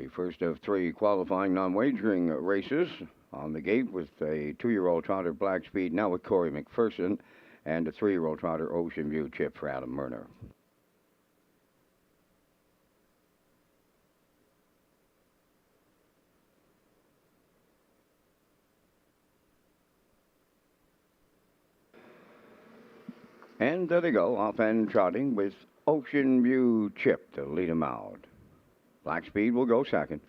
first of three qualifying non-wagering races on the gate with a 2-year-old trotter Black Speed now with Corey McPherson and a 3-year-old trotter Ocean View Chip for Adam Murner. And there they go, off and trotting with Ocean View Chip to lead him out. Black Speed will go second.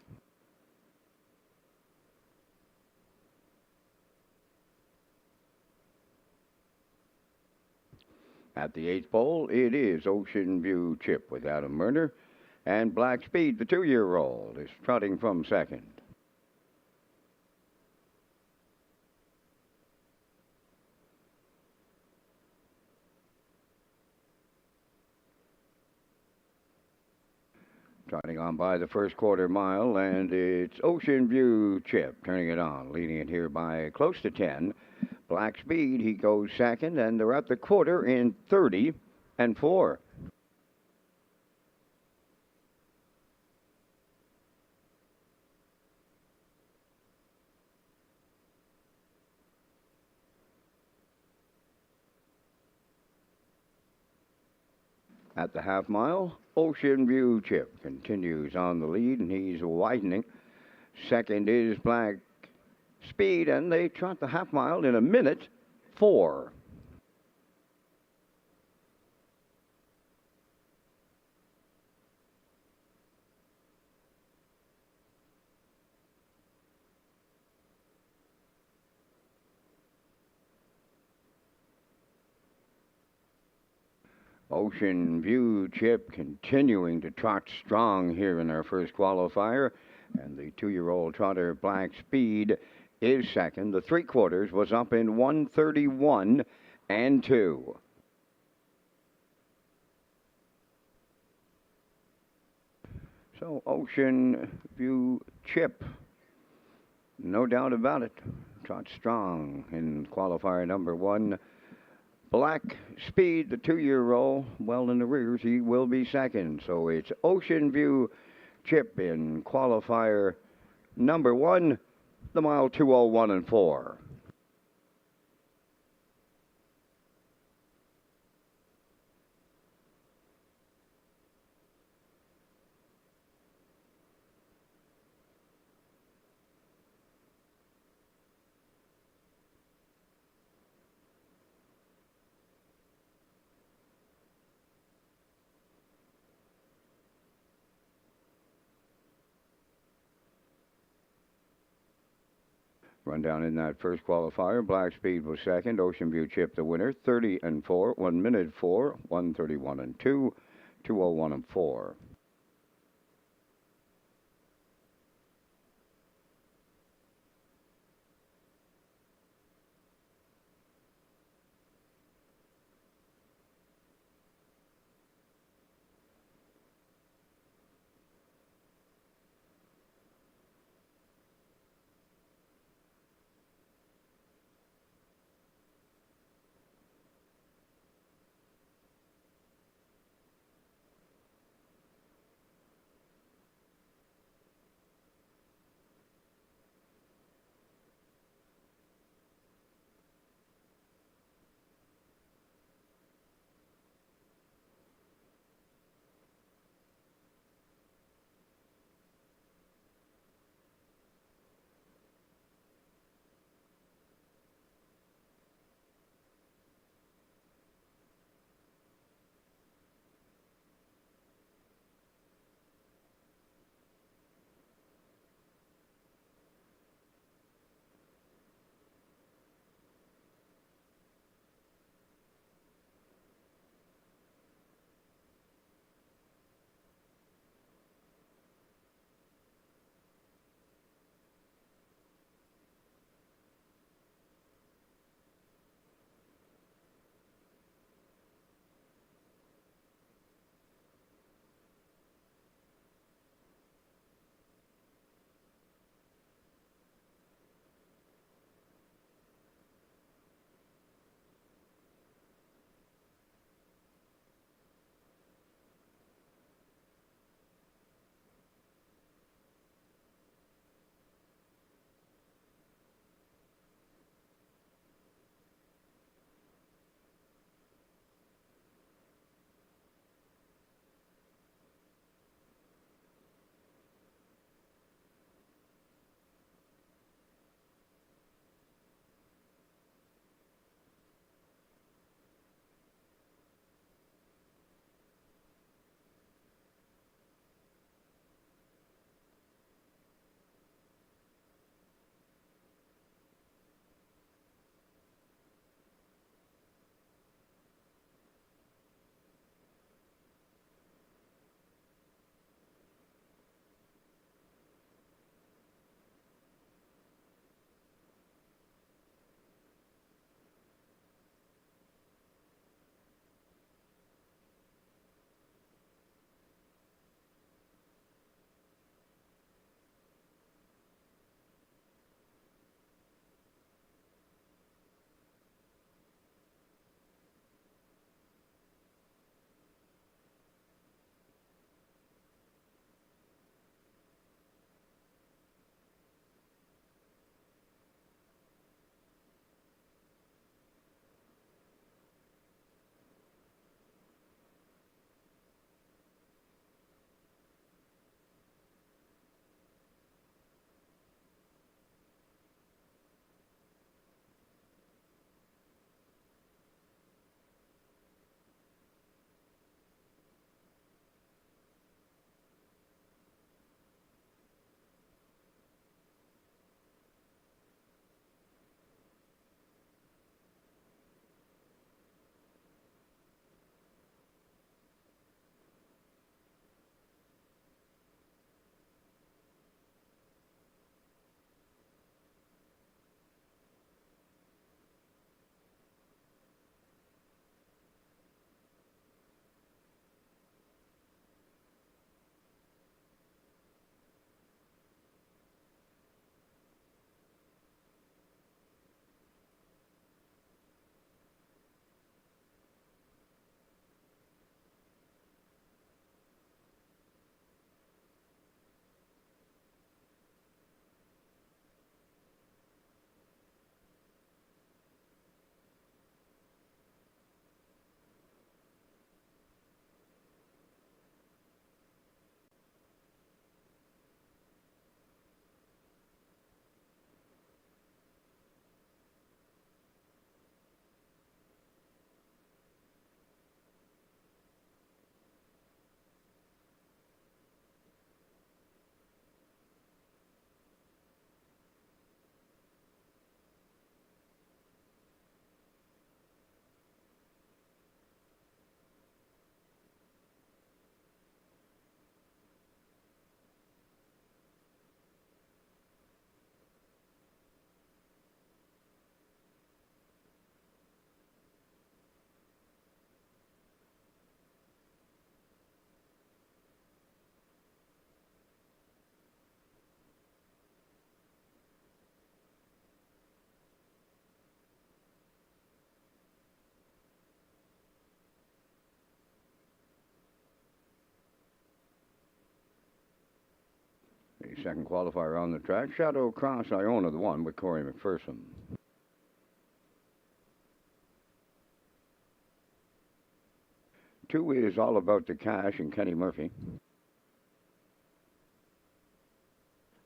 At the 8th pole, it is Ocean View Chip with Adam Murner, and Black Speed, the 2-year-old, is trotting from second. Trotting on by the first quarter mile, and it's Ocean View Chip turning it on, leading it here by close to 10. Black Speed, he goes second, and they're at the quarter in 30 and 4. At the half mile, Ocean View Chip continues on the lead, and he's widening. Second is Black Speed, and they trot the half mile in 1:04. Ocean View Chip continuing to trot strong here in our first qualifier. And the 2-year-old trotter Black Speed is second. The 3/4 was up in 1:31 and 2. So Ocean View Chip, no doubt about it, trots strong in qualifier number 1. Black Speed, the 2-year-old, well in the rears, he will be second. So it's Ocean View Chip in qualifier number 1, the mile 2:01 and 4. Rundown in that first qualifier. Black Speed was second. Ocean View Chip the winner. 30 and 4. 1:04. 1:31 and 2. 2:01 and 4. second qualifier on the track. Shadow Cross Iona, the one with Corey McPherson. 2 is All About the Cash and Kenny Murphy.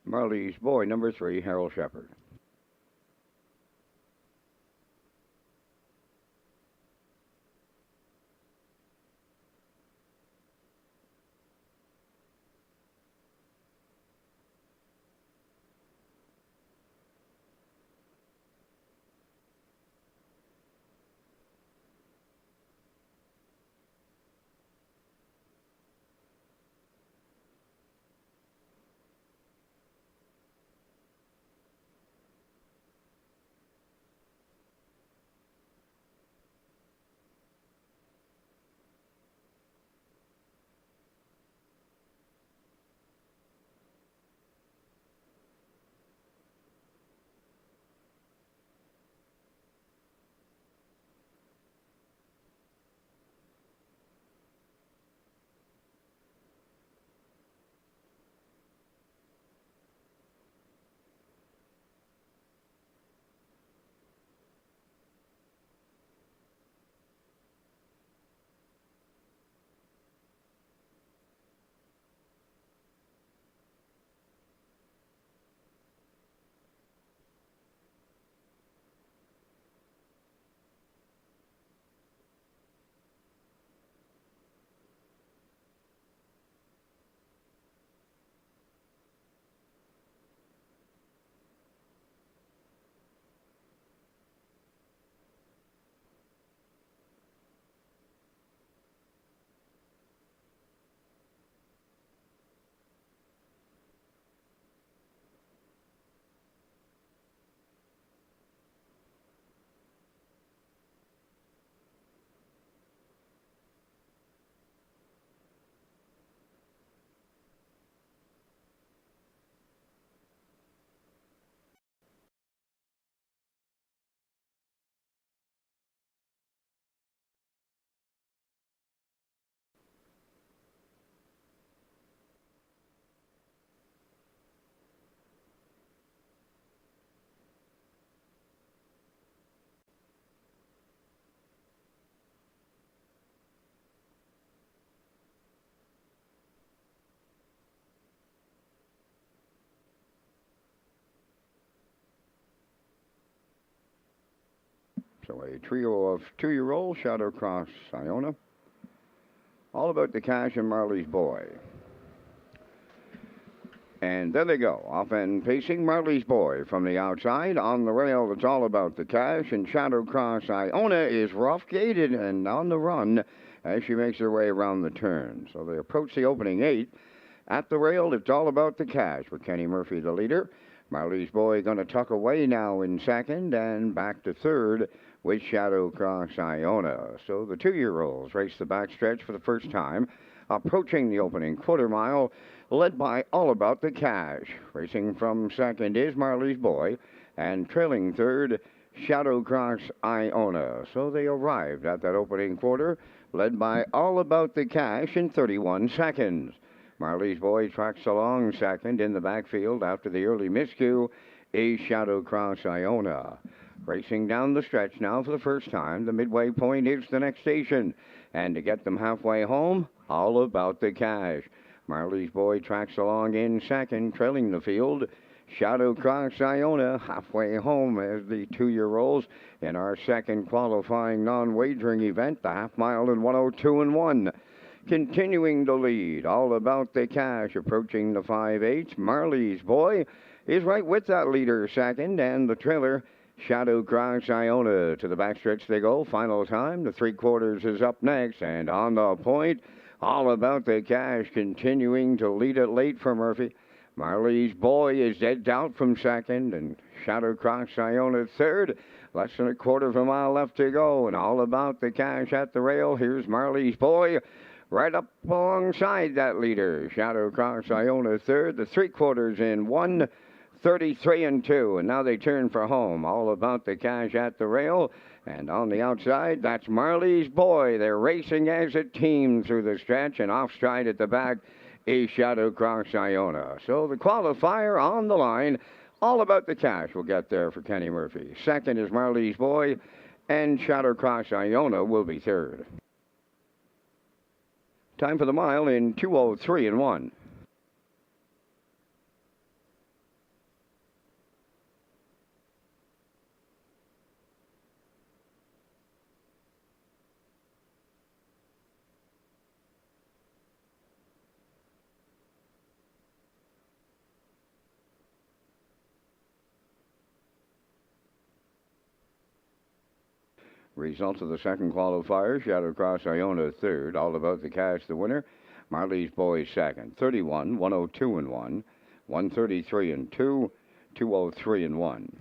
Marley's Boy, number 3, Harold Shepard. So a trio of 2-year-old Shadow Cross Iona. All About the Cash and Marley's Boy. And there they go, off and pacing Marley's Boy from the outside. On the rail, it's All About the Cash, and Shadow Cross Iona is rough-gated and on the run as she makes her way around the turn. So they approach the opening 8. At the rail, it's All About the Cash with Kenny Murphy, the leader. Marley's Boy going to tuck away now in second, and back to third with Shadow Cross Iona. So the 2-year-olds race the backstretch for the first time, approaching the opening quarter mile, led by All About the Cash. Racing from second is Marley's Boy, and trailing third, Shadow Cross Iona. So they arrived at that opening quarter, led by All About the Cash in 31 seconds. Marley's Boy tracks along second. In the backfield after the early miscue is Shadow Cross Iona. Racing down the stretch now for the first time. The midway point is the next station. And to get them halfway home, All About the Cash. Marley's Boy tracks along in second, trailing the field. Shadow Cross Iona halfway home as the 2-year-olds in our second qualifying non-wagering event, the half mile in 1:02.1. Continuing to lead, All About the Cash approaching the 5/8. Marley's Boy is right with that leader second, and the trailer, Shadow Cross Iona. To the backstretch they go. Final time, the 3/4 is up next, and on the point, All About the Cash continuing to lead it late for Murphy. Marley's Boy is edged out from second, and Shadow Cross Iona third. Less than a quarter of a mile left to go, and All About the Cash at the rail. Here's Marley's Boy right up alongside that leader. Shadow Cross Iona third. The 3/4 in 1:33.2, and now they turn for home. All About the Cash at the rail. And on the outside, that's Marley's Boy. They're racing as a team through the stretch, and off stride at the back a Shadow Cross Iona. So the qualifier on the line. All about the cash will get there for Kenny Murphy. Second is Marley's Boy, and Shadow Cross Iona will be third. Time for the mile in 2:03 and 1. Results of the second qualifier, Shadow Cross Iona third. All about the cash, the winner. Marley's Boy second. 31, 102 and 1. 133 and 2. 203 and 1.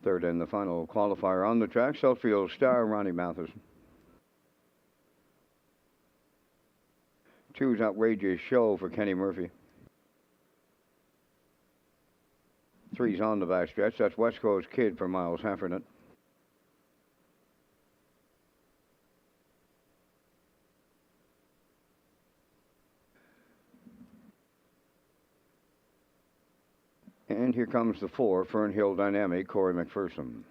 Third and the final qualifier on the track, Southfield Star, Ronnie Matheson. Two's Outrageous Show for Kenny Murphy. Three's on the backstretch. That's West Coast Kid for Miles Heffernan. And here comes the 4, Fernhill Dynamic, Corey McPherson.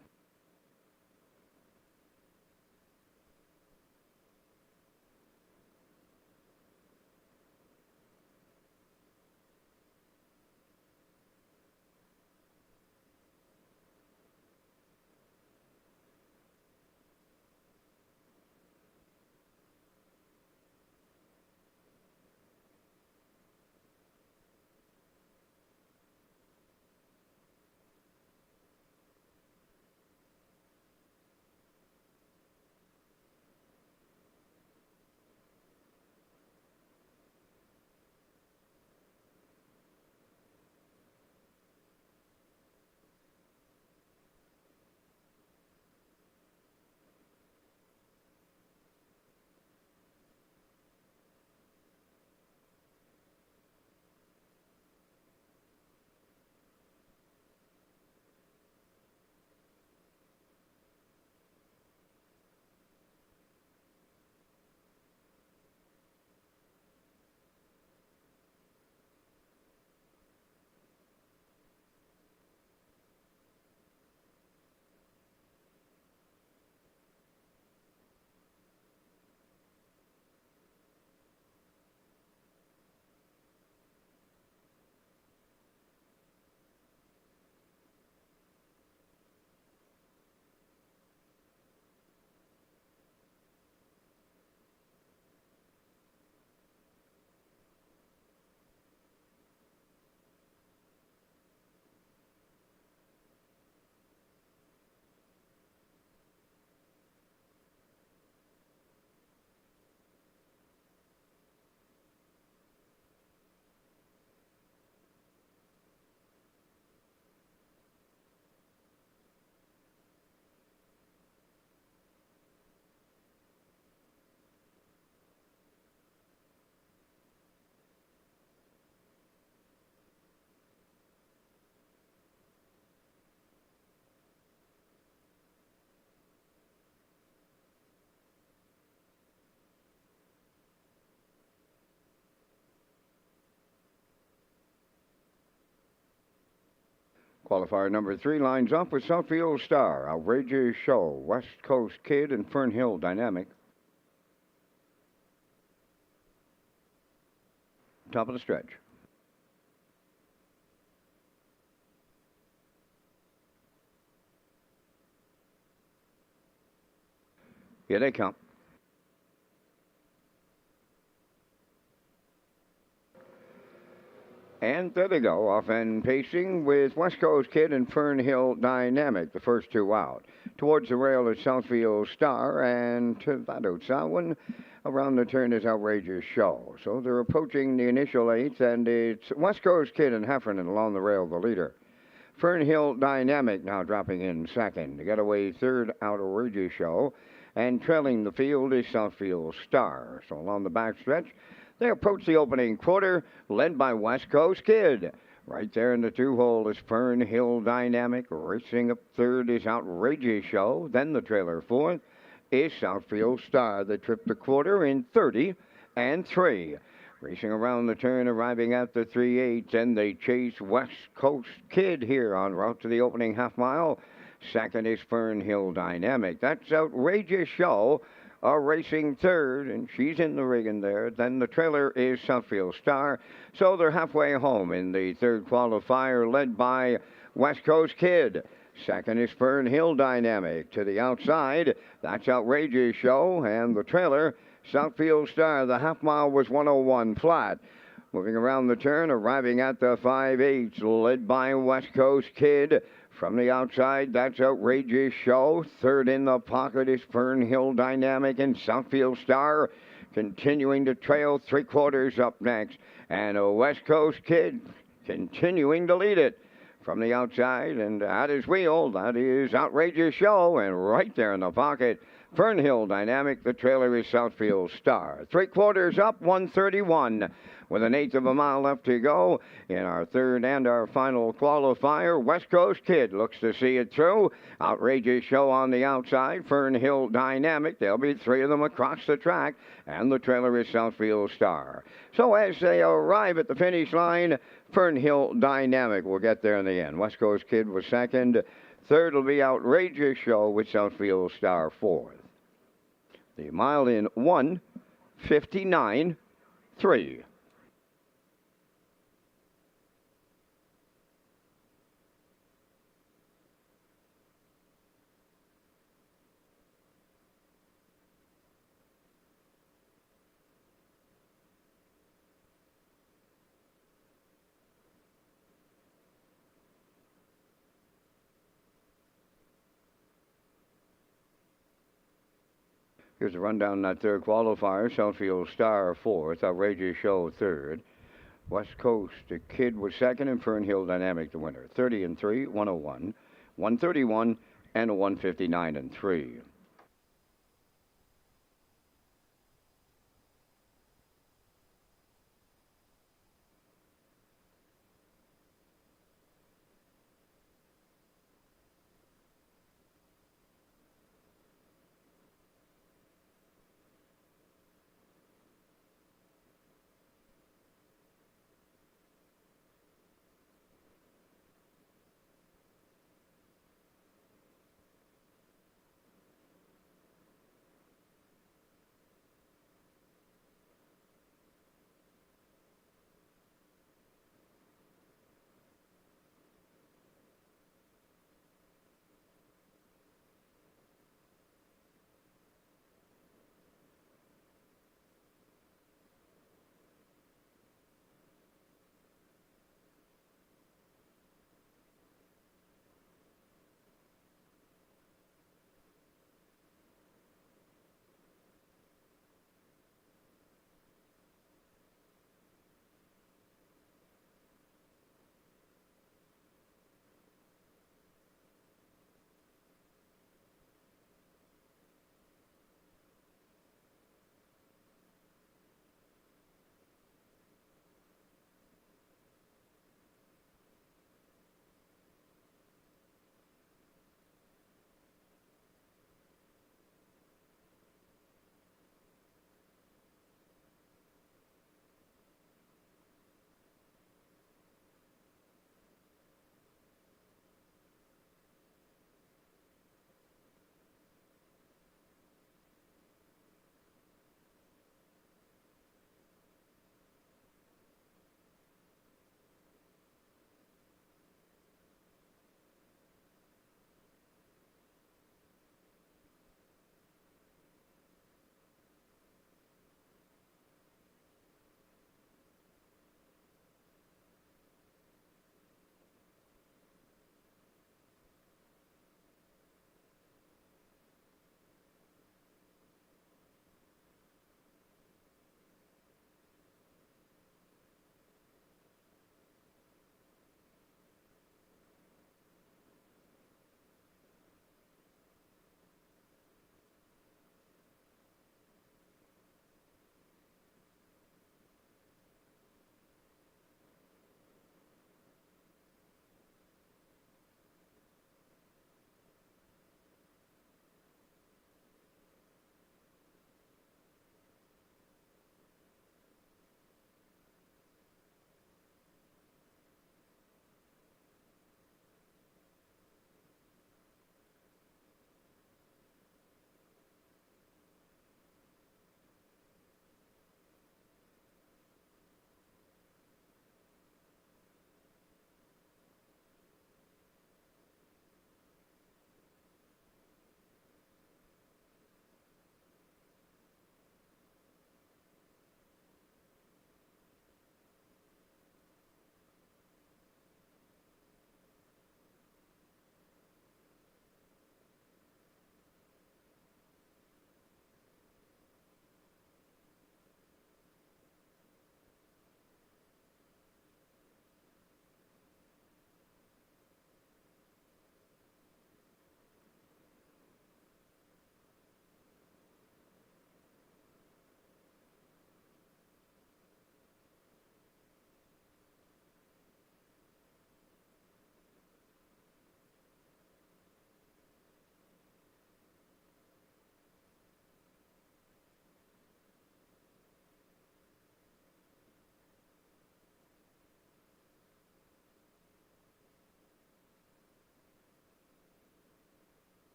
Qualifier number 3 lines up with Southfield Star, Outrageous Show, West Coast Kid, and Fernhill Dynamic. Top of the stretch. Here they come. And there they go, off and pacing with West Coast Kid and Fernhill Dynamic, the first two out. Towards the rail is Southfield Star, and to that outside one, around the turn is Outrageous Show. So they're approaching the initial 8th, and it's West Coast Kid and Heffernan along the rail, the leader. Fernhill Dynamic now dropping in second. The getaway third, Outrageous Show. And trailing the field is Southfield Star. So along the backstretch, they approach the opening quarter, led by West Coast Kid. Right there in the 2-hole is Fernhill Dynamic. Racing up third is Outrageous Show. Then the trailer fourth is Southfield Star. They trip the quarter in 30 and 3. Racing around the turn, arriving at the 3/8, and they chase West Coast Kid here en route to the opening half mile. Second is Fernhill Dynamic. That's Outrageous Show. Racing third, and she's in the rigging there. Then the trailer is Southfield Star. So they're halfway home in the third qualifier, led by West Coast Kid. Second is Fernhill Dynamic. To the outside, that's Outrageous Show, and the trailer, Southfield Star. The half mile was 1:01 flat. Moving around the turn, arriving at the 5/8, led by West Coast Kid. From the outside, that's Outrageous Show. Third in the pocket is Fernhill Dynamic, and Southfield Star continuing to trail 3/4 up next. And a West Coast Kid continuing to lead it. from the outside, and at his wheel, that is Outrageous Show, and right there in the pocket, Fernhill Dynamic. The trailer is Southfield Star. 3/4 up, 131. With an eighth of a mile left to go in our third and our final qualifier. West Coast Kid looks to see it through. Outrageous Show on the outside. Fernhill Dynamic. There'll be three of them across the track, and the trailer is Southfield Star. So as they arrive at the finish line, Fernhill Dynamic will get there in the end. West Coast Kid was second. Third will be Outrageous Show with Southfield Star fourth. The mile in 1:59.3. Here's a rundown on that third qualifier. Southfield Star fourth, Outrageous Show third. West Coast Kid was second, and Fernhill Dynamic the winner. 30 and 3, 101, 131, and 159 and 3.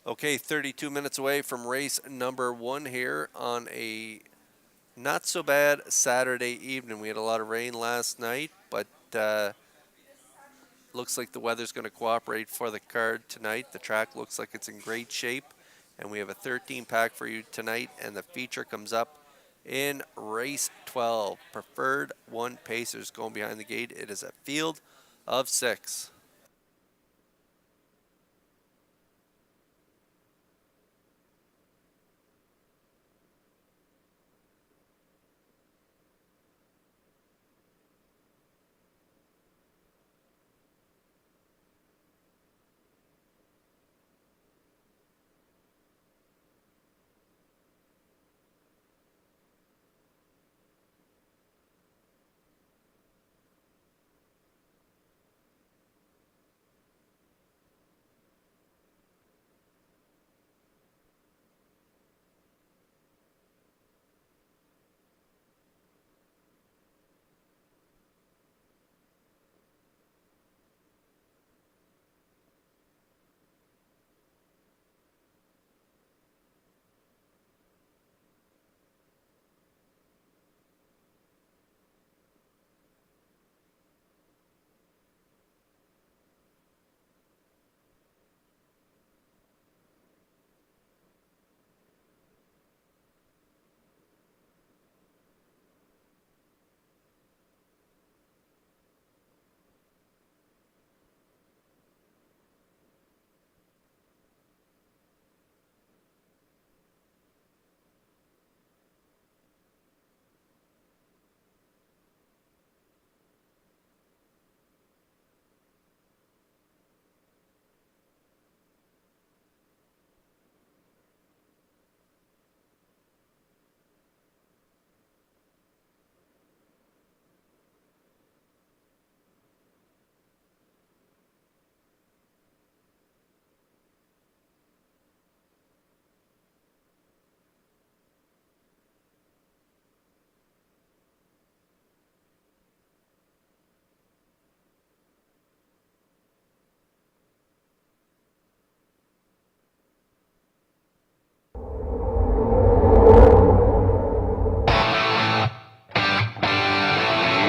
Okay, 32 minutes away from race number 1 here on a not so bad Saturday evening. We had a lot of rain last night, but looks like the weather's going to cooperate for the card tonight. The track looks like it's in great shape, and we have a 13 pack for you tonight, and the feature comes up in race 12. Preferred 1 Pacers going behind the gate. It is a field of 6.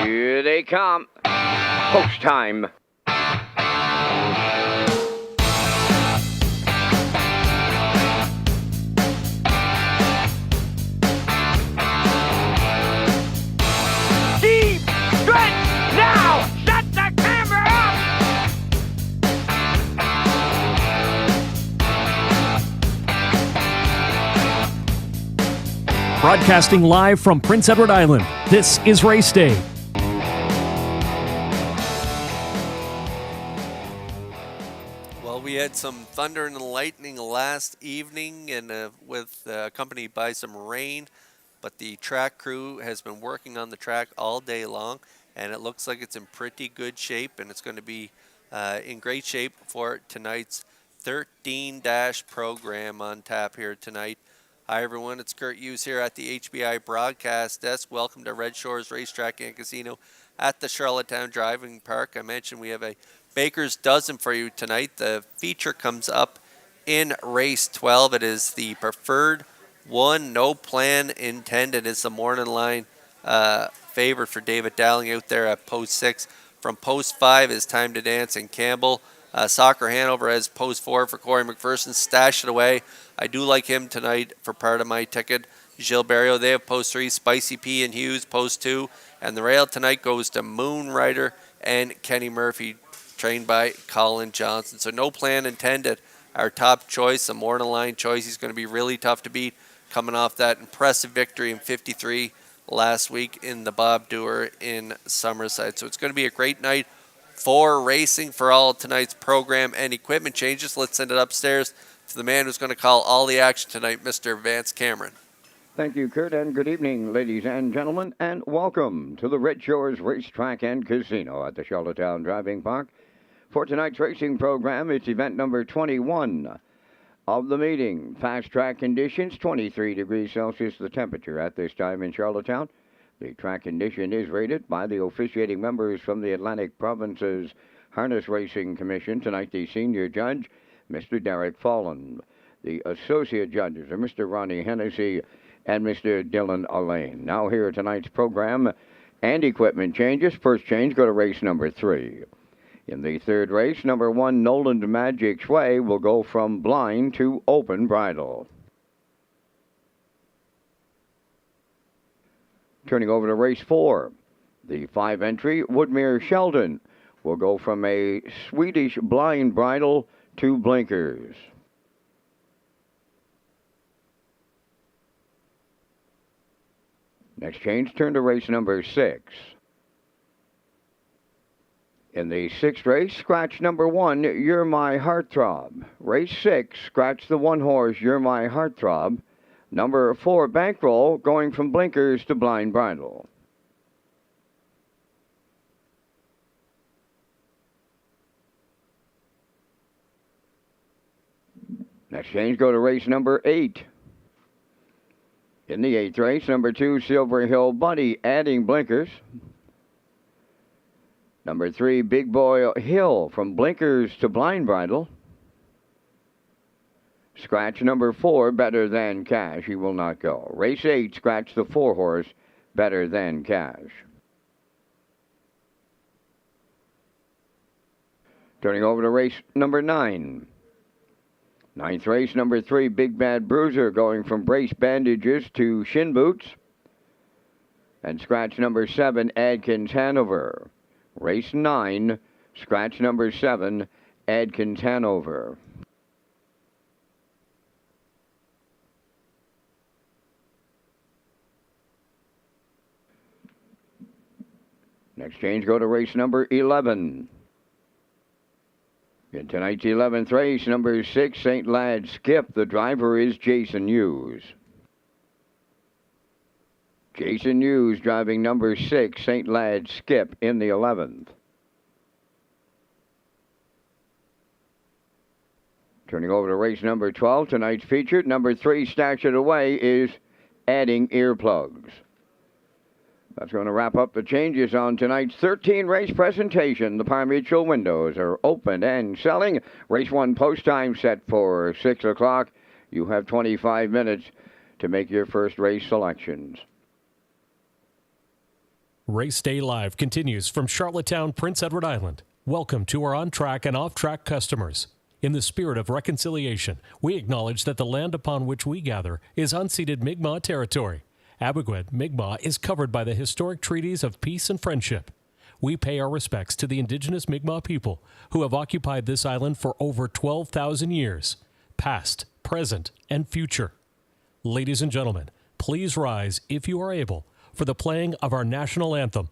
Here they come. Post time. Deep stretch now. Shut the camera up. Broadcasting live from Prince Edward Island, this is Race Day. Well, we had some thunder and lightning last evening, and accompanied by some rain. But the track crew has been working on the track all day long, and it looks like it's in pretty good shape, and it's going to be in great shape for tonight's 13-dash program on tap here tonight. Hi, everyone. It's Kurt Hughes here at the HBI broadcast desk. Welcome to Redshores Racetrack and Casino at the Charlottetown Driving Park. I mentioned we have a Baker's Dozen for you tonight. The feature comes up in race 12. It is the preferred 1, no plan intended. It's the morning line favorite for David Dowling out there at post 6. From post 5 is Time to Dance and Campbell. Soccer Hanover has post 4 for Corey McPherson. Stash it away. I do like him tonight for part of my ticket. Gilles Barrio, they have post 3. Spicy P and Hughes, post 2. And the rail tonight goes to Moonrider and Kenny Murphy, trained by Colin Johnson. So no plan intended. Our top choice, a morning line choice. He's going to be really tough to beat, coming off that impressive victory in 53 last week in the Bob Dewar in Summerside. So it's going to be a great night for racing for all of tonight's program and equipment changes. Let's send it upstairs to the man who's going to call all the action tonight, Mr. Vance Cameron. Thank you, Kurt, and good evening, ladies and gentlemen, and welcome to the Redshores Racetrack and Casino at the Charlottetown Driving Park. For tonight's racing program, it's event number 21 of the meeting. Fast track conditions, 23 degrees Celsius, the temperature at this time in Charlottetown. The track condition is rated by the officiating members from the Atlantic Province's Harness Racing Commission. Tonight, the senior judge, Mr. Derek Folland. The associate judges are Mr. Ronnie Hennessy and Mr. Dylan Allain. Now here are tonight's program and equipment changes. First change, go to race number 3. In the third race, number 1, Noland Magic's Way will go from blind to open bridle. Turning over to race 4, the 5 entry, Woodmere Sheldon, will go from a Swedish blind bridle to blinkers. Next change, turn to race number 6. In the 6th race, scratch number 1, You're My Heartthrob. Race 6, scratch the 1 horse, You're My Heartthrob. Number 4, Bankroll, going from blinkers to blind bridle. Next change, go to race number 8. In the 8th race, number 2, Silver Hill Buddy, adding blinkers. Number 3, Big Boy Hill, from blinkers to blind bridle. Scratch number 4, Better Than Cash, he will not go. Race 8, scratch the 4 horse, Better Than Cash. Turning over to race number 9. 9th race, number 3, Big Bad Bruiser, going from brace bandages to shin boots. And scratch number 7, Adkins Hanover. Race 9, scratch number 7, Adkins Hanover. Next change, go to race number 11. In tonight's 11th race, number 6, St. Lad Skip. The driver is Jason Hughes. Jason Hughes driving number 6, St. Lad Skip, in the 11th. Turning over to race number 12, tonight's featured, number 3, Stash It Away, is adding earplugs. That's going to wrap up the changes on tonight's 13-race presentation. The Par Mutual windows are open and selling. Race 1 post time set for 6 o'clock. You have 25 minutes to make your first race selections. Race Day Live continues from Charlottetown, Prince Edward Island. Welcome to our on-track and off-track customers. In the spirit of reconciliation, we acknowledge that the land upon which we gather is unceded Mi'kmaq territory. Abogwed, Mi'kmaq, is covered by the historic treaties of peace and friendship. We pay our respects to the indigenous Mi'kmaq people who have occupied this island for over 12,000 years, past, present, and future. Ladies and gentlemen, please rise, if you are able, for the playing of our national anthem.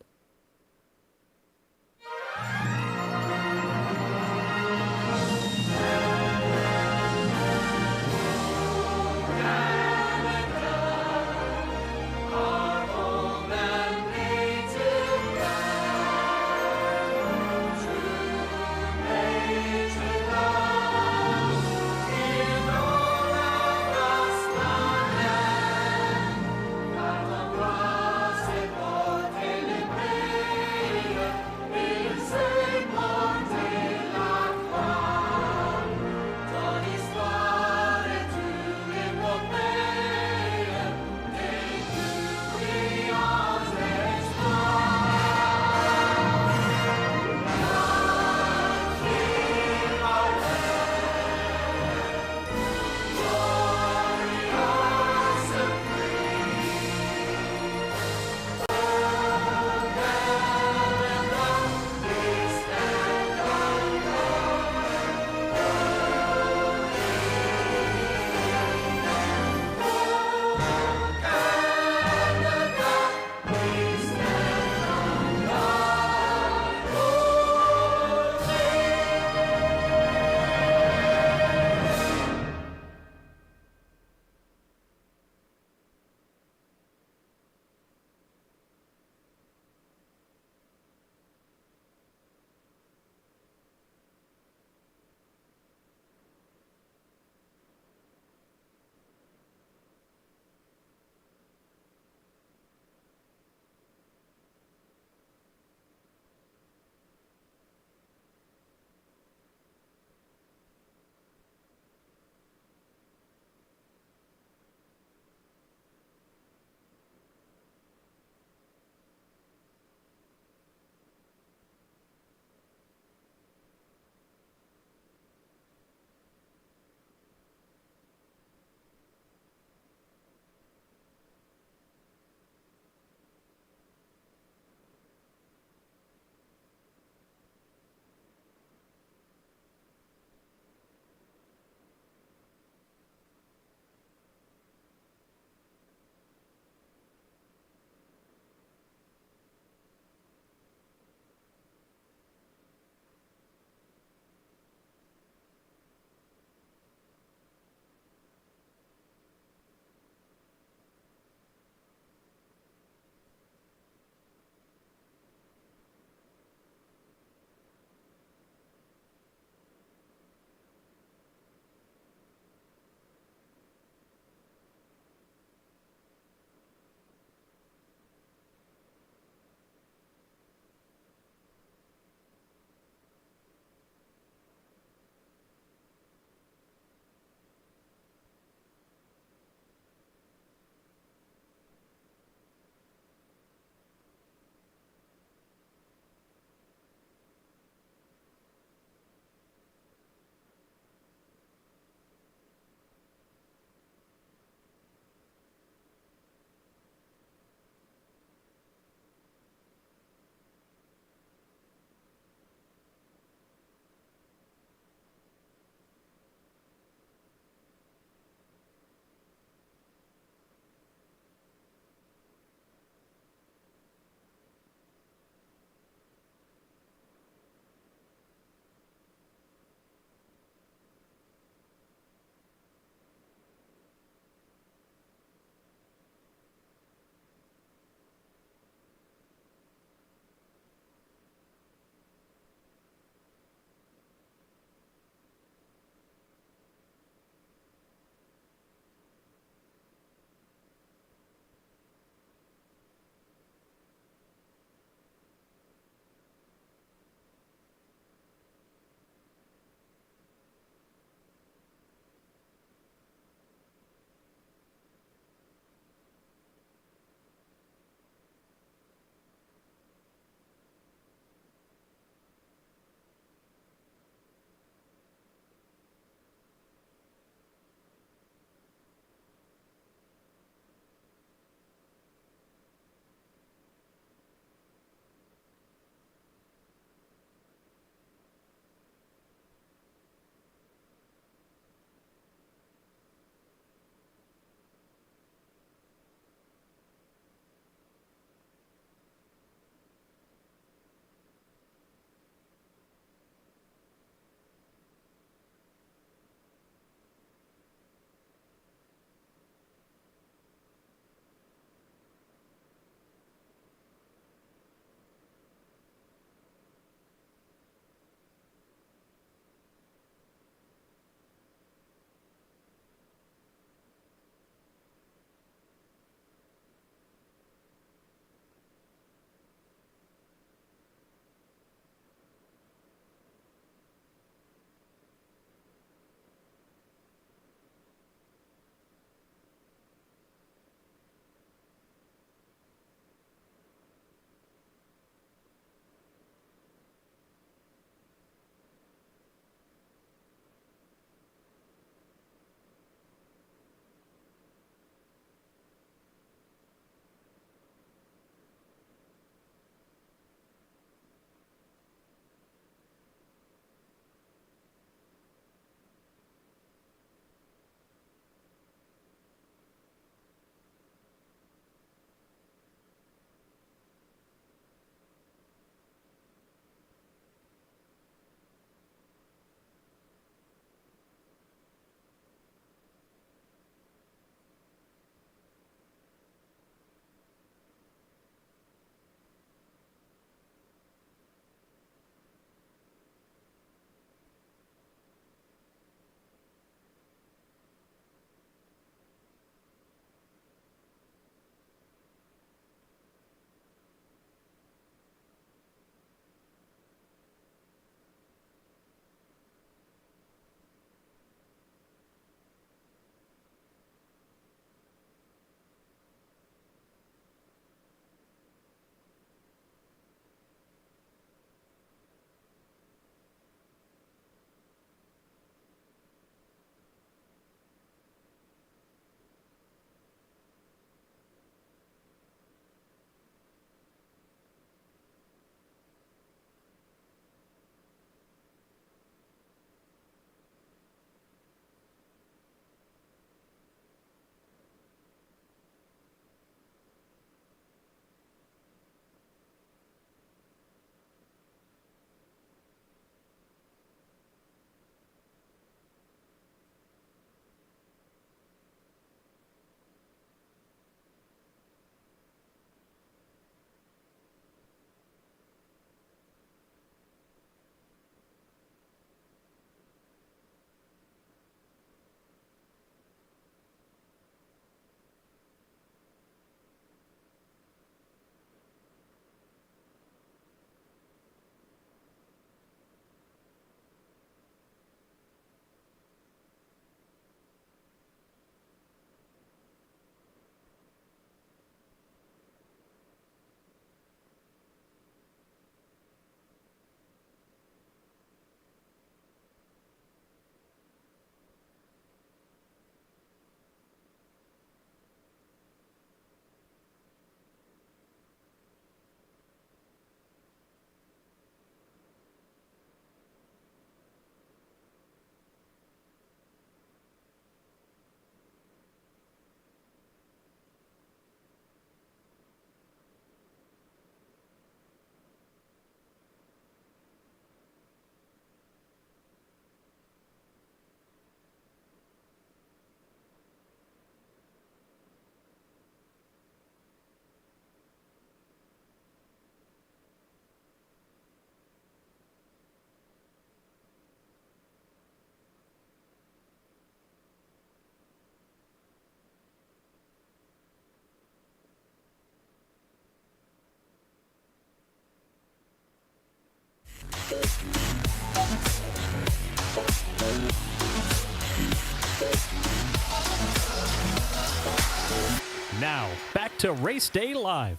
Now, back to Race Day Live.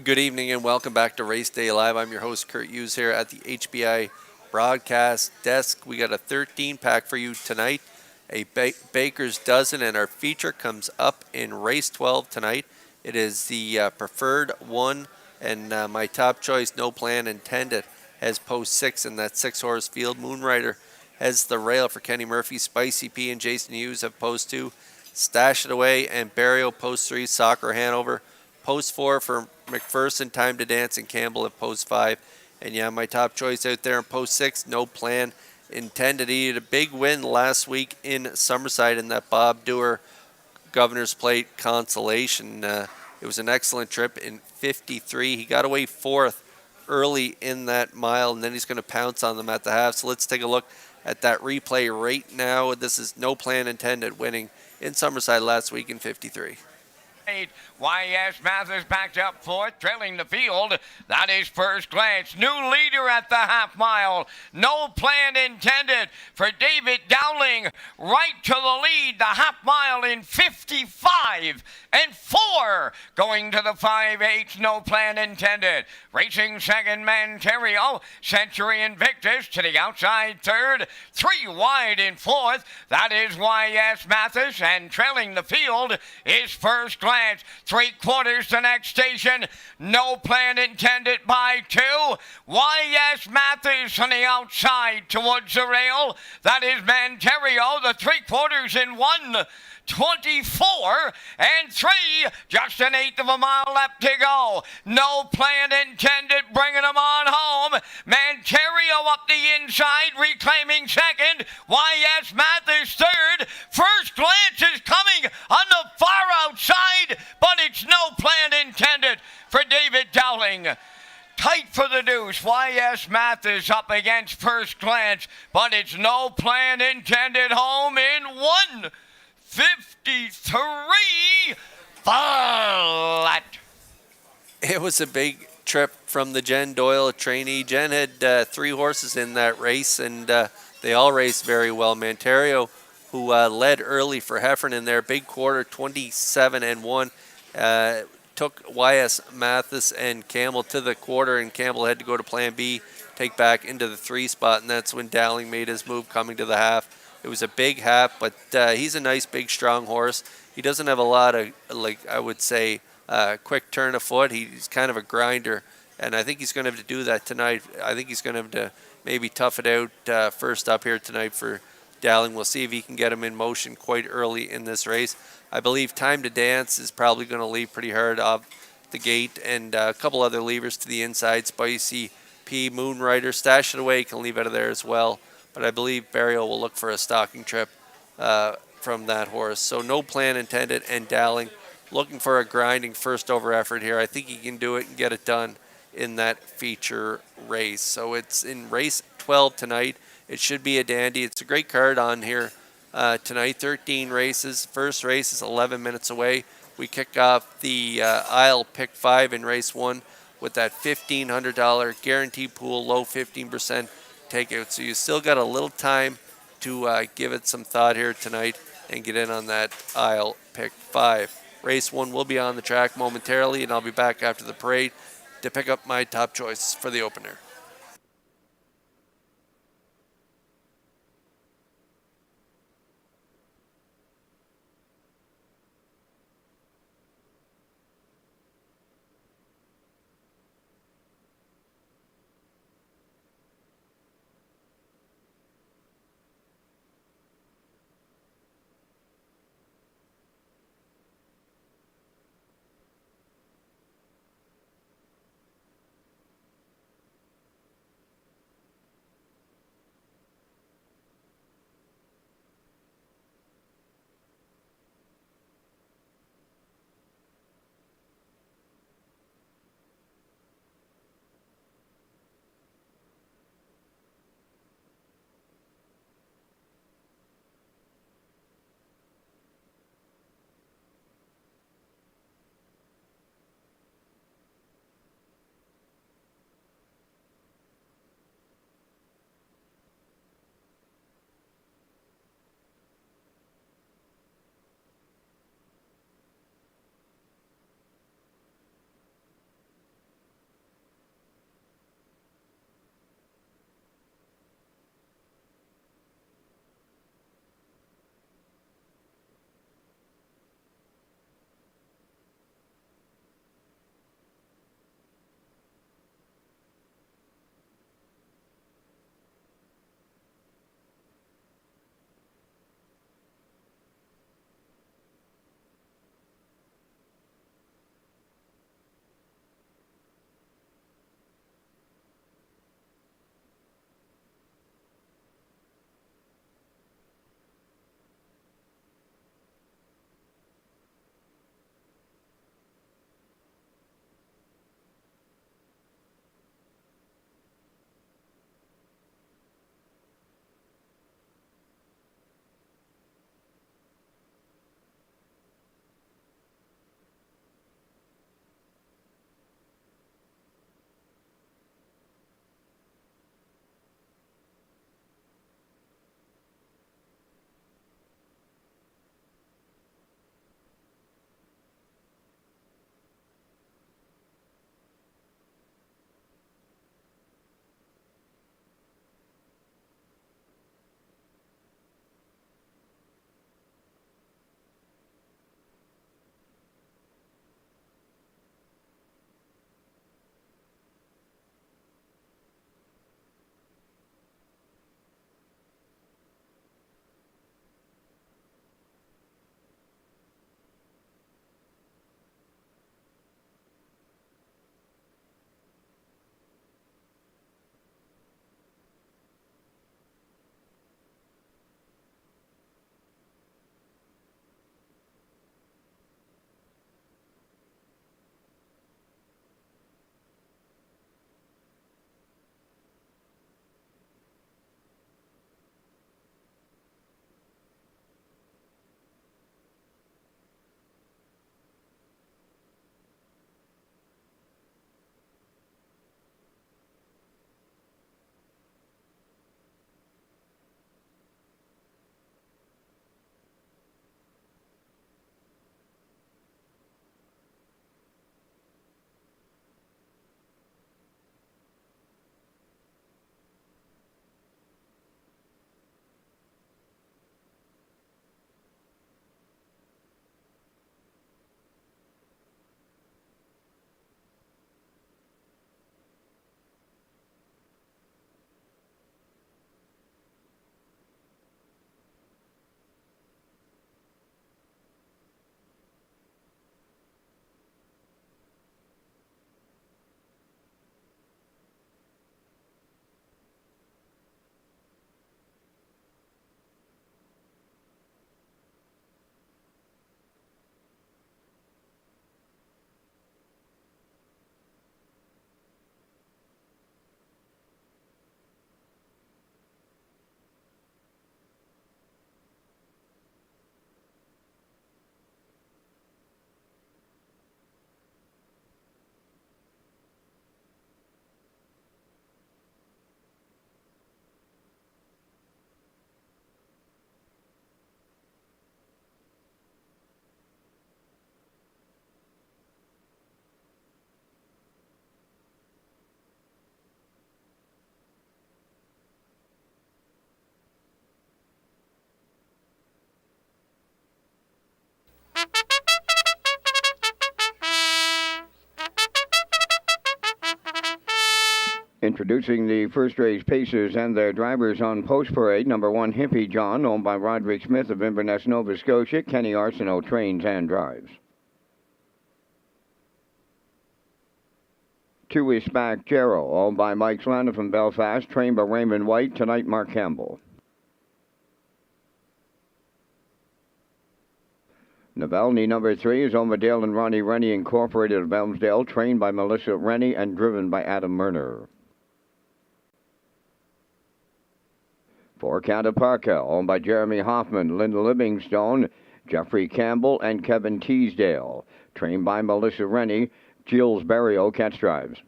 Good evening and welcome back to Race Day Live. I'm your host, Kurt Hughes, here at the HBI broadcast desk. We got a 13-pack for you tonight, a Baker's Dozen, and our feature comes up in race 12 tonight. It is the preferred one, and my top choice, No Plan Intended, has post 6 in that 6-horse field. Moonrider has the rail for Kenny Murphy. Spicy P and Jason Hughes have post 2. Stash It Away and Barrio post 3. Soccer Hanover post 4 for McPherson, Time to Dance, and Campbell at post 5. And yeah, my top choice out there in post 6, No Plan Intended. He had a big win last week in Summerside in that Bob Dewar Governor's Plate consolation. It was an excellent trip in 53. He got away 4th early in that mile, and then he's going to pounce on them at the half. So let's take a look at that replay right now. This is No Plan Intended winning in Summerside last week in 53. YS Mathis backed up fourth, trailing the field. That is First Glance. New leader at the half mile. No Plan Intended for David Dowling. Right to the lead, the half mile in 55 and 4. Going to the 5/8, No Plan Intended. Racing second, Manterio. Century Invictus to the outside third. 3 wide in fourth. That is YS Mathis. And trailing the field is First Glance. 3/4 the next station. No Plan Intended by 2. YS Mathis on the outside towards the rail. That is Manterio. The 3/4 in 1. 24 and 3, just an 1/8 of a mile left to go. No Plan Intended, bringing them on home. Manterio up the inside, reclaiming second. YS Mathis third. First Glance is coming on the far outside, but it's No Plan Intended for David Dowling. Tight for the deuce. YS Mathis up against First Glance, but it's No Plan Intended home in 1:53 flat. It was a big trip from the Jen Doyle trainee. Jen had 3 horses in that race, and they all raced very well. Manterio, who led early for Heffern in their big quarter, 27 and 1, took YS Mathis and Campbell to the quarter, and Campbell had to go to Plan B, take back into the 3 spot, and that's when Dowling made his move coming to the half. It was a big half, but he's a nice, big, strong horse. He doesn't have a lot of, I would say, quick turn of foot. He's kind of a grinder, and I think he's going to have to do that tonight. I think he's going to have to maybe tough it out first up here tonight for Dowling. We'll see if he can get him in motion quite early in this race. I believe Time to Dance is probably going to leave pretty hard off the gate, and a couple other levers to the inside. Spicy P, Moonrider, Stash It Away can leave out of there as well. But I believe Barrio will look for a stalking trip from that horse. So No Plan Intended, and Dowling looking for a grinding first over effort here. I think he can do it and get it done in that feature race. So it's in race 12 tonight. It should be a dandy. It's a great card on here tonight. 13 races. First race is 11 minutes away. We kick off the aisle pick 5 in race 1 with that $1,500 guarantee pool, low 15% takeout. So you still got a little time to give it some thought here tonight and get in on that aisle pick 5. Race 1 will be on the track momentarily, and I'll be back after the parade to pick up my top choice for the opener. Introducing the first race pacers and their drivers on post parade. Number 1, Hippie John, owned by Roderick Smith of Inverness, Nova Scotia. Kenny Arsenault trains and drives. 2 is Spack Jarrow, owned by Mike Slander from Belfast, trained by Raymond White. Tonight, Mark Campbell. Navalny, number 3, is owned by Dale and Ronnie Rennie Incorporated of Elmsdale, trained by Melissa Rennie and driven by Adam Murner. 4, Cataparca, owned by Jeremy Hoffman, Linda Livingstone, Jeffrey Campbell, and Kevin Teasdale, trained by Melissa Rennie. Gilles Barrio catch drives.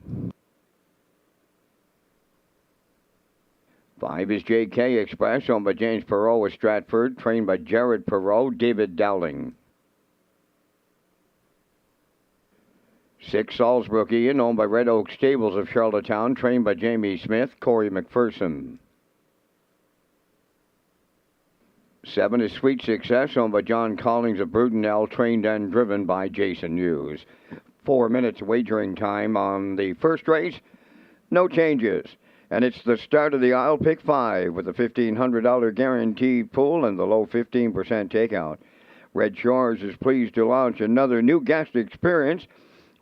5 is JK Express, owned by James Perot of Stratford, trained by Jared Perot, David Dowling. 6, Salisbrook Ian, owned by Red Oak Stables of Charlottetown, trained by Jamie Smith, Corey McPherson. 7 is Sweet Success, owned by John Collins of Brudenell, trained and driven by Jason Hughes. 4 minutes wagering time on the first race. No changes. And it's the start of the aisle, pick 5, with a $1,500 guaranteed pool and the low 15% takeout. Red Shores is pleased to launch another new guest experience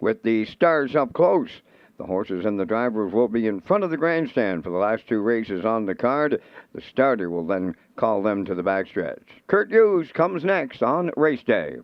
with the stars up close. The horses and the drivers will be in front of the grandstand for the last 2 races on the card. The starter will then call them to the backstretch. Kurt Hughes comes next on race day.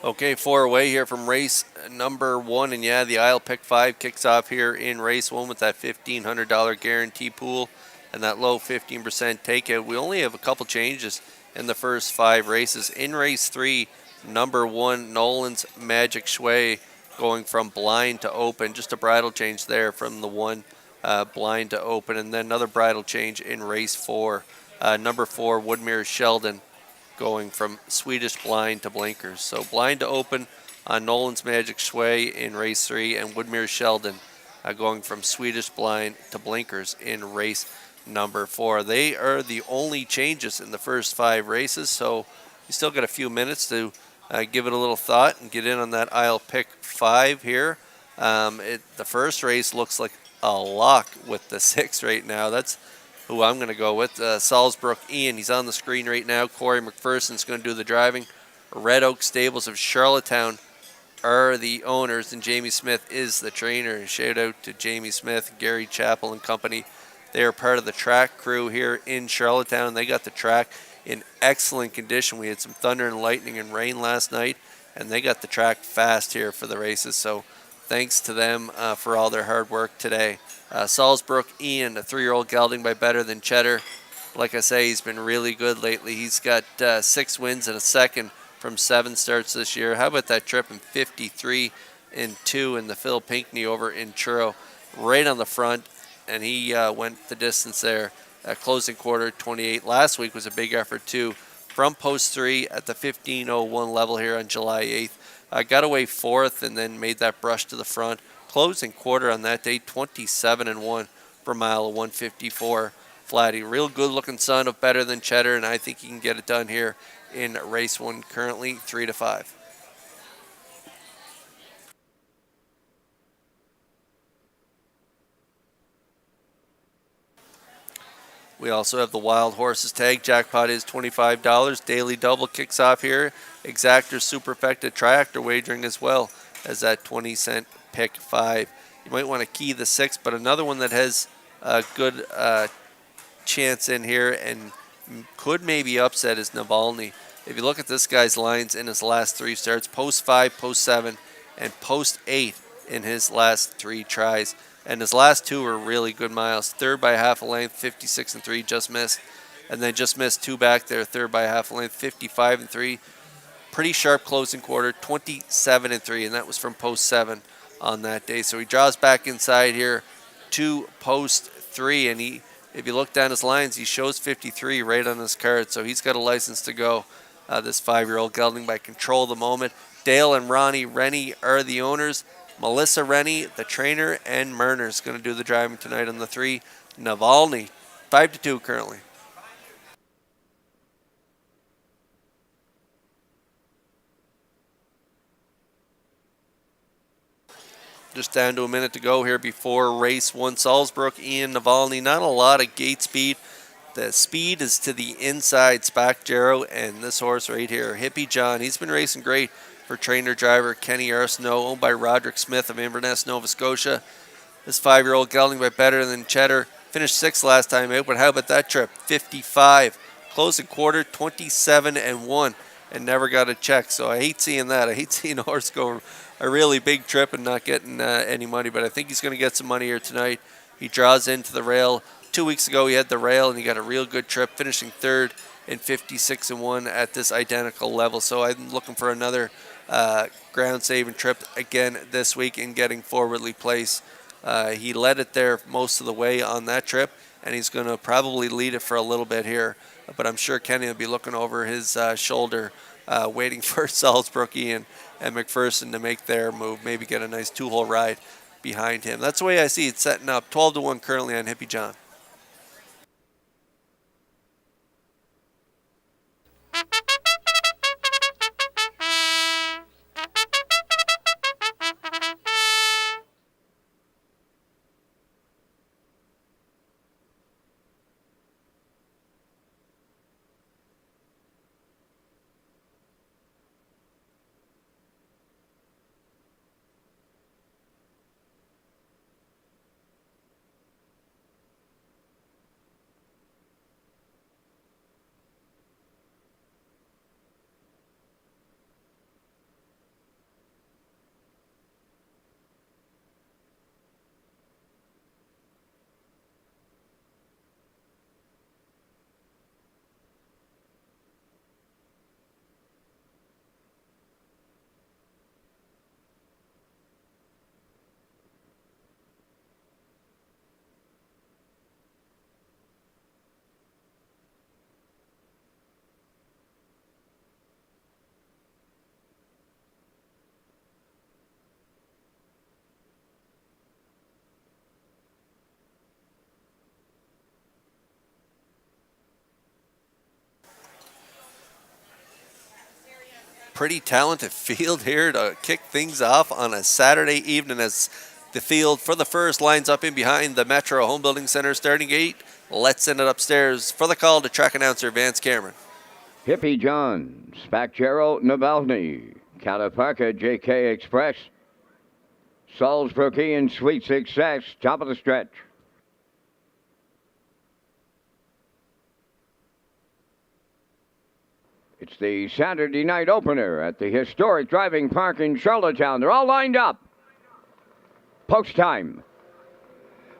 Okay, 4 away here from race number 1. And yeah, the aisle pick 5 kicks off here in race 1 with that $1,500 guarantee pool and that low 15% takeout. We only have a couple changes in the first 5 races. In race 3, number 1, Nolan's Magic Shway, going from blind to open. Just a bridle change there from the 1 blind to open. And then another bridle change in race 4. Number 4, Woodmere Sheldon, going from Swedish blind to blinkers. So blind to open on Nolan's Magic Shway in race 3, and Woodmere Sheldon going from Swedish blind to blinkers in race number 4. They are the only changes in the first 5 races, so you still got a few minutes to give it a little thought and get in on that aisle pick 5 here. The first race looks like a lock with the 6 right now. That's who I'm going to go with. Salisbrook Ian, he's on the screen right now. Corey McPherson's going to do the driving. Red Oak Stables of Charlottetown are the owners, and Jamie Smith is the trainer. Shout out to Jamie Smith, Gary Chappell and company. They are part of the track crew here in Charlottetown. They got the track in excellent condition. We had some thunder and lightning and rain last night, and they got the track fast here for the races. So thanks to them for all their hard work today. Salisbrook Ian, a 3-year-old gelding by Better Than Cheddar. Like I say, he's been really good lately. He's got 6 wins and a second from 7 starts this year. How about that trip in 53 and 2 in the Phil Pinckney over in Truro, right on the front, and he went the distance there. Closing quarter 28. Last week was a big effort too, from post 3 at the 15:01 level here on July 8th. Got away 4th and then made that brush to the front. Closing quarter on that day, 27 and 1 per mile of 154 flatty. Real good looking son of Better Than Cheddar, and I think he can get it done here in race 1, currently 3-5. We also have the Wild Horses tag. Jackpot is $25. Daily double kicks off here. Exactor Superfecta Triactor wagering as well as that 20-cent pick 5. You might want to key the 6, but another one that has a good chance in here and could maybe upset is Navalny. If you look at this guy's lines in his last 3 starts, post 5, post 7, and post 8 in his last 3 tries. And his last 2 were really good miles. 3rd by half a length, 56 and 3, just missed. And then just missed 2 back there, 3rd by half a length, 55 and 3. Pretty sharp closing quarter, 27 and 3, and that was from post 7 on that day. So he draws back inside here to post 3, and if you look down his lines, he shows 53 right on his card. So he's got a license to go. This 5-year-old gelding by Control the Moment. Dale and Ronnie Rennie are the owners. Melissa Rennie, the trainer, and Murner's going to do the driving tonight on the 3. Navalny, 5-2 currently. Just down to a minute to go here before race 1. Salzbrook, Ian Navalny, not a lot of gate speed. The speed is to the inside, Spack Jarrow, and this horse right here, Hippie John. He's been racing great for trainer-driver Kenny Arsenault, owned by Roderick Smith of Inverness, Nova Scotia. This 5-year-old gelding by Better Than Cheddar finished 6th last time out, but how about that trip? 55. Closing quarter, 27-1, and never got a check. So I hate seeing that. I hate seeing a horse go a really big trip and not getting any money, but I think he's going to get some money here tonight. He draws into the rail. 2 weeks ago, he had the rail, and he got a real good trip, finishing 3rd in 56-1 at this identical level. So I'm looking for another ground-saving trip again this week and getting forwardly placed. He led it there most of the way on that trip, and he's going to probably lead it for a little bit here. But I'm sure Kenny will be looking over his shoulder, waiting for Salzbrook, Ian, and McPherson to make their move, maybe get a nice 2-hole ride behind him. That's the way I see it setting up. 12-1 currently on Hippie John. Pretty talented field here to kick things off on a Saturday evening as the field for the first lines up in behind the Metro Home Building Center starting gate. Let's send it upstairs for the call to track announcer Vance Cameron. Hippie John, Spack Jarrow, Navalny, Cataparca, JK Express, Salzbrook, Ian, Sweet Success, top of the stretch. It's the Saturday night opener at the historic driving park in Charlottetown. They're all lined up. Post time.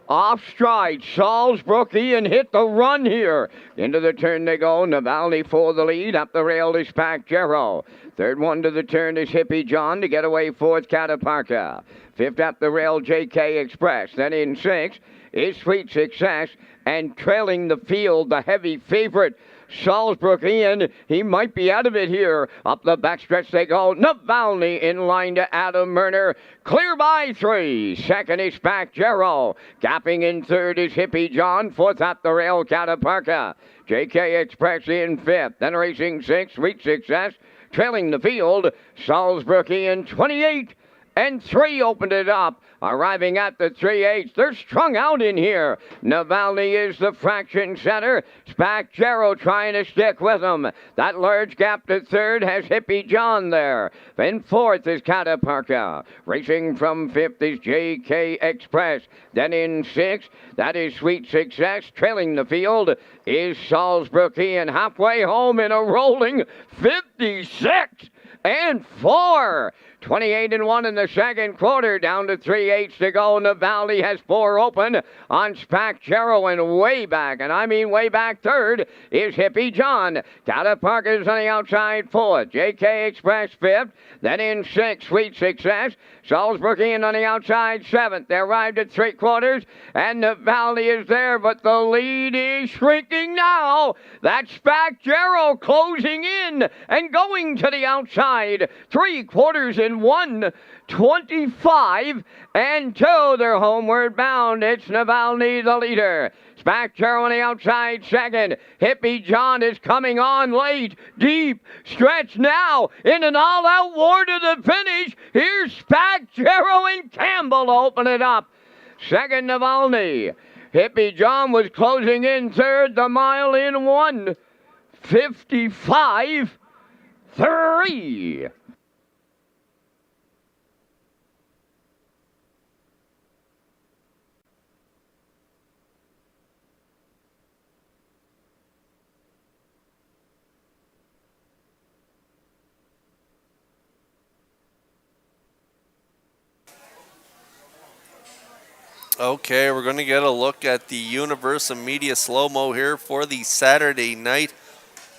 Off stride, Salzbrook, Ian hit the run here. Into the turn they go. Navalny for the lead. Up the rail is Spack Jarrow. Third one to the turn is Hippie John to get away fourth, Cataparca. Fifth up the rail, JK Express. Then in sixth is Sweet Success. And trailing the field, the heavy favorite, Salzbrook, Ian, he might be out of it here. Up the backstretch they go. Navalny in line to Adam Murner. Clear by 3. Second is Spack Jarrow. Gapping in third is Hippie John. Fourth up the rail, Cataparca. JK Express in fifth. Then racing sixth, Sweet Success. Trailing the field, Salzbrook, Ian, 28-3 opened it up. Arriving at the 3/8. They're strung out in here. Navalny is the fraction center. Spack Jarrow trying to stick with him. That large gap to third has Hippie John there. Then fourth is Cataparca. Racing from fifth is JK Express. Then in sixth, that is Sweet Success. Trailing the field is Salzbrook, Ian, halfway home in a rolling 56-4. 28-1 in the second quarter, down to 3/8 to go. Navalny has 4 open on Spack Jarrow, and way back, and I mean way back third, is Hippie John. Cataparca is on the outside fourth. JK Express fifth. Then in sixth, Sweet Success. Salzbrook, Ian on the outside seventh. They arrived at 3/4, and Navalny is there, but the lead is shrinking now. That's Spack Jarrow closing in and going to the outside. 3/4 in 1, 25-2. They're homeward bound. It's Navalny the leader. Spacchero on the outside second. Hippie John is coming on late. Deep stretch now in an all-out war to the finish. Here's Spacchero and Campbell to open it up. Second, Navalny. Hippie John was closing in third. The mile in 1:55.3. Okay, we're going to get a look at the Universal Media slow-mo here for the Saturday night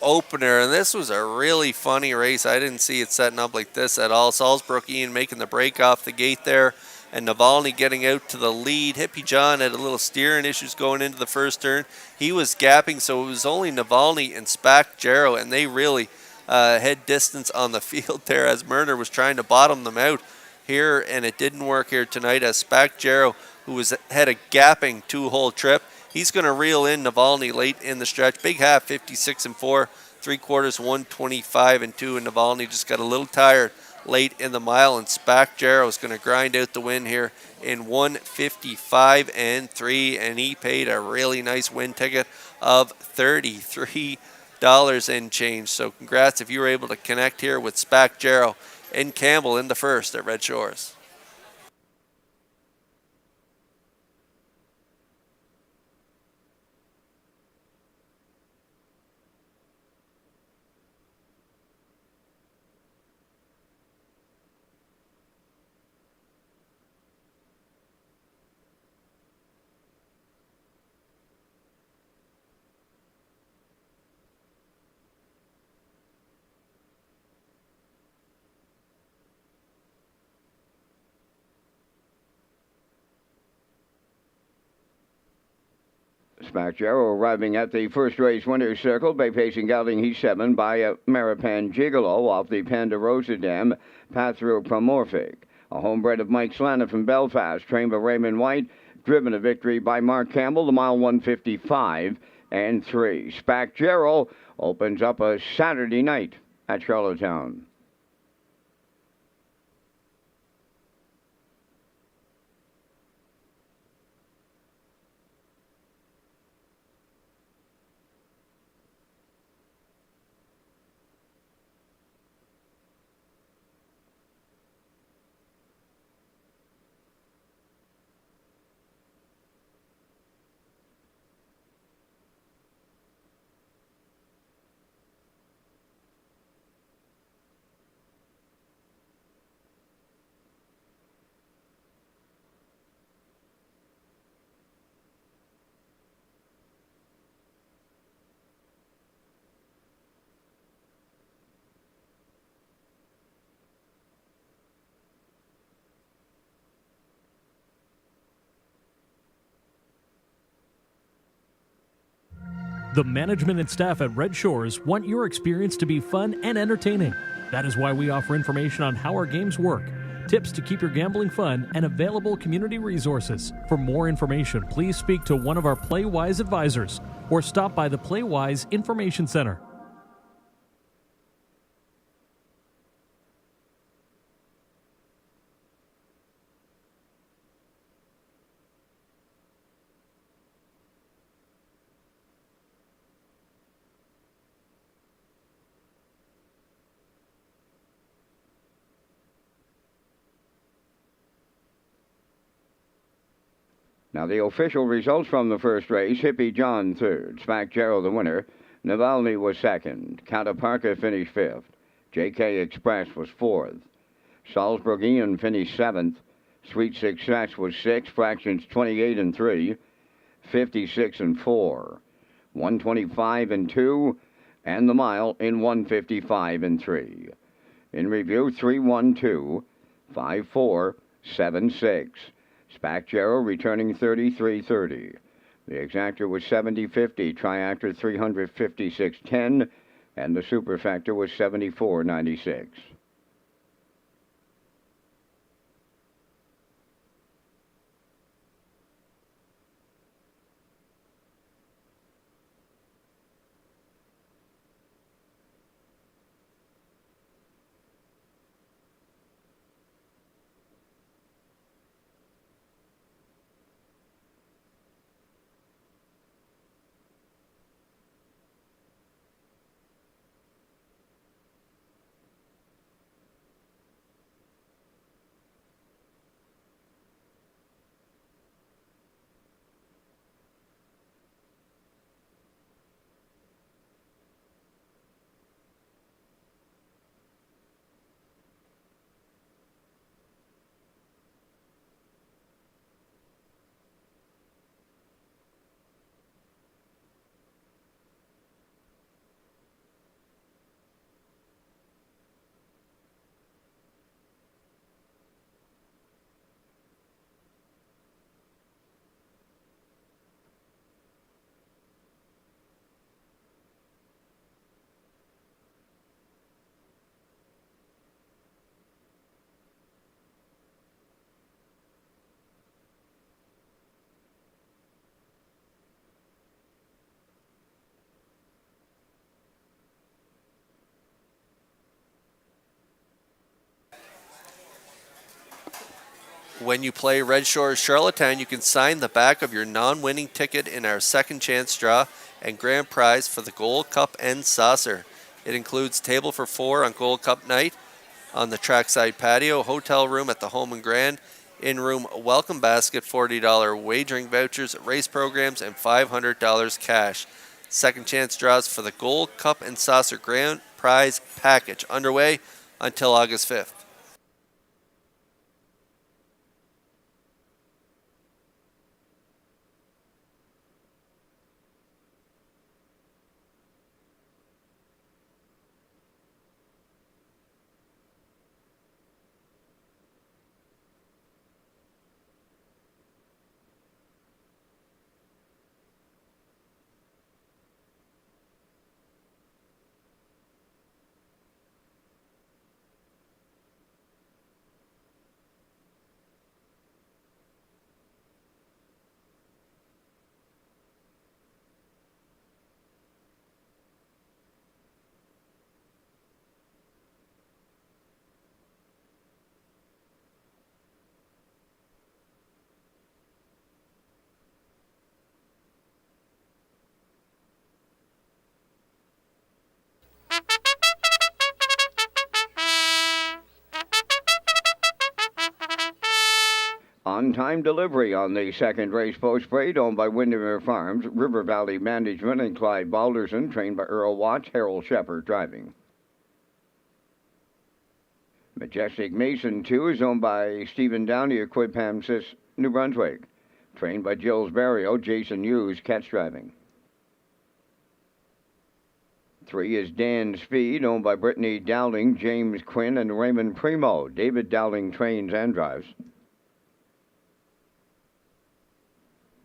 opener. And this was a really funny race. I didn't see it setting up like this at all. Salzburg Ian making the break off the gate there, and Navalny getting out to the lead. Hippie John had a little steering issues going into the first turn. He was gapping, so it was only Navalny and Spacchero, and they really had distance on the field there as Murner was trying to bottom them out here, and it didn't work here tonight as Spacchero, who had a gapping two-hole trip, he's going to reel in Navalny late in the stretch. Big half, 56-4, three-quarters, 125-2, and Navalny just got a little tired late in the mile, and Spacchero is going to grind out the win here in 155-3, and he paid a really nice win ticket of $33 and change. So congrats if you were able to connect here with Spacchero and Campbell in the first at Red Shores. Spacchero arriving at the first race winner's circle, bay pacing gelding he's 7 by Maripan Gigolo off the Ponderosa Dam, path through Promorphic. A homebred of Mike Slana from Belfast, trained by Raymond White, driven to victory by Mark Campbell, the mile 155-3. Spacchero opens up a Saturday night at Charlottetown. The management and staff at Red Shores want your experience to be fun and entertaining. That is why we offer information on how our games work, tips to keep your gambling fun, and available community resources. For more information, please speak to one of our PlayWise advisors or stop by the PlayWise Information Center. Now the official results from the first race: Hippie John third, Spacchero the winner, Navalny was second, Cataparca finished fifth, JK Express was fourth, Salzburg Ian finished seventh, Sweet Success was sixth, fractions 28-3, 56-4, 125-2, and the mile in 155-3. In review, 3-1-2-5-4-7-6. Spacchero returning 33-30. The exactor was 70-50, triactor 356-10, and the superfactor was 74-96. When you play Red Shores Charlottetown, you can sign the back of your non-winning ticket in our second chance draw and grand prize for the Gold Cup and Saucer. It includes table for 4 on Gold Cup night, on the trackside patio, hotel room at the Home and Grand, in-room welcome basket, $40 wagering vouchers, race programs, and $500 cash. Second chance draws for the Gold Cup and Saucer Grand Prize package underway until August 5th. On-time delivery on the second race post parade owned by Windermere Farms, River Valley Management, and Clyde Balderson, trained by Earl Watts, Harold Shepard driving. Majestic Mason 2 is owned by Stephen Downey of Quippamsis, New Brunswick, trained by Gilles Barrio, Jason Hughes, catch driving. 3 is Dan Speed, owned by Brittany Dowling, James Quinn, and Raymond Primo. David Dowling trains and drives.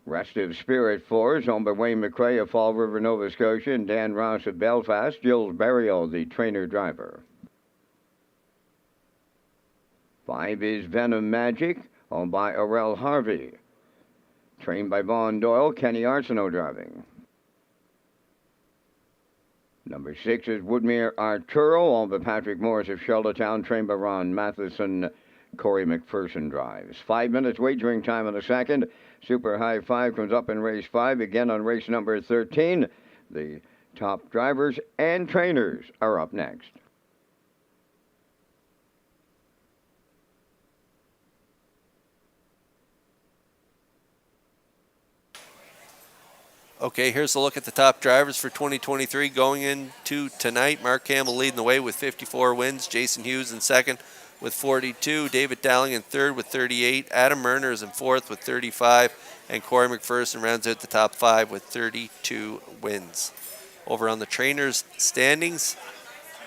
Restive Spirit 4 is owned by Wayne McRae of Fall River, Nova Scotia, and Dan Ross of Belfast. Gilles Barrio, the trainer-driver. 5 is Venom Magic, owned by Aurel Harvey, trained by Vaughn Doyle, Kenny Arsenault driving. Number 6 is Woodmere Arturo, owned by Patrick Morris of Charlottetown, trained by Ron Matheson. Corey McPherson drives. 5 minutes wagering time in the second. Super High 5 comes up in race 5, again on race number 13. The top drivers and trainers are up next. Okay, here's a look at the top drivers for 2023 going into tonight. Mark Campbell leading the way with 54 wins. Jason Hughes in second with 42. David Dowling in third with 38. Adam Murner is in fourth with 35. And Corey McPherson rounds out the top 5 with 32 wins. Over on the trainers' standings,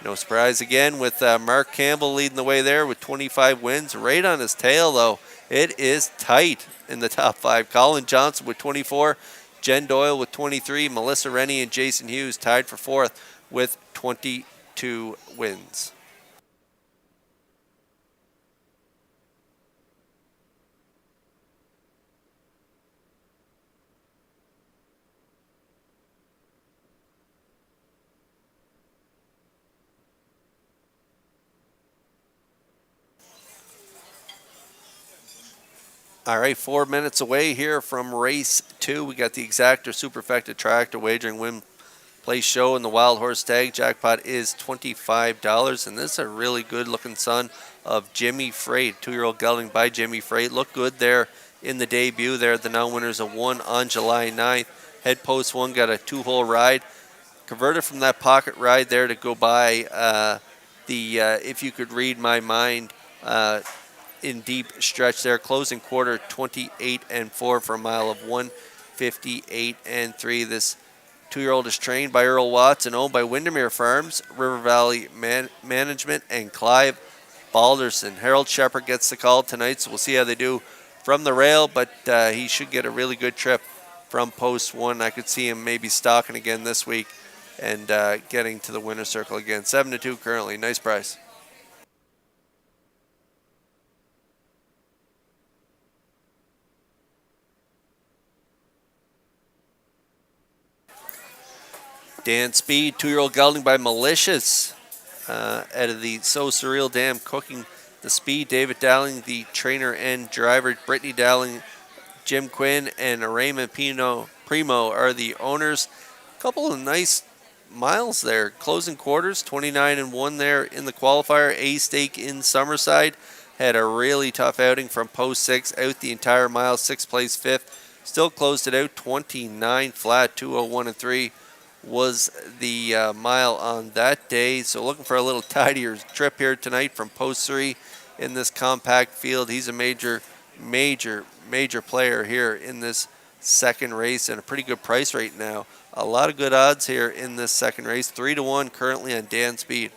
no surprise again with Mark Campbell leading the way there with 25 wins. Right on his tail, though, it is tight in the top 5. Colin Johnson with 24. Jen Doyle with 23. Melissa Rennie and Jason Hughes tied for fourth with 22 wins. All right, 4 minutes away here from race 2. We got the Exactor Superfecta Tractor Wagering Win Place Show and the Wild Horse Tag. Jackpot is $25, and this is a really good-looking son of Jimmy Freight, 2-year-old gelding by Jimmy Freight. Looked good there in the debut there. The now winners of 1 on July 9th. Head post 1 got a 2-hole ride. Converted from that pocket ride there to go by If You Could Read My Mind in deep stretch there. Closing quarter 28-4 for a mile of 1:58-3. This 2-year-old is trained by Earl Watts and owned by Windermere Farms, River Valley Management, and Clive Balderson. Harold Shepard gets the call tonight, so we'll see how they do from the rail, but he should get a really good trip from post 1. I could see him maybe stalking again this week and getting to the winner's circle again. 7-2 currently. Nice price. Dan Speed, 2-year-old gelding by Malicious, out of the So Surreal Dam Cooking The speed, David Dowling, the trainer and driver. Brittany Dowling, Jim Quinn, and Raymond Primo are the owners. A couple of nice miles there. Closing quarters, 29-1 there in the qualifier. A stake in Summerside. Had a really tough outing from post 6, out the entire mile, 6th place, 5th. Still closed it out, 29 flat, 2:01.3 was the mile on that day. So looking for a little tidier trip here tonight from post 3 in this compact field. He's a major player here in this second race, and a pretty good price right now. A lot of good odds here in this second race. 3-1 currently on Dan Speed.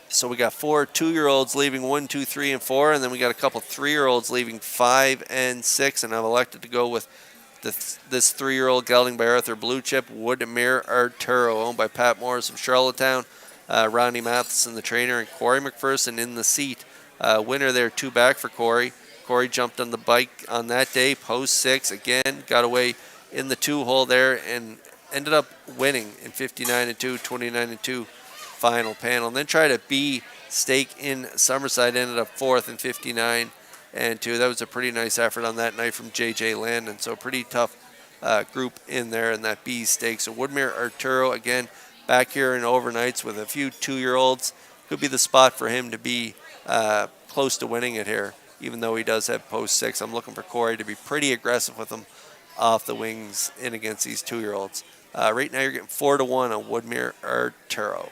So we got 4 2-year-olds leaving 1, 2, 3, and 4, and then we got a couple 3-year-olds leaving 5 and 6, and I've elected to go with this 3-year-old gelding by Arthur Blue Chip, Woodmere Arturo, owned by Pat Morris of Charlottetown. Ronnie Matheson, the trainer, and Corey McPherson in the seat. Winner there, 2 back for Corey. Corey jumped on the bike on that day, post 6, again, got away in the 2-hole there, and ended up winning in 59-2, 29-2 final panel. And then tried a B stake in Summerside, ended up 4th in 59-2. That was a pretty nice effort on that night from J.J. Landon. So a pretty tough group in there in that B stake. So Woodmere Arturo, again, back here in overnights with a few 2-year-olds. Could be the spot for him to be close to winning it here, even though he does have post 6. I'm looking for Corey to be pretty aggressive with him off the wings in against these 2-year-olds. Right now you're getting 4-1 on Woodmere Arturo.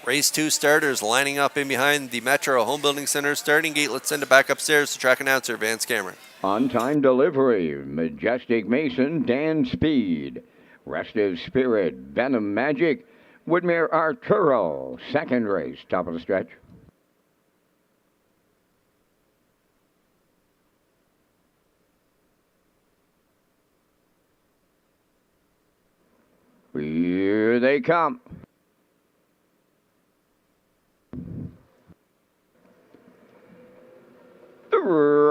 Race 2 starters lining up in behind the Metro Home Building Center starting gate. Let's send it back upstairs to track announcer Vance Cameron. On-time delivery, Majestic Mason, Dan Speed. Restive Spirit, Venom Magic, Woodmere Arturo. Second race, top of the stretch. Here they come.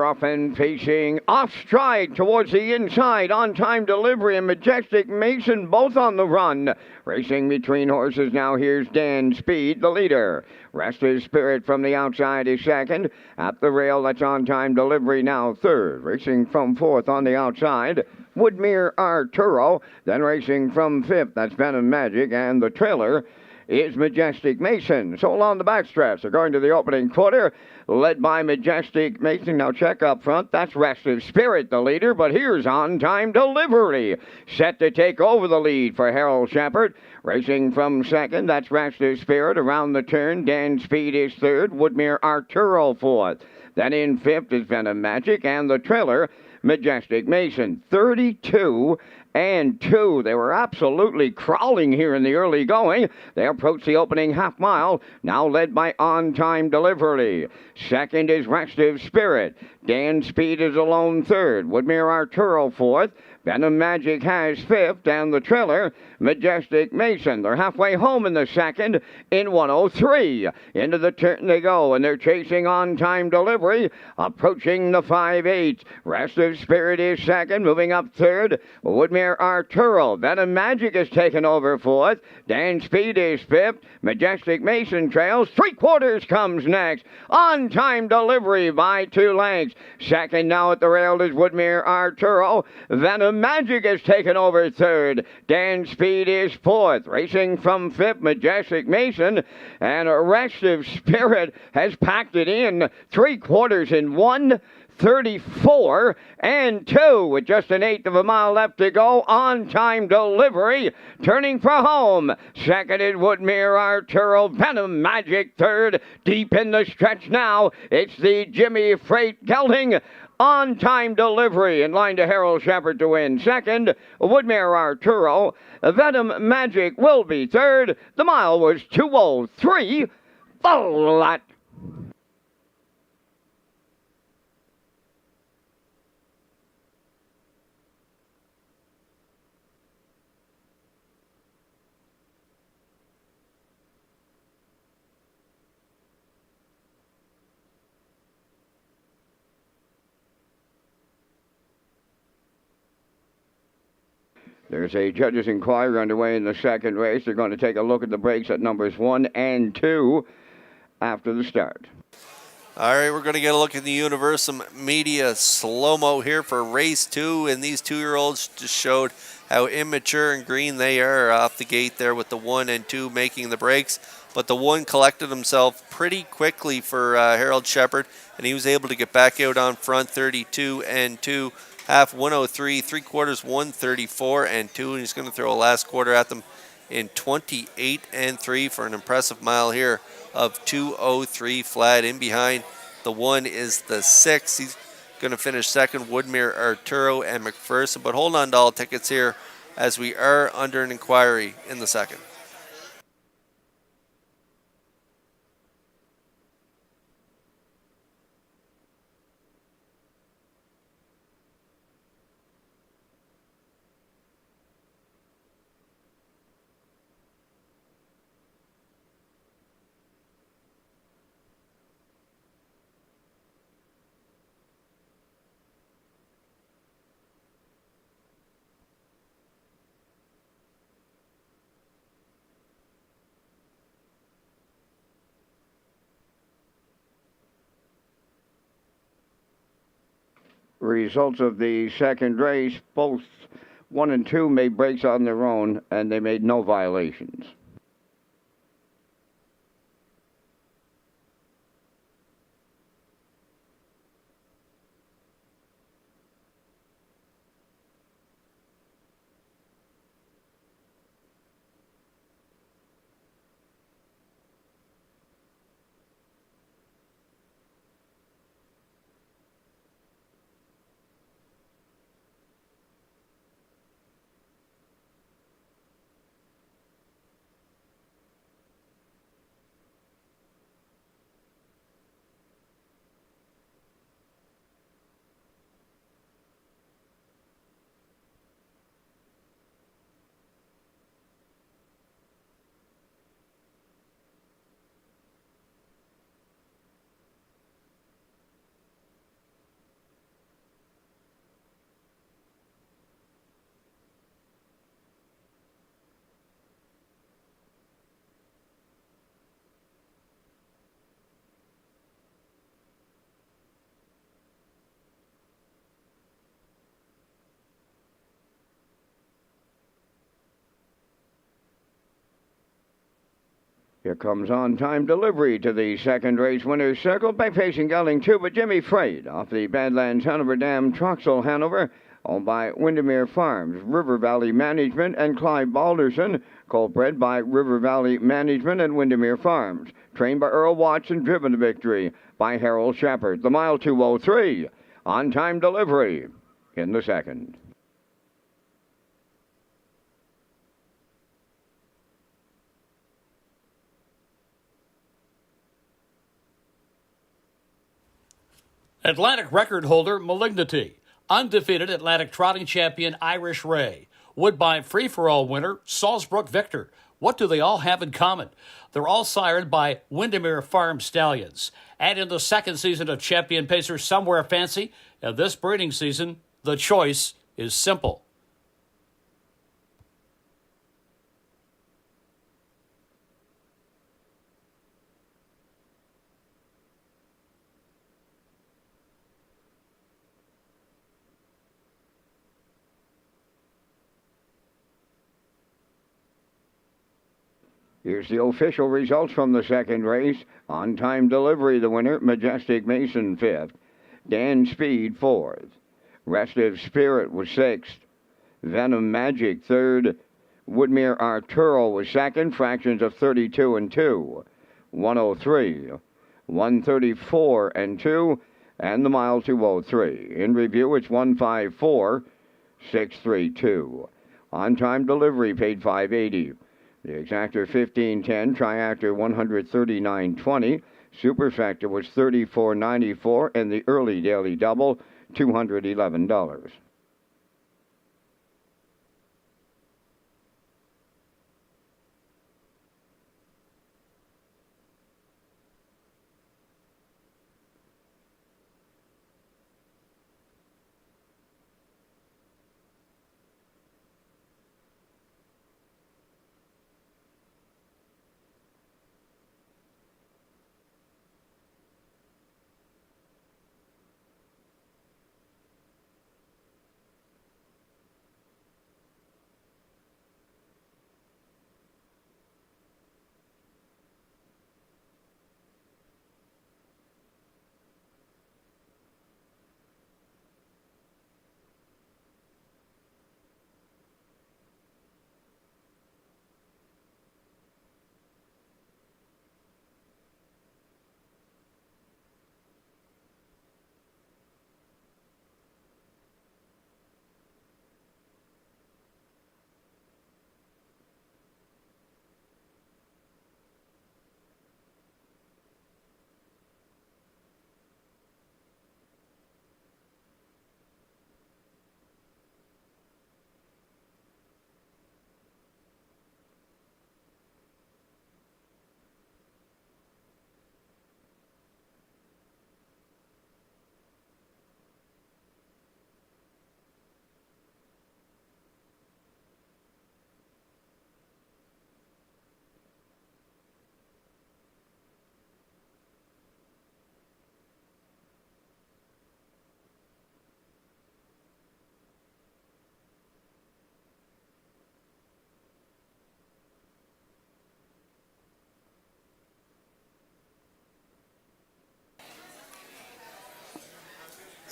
Off and facing off stride towards the inside. On time delivery and Majestic Mason both on the run. Racing between horses now. Here's Dan Speed, the leader. Restless Spirit from the outside is second. At the rail, that's On Time Delivery now third. Racing from fourth on the outside, Woodmere Arturo. Then racing from fifth, that's Venom Magic. And the trailer is Majestic Mason. So along the backstretch, they're going to the opening quarter, led by Majestic Mason. Now check up front, that's Restive Spirit, the leader, but here's On Time Delivery, set to take over the lead for Harold Shepard. Racing from second, that's Restive Spirit. Around the turn, Dan Speed is third, Woodmere Arturo fourth. Then in fifth is Venom Magic, and the trailer, Majestic Mason. 32 and 2. They were absolutely crawling here in the early going. They approach the opening half mile, now led by On Time Delivery. Second is Restive Spirit. Dan Speed is alone third. Woodmere Arturo fourth. Venom Magic has fifth, and the trailer, Majestic Mason. They're halfway home in the second in 103. Into the turn they go, and they're chasing On Time Delivery, approaching the 5-8. Restive Spirit is second, moving up third. Woodmere Arturo. Venom Magic has taken over fourth. Dan Speed is fifth. Majestic Mason trails. 3/4 comes next. On Time Delivery by 2 lengths. Second now at the rail is Woodmere Arturo. Venom Magic has taken over third. Dan Speed is fourth. Racing from fifth, Majestic Mason. And Restive Spirit has packed it in. 3/4 in 1:34 and 2 with just an eighth of a mile left to go. On Time Delivery turning for home. Second is Woodmere Arturo. Venom Magic third. Deep in the stretch now, it's the Jimmy Freight gelding. On Time Delivery in line to Harold Shepard to win second. Woodmere Arturo. Venom Magic will be third. The mile was 2:03. Full lot. There's a judge's inquiry underway in the second race. They're going to take a look at the breaks at numbers 1 and 2 after the start. All right, we're going to get a look at the Universum Media slow-mo here for race 2, and these 2-year-olds just showed how immature and green they are off the gate there with the 1 and 2 making the breaks. But the 1 collected himself pretty quickly for Harold Shepard, and he was able to get back out on front 32 and 2. Half 103, 3/4 134 and 2, and he's going to throw a last quarter at them in 28 and 3 for an impressive mile here of 2:03 flat. In behind the 1 is the 6. He's going to finish second, Woodmere Arturo and McPherson. But hold on to all tickets here as we are under an inquiry in the second. Results of the second race, both 1 and 2 made breaks on their own, and they made no violations. Here comes on-time delivery to the second race winner's circle. Back facing gelding 2, but Jimmy Freight off the Badlands Hanover Dam Troxel Hanover, owned by Windermere Farms, River Valley Management, and Clive Balderson, colt-bred by River Valley Management and Windermere Farms, trained by Earl Watson, driven to victory by Harold Shepard. The mile 2:03, on-time delivery in the second. Atlantic record holder Malignity, undefeated Atlantic trotting champion Irish Ray, Woodbine free-for-all winner Salzbrook Victor. What do they all have in common? They're all sired by Windermere Farm stallions. And in the second season of Champion Pacer Somewhere Fancy, and this breeding season, the choice is simple. Here's the official results from the second race. On-time delivery, the winner, Majestic Mason, 5th. Dan Speed, 4th. Restive Spirit was 6th. Venom Magic, 3rd. Woodmere Arturo was 2nd, fractions of 32 and 2. 103, 134 and 2, and the mile 2:03. In review, it's 154, 632. On-time delivery paid $5.80. The exactor 1510, triactor 139.20, superfecta was 34.94, and the early daily double $211.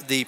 The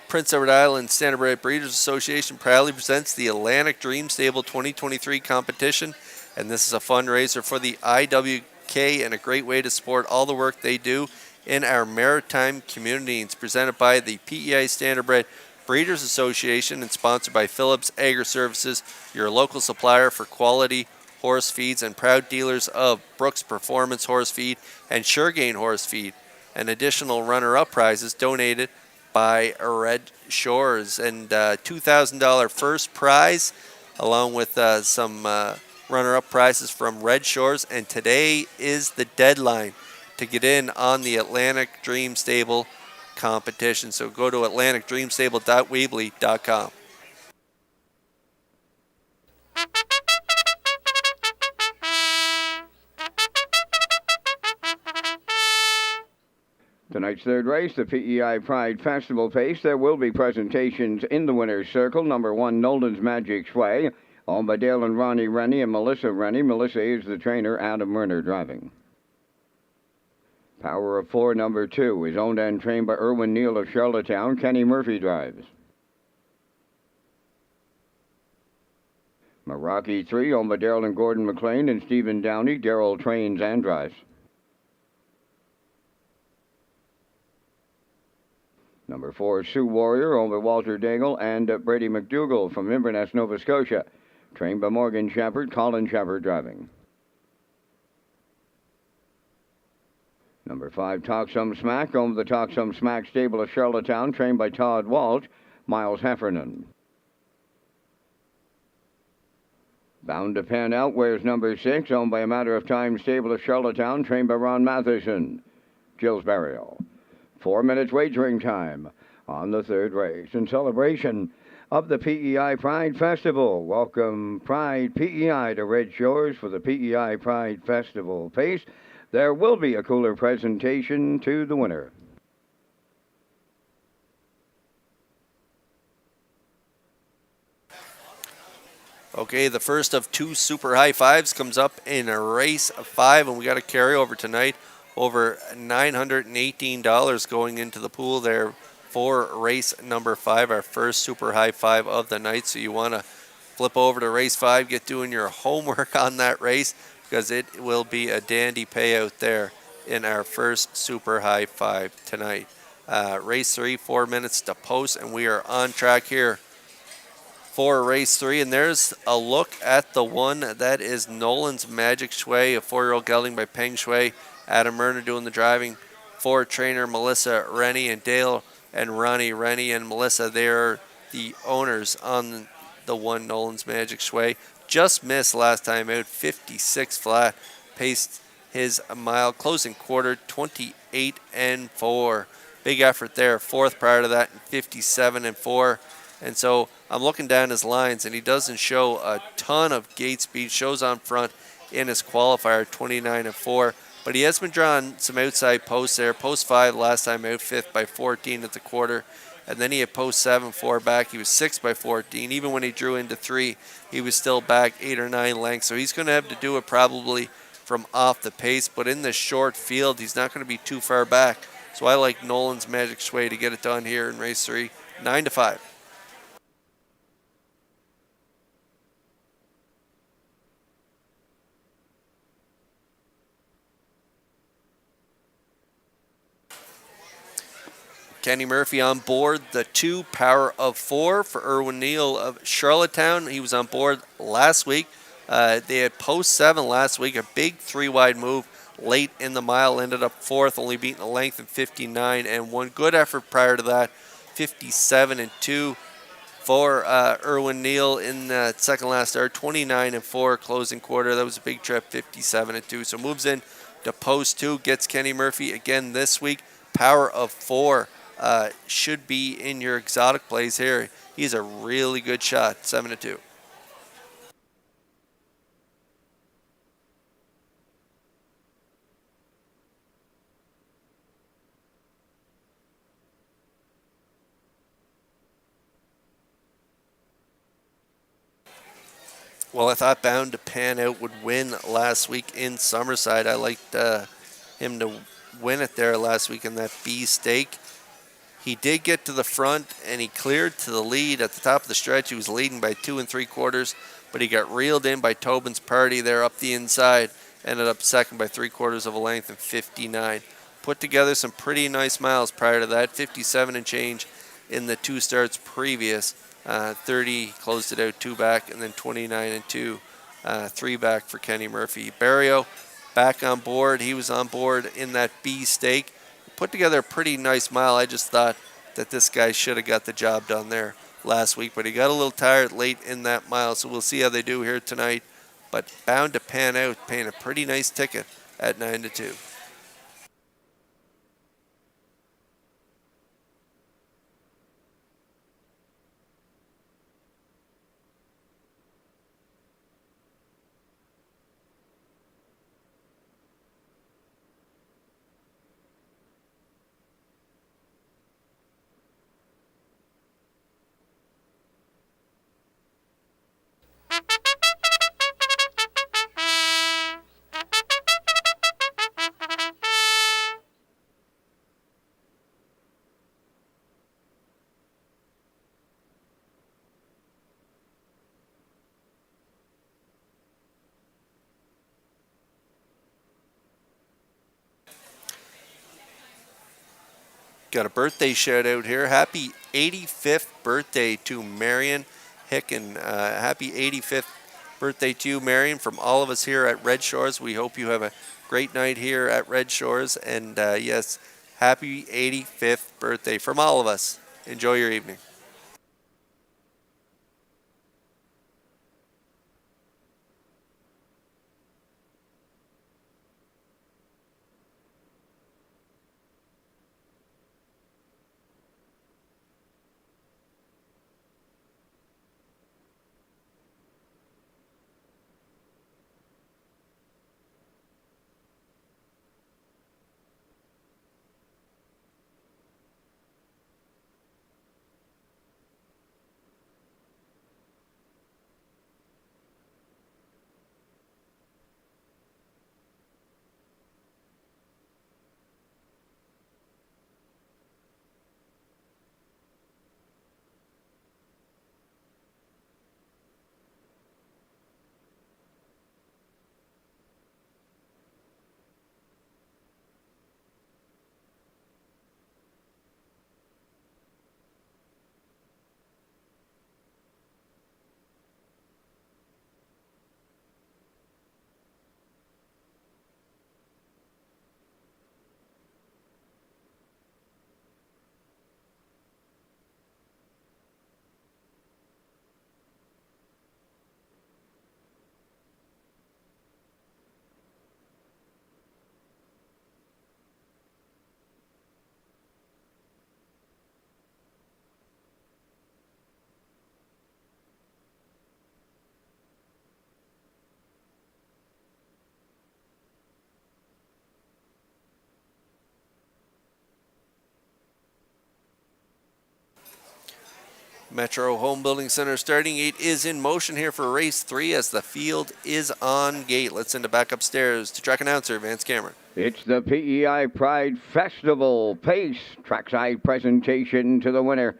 Prince Edward Island Standardbred Breeders Association proudly presents the Atlantic Dream Stable 2023 competition, and this is a fundraiser for the IWK and a great way to support all the work they do in our maritime community. It's presented by the PEI Standardbred Breeders Association and sponsored by Phillips Agri Services, your local supplier for quality horse feeds and proud dealers of Brooks Performance Horse Feed and Suregain Horse Feed, and additional runner-up prizes donated by Redshores, and $2,000 first prize, along with some runner-up prizes from Redshores. And today is the deadline to get in on the Atlantic Dream Stable competition. So go to atlanticdreamstable.weebly.com. Tonight's third race, the PEI Pride Festival Pace. There will be presentations in the winner's circle. Number 1, Nolden's Magic Sway. Owned by Dale and Ronnie Rennie and Melissa Rennie. Melissa is the trainer. Adam Werner driving. Power of 4, number 2, is owned and trained by Erwin Neal of Charlottetown. Kenny Murphy drives. Meraki 3, owned by Daryl and Gordon McLean and Stephen Downey. Daryl trains and drives. Number 4, Sioux Warrior, owned by Walter Daigle and Brady McDougall from Inverness, Nova Scotia. Trained by Morgan Shepard, Colin Shepard driving. Number 5, Talk Some Smack, owned by the Talk Some Smack stable of Charlottetown, trained by Todd Walsh, Miles Heffernan. Bound to Pan Out wears number 6, owned by A Matter of Time stable of Charlottetown, trained by Ron Matheson, Gilles Burial. 4 minutes wagering time on the third race in celebration of the PEI Pride Festival. Welcome Pride PEI to Red Shores for the PEI Pride Festival pace. There will be a cooler presentation to the winner. Okay, the first of 2 super high fives comes up in a race 5, and we got a carryover tonight. Over $918 going into the pool there for race number 5, our first super high 5 of the night. So you want to flip over to race 5, get doing your homework on that race, because it will be a dandy payout there in our first super high 5 tonight. Race 3, 4 minutes to post, and we are on track here for race 3. And there's a look at the one that is Nolan's Magic Shui, a 4-year-old gelding by Peng Shui. Adam Murner doing the driving for trainer Melissa Rennie, and Dale and Ronnie Rennie and Melissa, they're the owners on the one Nolan's Magic Shui. Just missed last time out, 56 flat, paced his mile, closing quarter 28 and 4. Big effort there, 4th prior to that, 57 and 4. And so I'm looking down his lines, and he doesn't show a ton of gate speed. Shows on front in his qualifier, 29 and 4. But he has been drawing some outside posts there. Post 5 last time out, 5th by 14 at the quarter. And then he had post 7, 4 back. He was 6 by 14. Even when he drew into 3, he was still back 8 or 9 lengths. So he's going to have to do it probably from off the pace. But in this short field, he's not going to be too far back. So I like Nolan's Magic Shui to get it done here in race 3, 9-5. Kenny Murphy on board the 2 Power of 4 for Erwin Neal of Charlottetown. He was on board last week. They had post 7 last week, a big 3-wide move late in the mile, ended up 4th, only beating a length in 59 and 1. Good effort prior to that, 57 and 2 for Erwin Neal in the second last start, 29 and 4 closing quarter. That was a big trip, 57 and 2. So moves in to post 2, gets Kenny Murphy again this week. Power of 4. Should be in your exotic plays here. He's a really good shot, 7-2. Well, I thought Bound to Pan Out would win last week in Summerside. I liked him to win it there last week in that B stake. He did get to the front, and he cleared to the lead at the top of the stretch. He was leading by 2 3/4, but he got reeled in by Tobin's Party there up the inside. Ended up second by 3/4 of a length in 59. Put together some pretty nice miles prior to that, 57 and change in the 2 starts previous. 30 closed it out 2 back, and then 29 and 2, 3 back for Kenny Murphy. Barrio back on board. He was on board in that B stake. Put together a pretty nice mile. I just thought that this guy should have got the job done there last week, but he got a little tired late in that mile, so we'll see how they do here tonight. But Bound to Pan Out, paying a pretty nice ticket at 9-2. got a birthday shout out here. Happy 85th birthday to Marion Hicken. Happy 85th birthday to you, Marion, from all of us here at Red Shores. We hope you have a great night here at Red Shores. And yes, happy 85th birthday from all of us. Enjoy your evening. Metro Home Building Center starting 8 is in motion here for race 3 as the field is on gate. Let's send it back upstairs to track announcer Vance Cameron. It's the PEI Pride Festival Pace trackside presentation to the winner.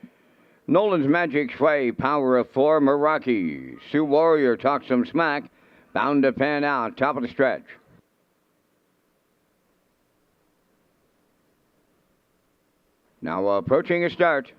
Nolan's Magic Sway, Power of 4, Meraki. Sioux Warrior talks some smack, bound to pan out, top of the stretch. Now approaching a start.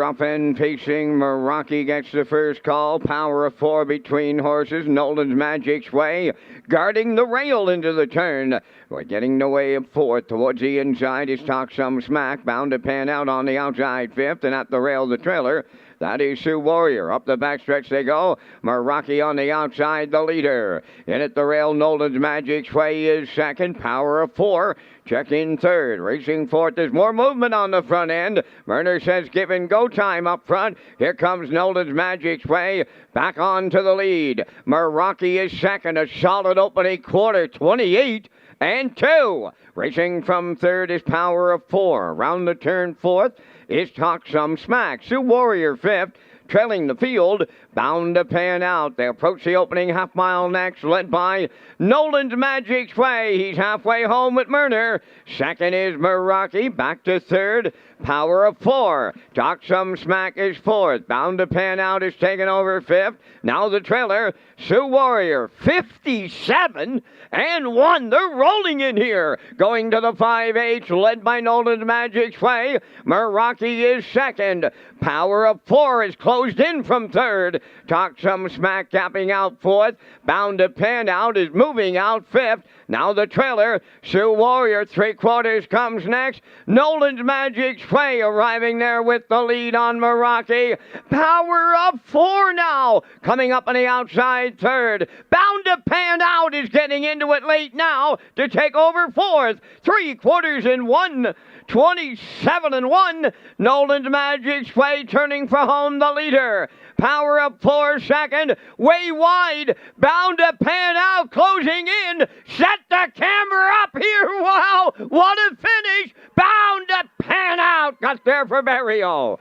Up and pacing, Meraki gets the first call. Power of 4 between horses. Nolan's Magic Sway guarding the rail into the turn. We're getting the way of 4th. Towards the inside is Talk Some Smack. Bound to pan out on the outside 5th. And at the rail, the trailer. That is Sioux Warrior. Up the backstretch they go. Meraki on the outside, the leader. In at the rail, Nolan's Magic Sway is 2nd. Power of 4. Check in 3rd. Racing 4th. There's more movement on the front end. Murner says give and go time up front. Here comes Nolan's Magic Sway. Back on to the lead. Meraki is 2nd. A solid opening quarter. 28 and 2. Racing from 3rd is Power of 4. Round the turn 4th is Talk Some Smack. Sioux Warrior 5th. Trailing the field, bound to pan out. They approach the opening half mile next, led by Nolan's Magic Sway. He's halfway home with Murner. 2nd is Meraki, back to 3rd. Power of 4. Talk Some Smack is 4th. Bound to pan out is taken over 5th. Now the trailer, Sioux Warrior, 57 and 1. They're rolling in here. Going to the 5H, led by Nolan's Magic Sway. Meraki is 2nd. Power of 4 is closed in from 3rd. Talk Some Smack capping out 4th. Bound to pan out is moving out 5th. Now the trailer, Sioux Warrior, 3/4 comes next. Nolan's Magic Sway arriving there with the lead on Meraki. Power of 4 now, coming up on the outside 3rd. Bound to pan out is getting into it late now to take over 4th. 3/4 in 1. 27 and 1. Nolan's Magic Sway turning for home, the leader. Power of 4 2nd. Way wide. Bound to pan out. Closing in. Set the camera up here. Wow. What a finish. Bound to pan out. Got there for Barrio.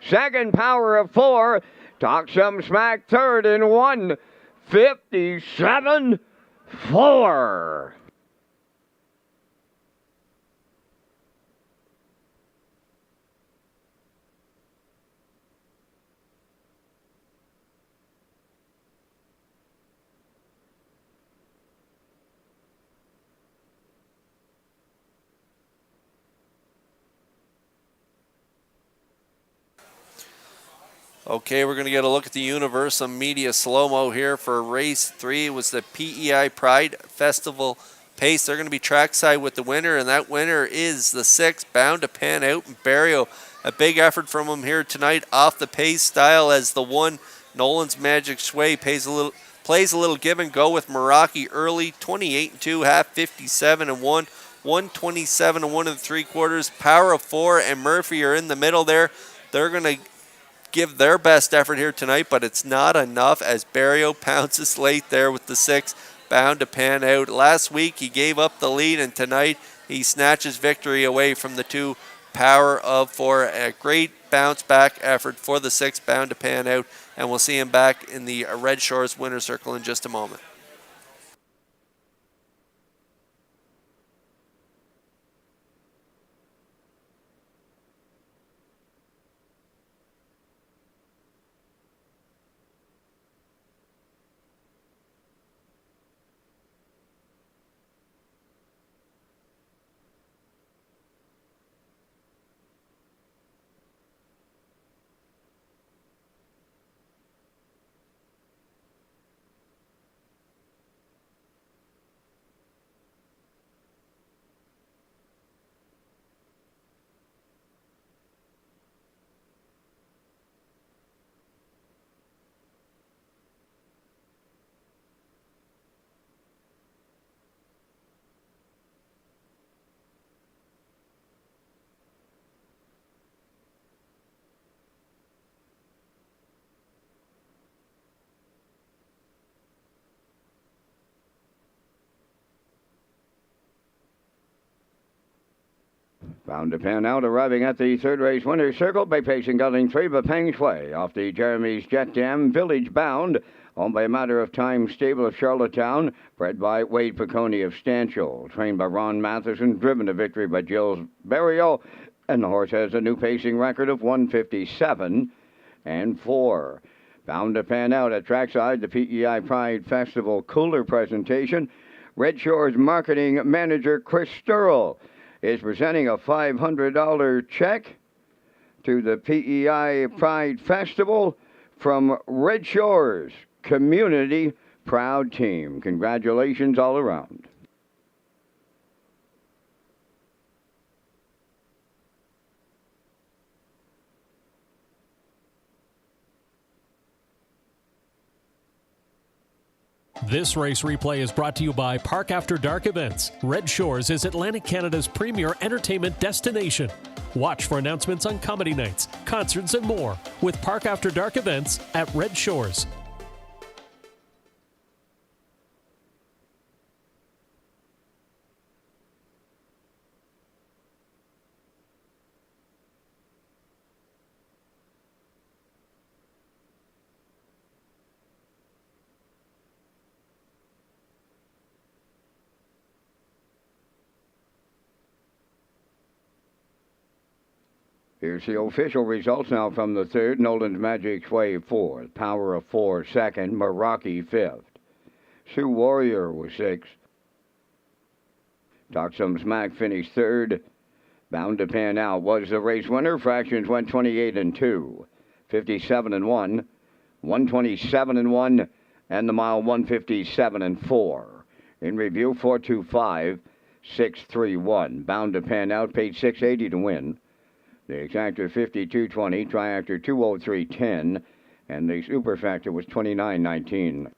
2nd, Power of 4. Talk Some Smack 3rd in 1. 57-4. Okay, we're going to get a look at the Universum Media slow-mo here for race 3. It was the PEI Pride Festival pace. They're going to be trackside with the winner, and that winner is the 6, Bound to Pan Out in Barrio. A big effort from him here tonight off the pace style as the 1, Nolan's Magic Sway, plays a little give and go with Meraki early, 28-2, half 57-1, 127-1 and 3/4. Power of 4 and Murphy are in the middle there. They're going to give their best effort here tonight, but it's not enough as Barrio pounces late there with the 6, Bound to Pan Out. Last week he gave up the lead, and tonight he snatches victory away from the 2, Power of 4. A great bounce back effort for the 6, Bound to Pan Out, and we'll see him back in the Red Shores winner's circle in just a moment. Bound to Pan Out, arriving at the third race winner's circle by pacing Gunning 3, Bapeng Shui. Off the Jeremy's Jet Dam, Village Bound, owned by a matter of time stable of Charlottetown, bred by Wade Piccone of Stanchel, trained by Ron Matheson, driven to victory by Gilles Barrio, and the horse has a new pacing record of 157-4. Bound to Pan Out at trackside, the PEI Pride Festival Cooler presentation. Red Shores marketing manager Chris Sturrell is presenting a $500 check to the PEI Pride Festival from Red Shores Community Proud Team. Congratulations all around. This race replay is brought to you by Park After Dark Events. Red Shores is Atlantic Canada's premier entertainment destination. Watch for announcements on comedy nights, concerts, and more with Park After Dark Events at Red Shores. Here's the official results now from the third. Nolan's Magic Sway 4th. Power of 4 2nd. Meraki 5th. Sioux Warrior was 6th. Talk Some Smack finished 3rd. Bound to Pan Out was the race winner. Fractions went 28-2. 57-1. 127-1. And the mile 157-4. In review, 425-631. Bound to Pan Out paid $680 to win. The exactor 52.20, triactor 203.10, and the superfactor was 29.19.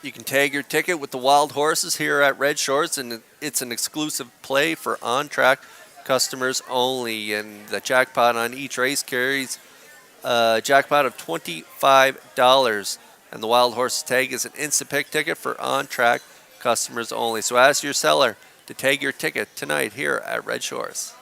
You can tag your ticket with the wild horses here at Red Shores, and it's an exclusive play for on-track customers only. And the jackpot on each race carries a jackpot of $25. And the wild horses tag is an instant pick ticket for on-track customers only. So ask your seller to tag your ticket tonight here at Red Shores.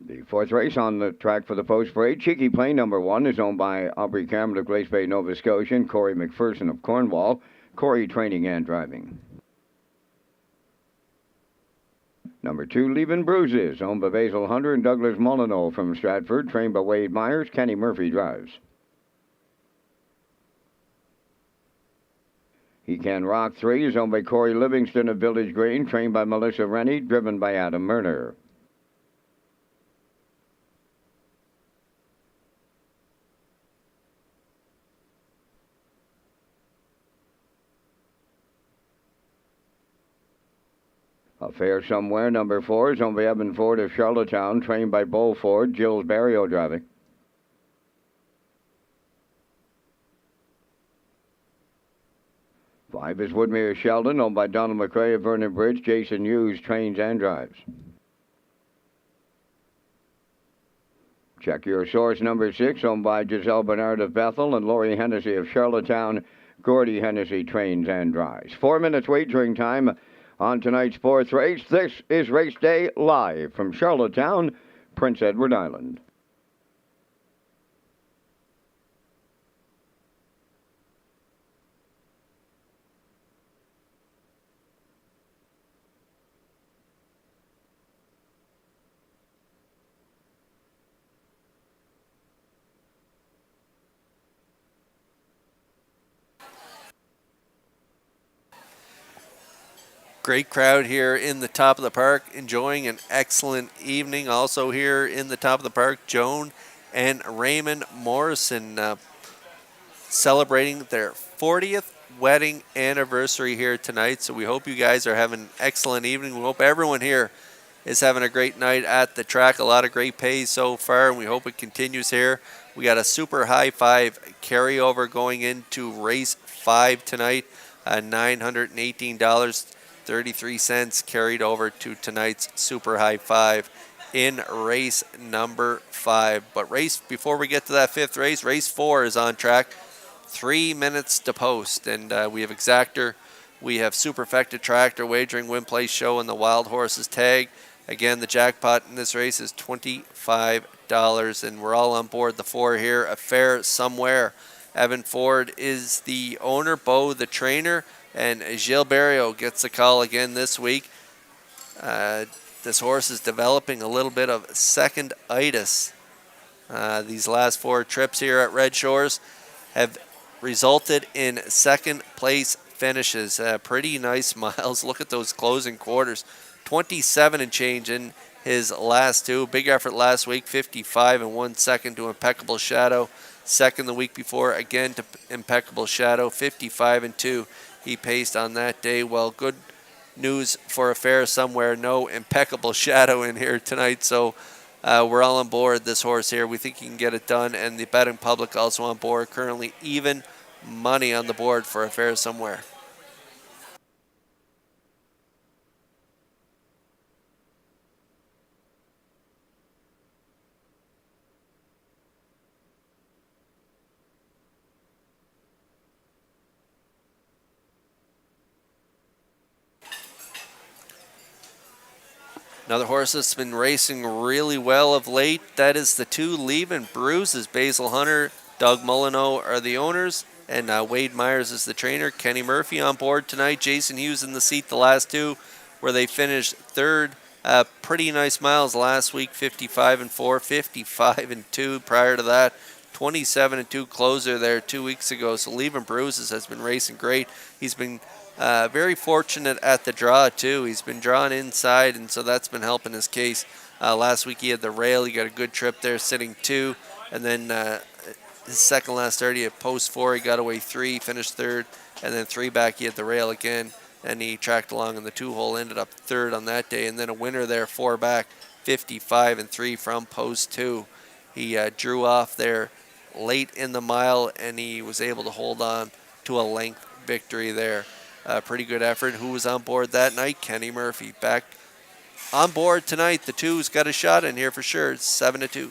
The fourth race on the track for the post parade, Cheeky Plain number 1, is owned by Aubrey Cameron of Glace Bay, Nova Scotia, and Corey McPherson of Cornwall. Corey training and driving. Number 2, Leavin' Bruises, owned by Basil Hunter and Douglas Molyneux from Stratford, trained by Wade Myers. Kenny Murphy drives. He Can Rock 3 is owned by Corey Livingston of Village Green, trained by Melissa Rennie, driven by Adam Murner. Affair Somewhere, number 4, is owned by Evan Ford of Charlottetown, trained by Bo Ford, Jills Barrio driving. Five is Woodmere Sheldon, owned by Donald McRae of Vernon Bridge. Jason Hughes trains and drives. Check Your Source, number 6, owned by Giselle Bernard of Bethel and Lori Hennessy of Charlottetown. Gordy Hennessy trains and drives. 4 minutes wagering time on tonight's fourth race. This is Race Day live from Charlottetown, Prince Edward Island. Great crowd here in the top of the park, enjoying an excellent evening. Also here in the top of the park, Joan and Raymond Morrison celebrating their 40th wedding anniversary here tonight. So we hope you guys are having an excellent evening. We hope everyone here is having a great night at the track. A lot of great pays so far, and we hope it continues here. We got a super high five carryover going into race 5 tonight, $918.33 carried over to tonight's super high five in race number 5. But before we get to that 5th race, race 4 is on track. 3 minutes to post, and we have Exactor, we have Superfecta Tractor, Wagering, Win, Play, Show, and the Wild Horses tag. Again, the jackpot in this race is $25, and we're all on board the 4 here. Affair Somewhere. Evan Ford is the owner, Bo the trainer, and Gilles Barrio gets a call again this week. This horse is developing a little bit of second-itis. These last 4 trips here at Red Shores have resulted in second-place finishes. Pretty nice miles. Look at those closing quarters. 27 and change in his last 2. Big effort last week, 55 and 1 second to Impeccable Shadow. Second the week before, again to Impeccable Shadow, 55 and 2. he paced on that day. Well, good news for a fair somewhere. No impeccable shadow in here tonight, so we're all on board this horse here. We think he can get it done, and the betting public also on board. Currently even money on the board for a fair somewhere. Another horse that's been racing really well of late, that is the 2 Leaving Bruises. Basil Hunter, Doug Molyneux are the owners, and Wade Myers is the trainer. Kenny Murphy on board tonight. Jason Hughes in the seat the last 2, where they finished third. Pretty nice miles last week, 55-4, 55-2 prior to that. 27-2 closer there 2 weeks ago. So Leaving Bruises has been racing great. He's been very fortunate at the draw, too. He's been drawn inside, and so that's been helping his case. Last week he had the rail. He got a good trip there, sitting 2. And then his second last start, he had post 4. He got away 3, finished 3rd. And then 3 back, he had the rail again. And he tracked along in the 2-hole, ended up 3rd on that day. And then a winner there, 4 back, 55-3 from post 2. He drew off there late in the mile, and he was able to hold on to a length victory there. Pretty good effort. Who was on board that night? Kenny Murphy. Back on board tonight. The 2's got a shot in here for sure. It's 7-2.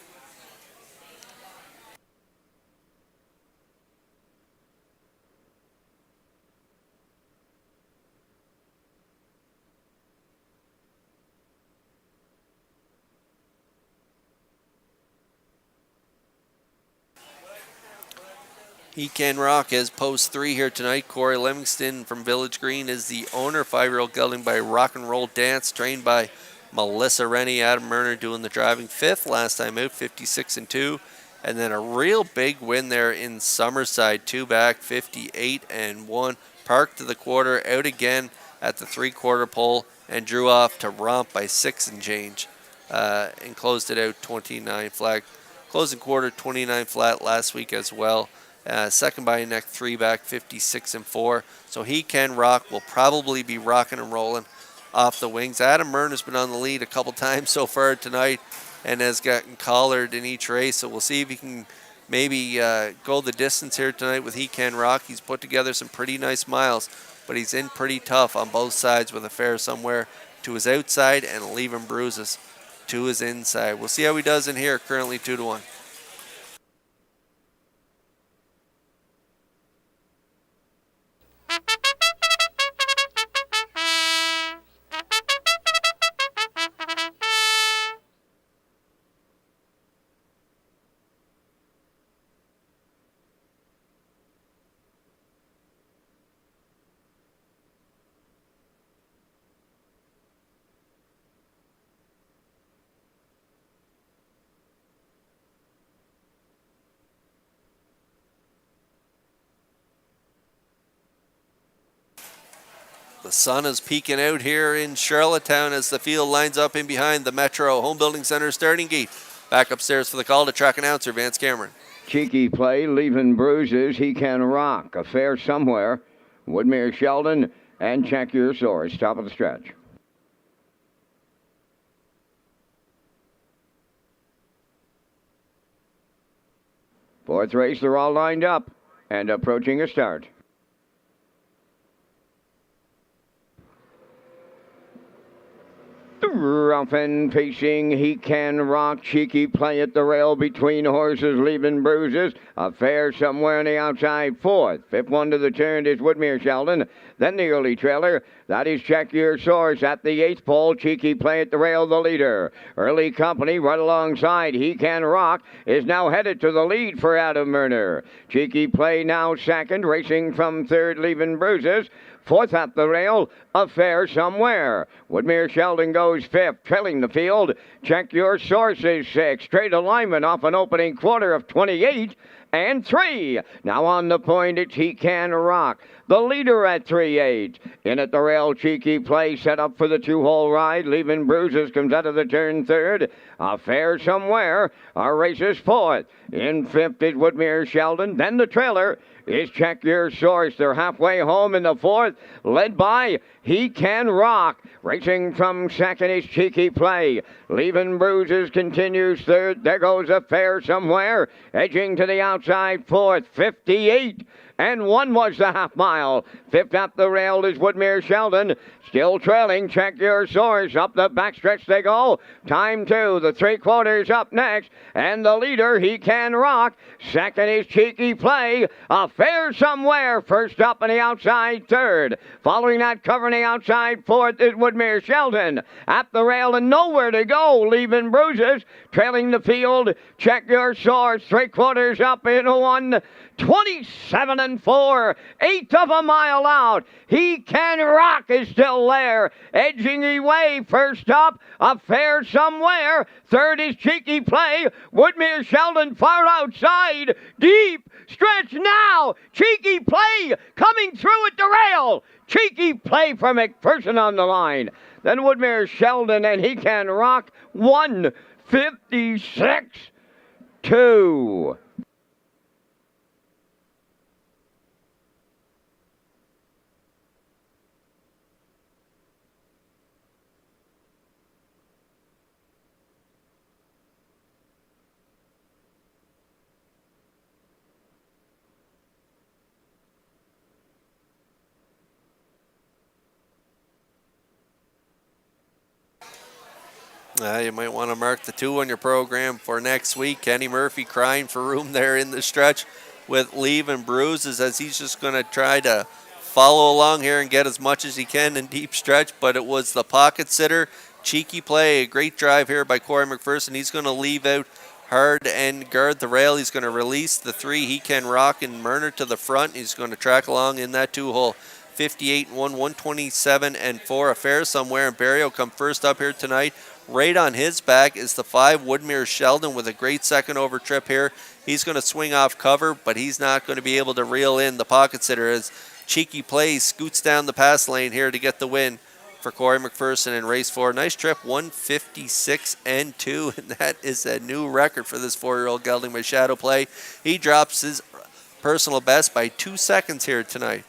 He Can Rock as post 3 here tonight. Corey Livingston from Village Green is the owner. 5-year-old gelding by Rock and Roll Dance, trained by Melissa Rennie. Adam Murner doing the driving. 5th last time out, 56-2. And then a real big win there in Summerside. 2 back, 58-1. Parked to the quarter, out again at the 3/4 pole, and drew off to Romp by 6 and change. And closed it out 29 flat. Closing quarter 29 flat last week as well. Second by a neck, 3 back, 56-4. So He Can Rock will probably be rocking and rolling off the wings. Adam Murner's been on the lead a couple times so far tonight and has gotten collared in each race. So we'll see if he can maybe go the distance here tonight with He Can Rock. He's put together some pretty nice miles, but he's in pretty tough on both sides with a fair somewhere to his outside and Leaving Bruises to his inside. We'll see how he does in here, currently 2-1. The sun is peeking out here in Charlottetown as the field lines up in behind the Metro Home Building Center starting gate. Back upstairs for the call to track announcer Vance Cameron. Cheeky Play, Leaving Bruises, He Can Rock, a fair somewhere. Woodmere Sheldon, and Check Your Source, top of the stretch. Fourth race, they're all lined up and approaching a start. Rough and pacing, He Can Rock, Cheeky Play at the rail between horses, Leaving Bruises. A fair somewhere on the outside, 4th. 5th one to the turn is Woodmere Sheldon. Then the early trailer, that is Check Your Source at the 8th pole. Cheeky Play at the rail, the leader. Early company right alongside, He Can Rock is now headed to the lead for Adam Murner. Cheeky Play now 2nd, racing from 3rd, Leaving Bruises. 4th at the rail, a fair somewhere. Woodmere Sheldon goes 5th, trailing the field. Check Your Source is 6th. Straight alignment off an opening quarter of 28 and 3. Now on the point, it's He Can Rock, the leader at 3-8. In at the rail, Cheeky Play set up for the 2-hole ride. Leaving Bruises comes out of the turn 3rd. A Fair Somewhere, our races 4th. In 5th is Woodmere Sheldon. Then the trailer is Check Your Source. They're halfway home in the 4th, led by He Can Rock. Racing from 2nd is Cheeky Play. Leaving Bruises continues 3rd. There goes A Fair Somewhere. Edging to the outside 4th, 58. And 1 was the half mile. 5th up the rail is Woodmere Sheldon. Still trailing, Check Your Source. Up the backstretch they go. Time 2, the 3/4 up next. And the leader, He Can Rock. 2nd is Cheeky Play. A Fair Somewhere, first up on the outside 3rd. Following that, covering the outside 4th is Woodmere Sheldon. At the rail and nowhere to go. Leaving Bruises. Trailing the field, Check Your Source. 3/4 up in 1. 27 and 4, 1/8 of a mile out. He Can Rock is still there, edging away. First up, A Fair Somewhere. 3rd is Cheeky Play. Woodmere Sheldon far outside. Deep stretch now. Cheeky Play coming through at the rail. Cheeky Play for McPherson on the line. Then Woodmere Sheldon and He Can Rock. 1:56.2. You might want to mark the 2 on your program for next week. Kenny Murphy crying for room there in the stretch with Leaving Bruises as he's just going to try to follow along here and get as much as he can in deep stretch. But it was the pocket sitter, Cheeky Play. A great drive here by Corey McPherson. He's going to leave out hard and guard the rail. He's going to release the 3, He Can Rock, and Murner to the front. He's going to track along in that 2-hole. 58 and 1, 127 and 4. A Fair Somewhere, and Barry will come first up here tonight. Right on his back is the 5, Woodmere Sheldon, with a great second over trip here. He's going to swing off cover, but he's not going to be able to reel in the pocket sitter as Cheeky Play scoots down the pass lane here to get the win for Corey McPherson in race 4. Nice trip, 156 and 2, and that is a new record for this 4-year-old gelding by Shadow Play. He drops his personal best by 2 seconds here tonight.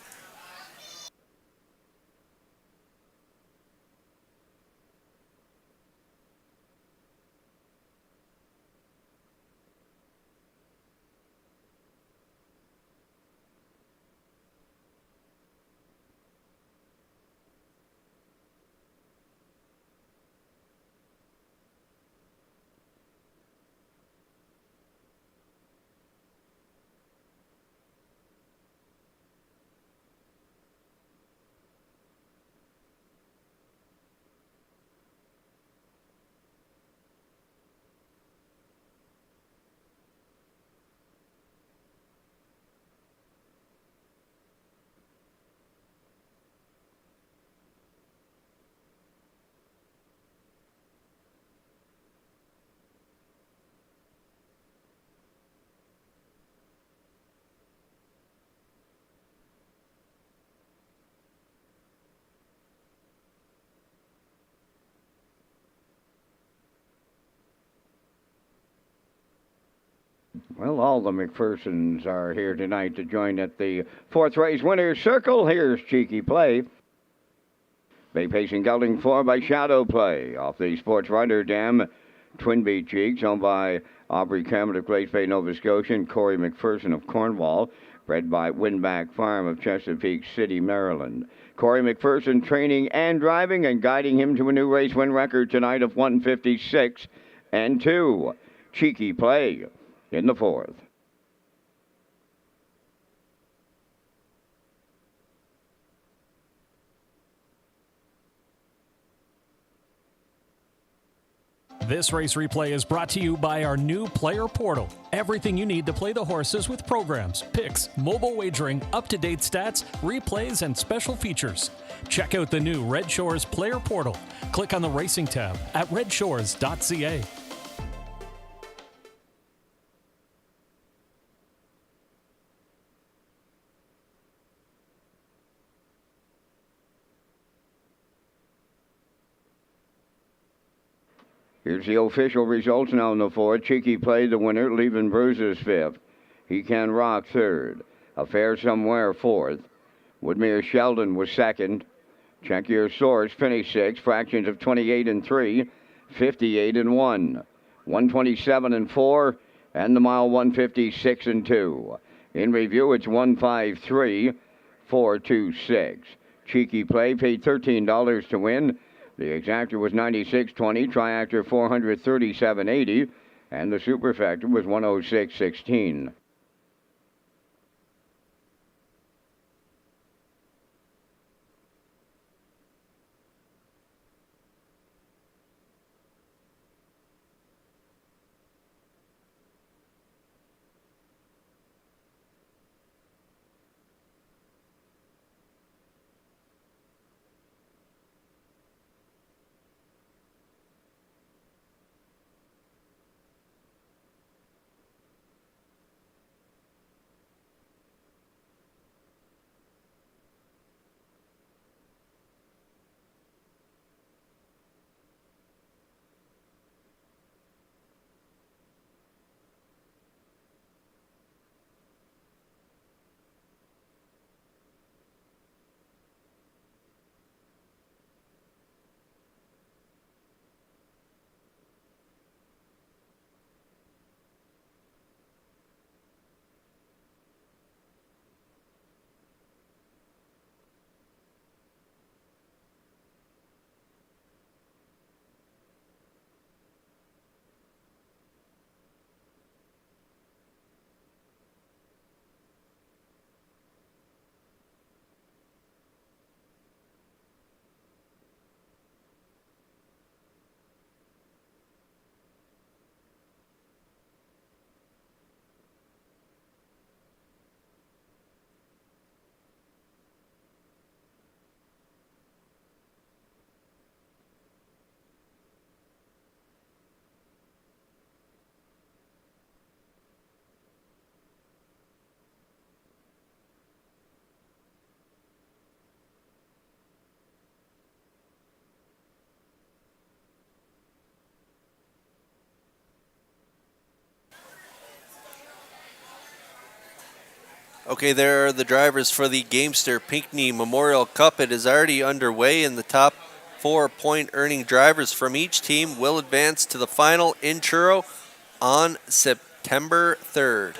Well, all the McPhersons are here tonight to join at the 4th race winner's circle. Here's Cheeky Play. Bay Pacing gelding 4 by Shadow Play. Off the Sports Rider Dam, Twin Beat Cheeks, owned by Aubrey Cameron of Glace Bay, Nova Scotia, and Corey McPherson of Cornwall. Bred by Winback Farm of Chesapeake City, Maryland. Corey McPherson training and driving and guiding him to a new race win record tonight of 156 and 2. Cheeky Play in the 4th. This race replay is brought to you by our new player portal. Everything you need to play the horses with programs, picks, mobile wagering, up-to-date stats, replays, and special features. Check out the new Red Shores player portal. Click on the Racing tab at Redshores.ca. Here's the official results now in the fourth. Cheeky Play, the winner, leaving Bruises fifth. He Can Rock third. Affair Somewhere fourth. Woodmere Sheldon was second. Check Your Source finished sixth. Fractions of 28 and 3, 58 and 1, 127 and 4, and the mile 156 and 2. In review, it's 153, 426. Cheeky Play paid $13 to win. The exactor was 96.20, triactor 437.80, and the superfecta was 106.16. Okay, there are the drivers for the Gamester Pinckney Memorial Cup. It is already underway, and the top 4 point earning drivers from each team will advance to the final in Truro on September 3rd.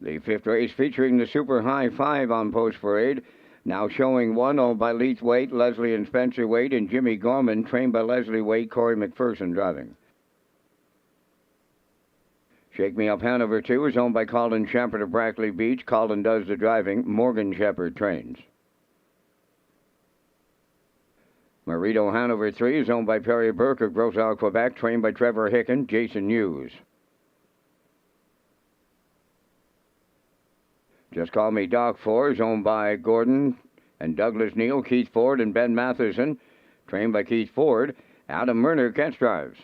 The fifth race featuring the Super High Five on Post Parade. Now showing one owned by Leith Waite, Leslie and Spencer Waite, and Jimmy Gorman, trained by Leslie Waite, Corey McPherson driving. Shake Me Up Hanover 2 is owned by Colin Shepard of Brackley Beach. Colin does the driving. Morgan Shepard trains. Marito Hanover 3 is owned by Perry Burke of Grosal, Quebec, trained by Trevor Hicken, Jason Hughes. Just Call Me Doc 4 is owned by Gordon and Douglas Neal, Keith Ford, and Ben Matheson, trained by Keith Ford. Adam Murner catch drives.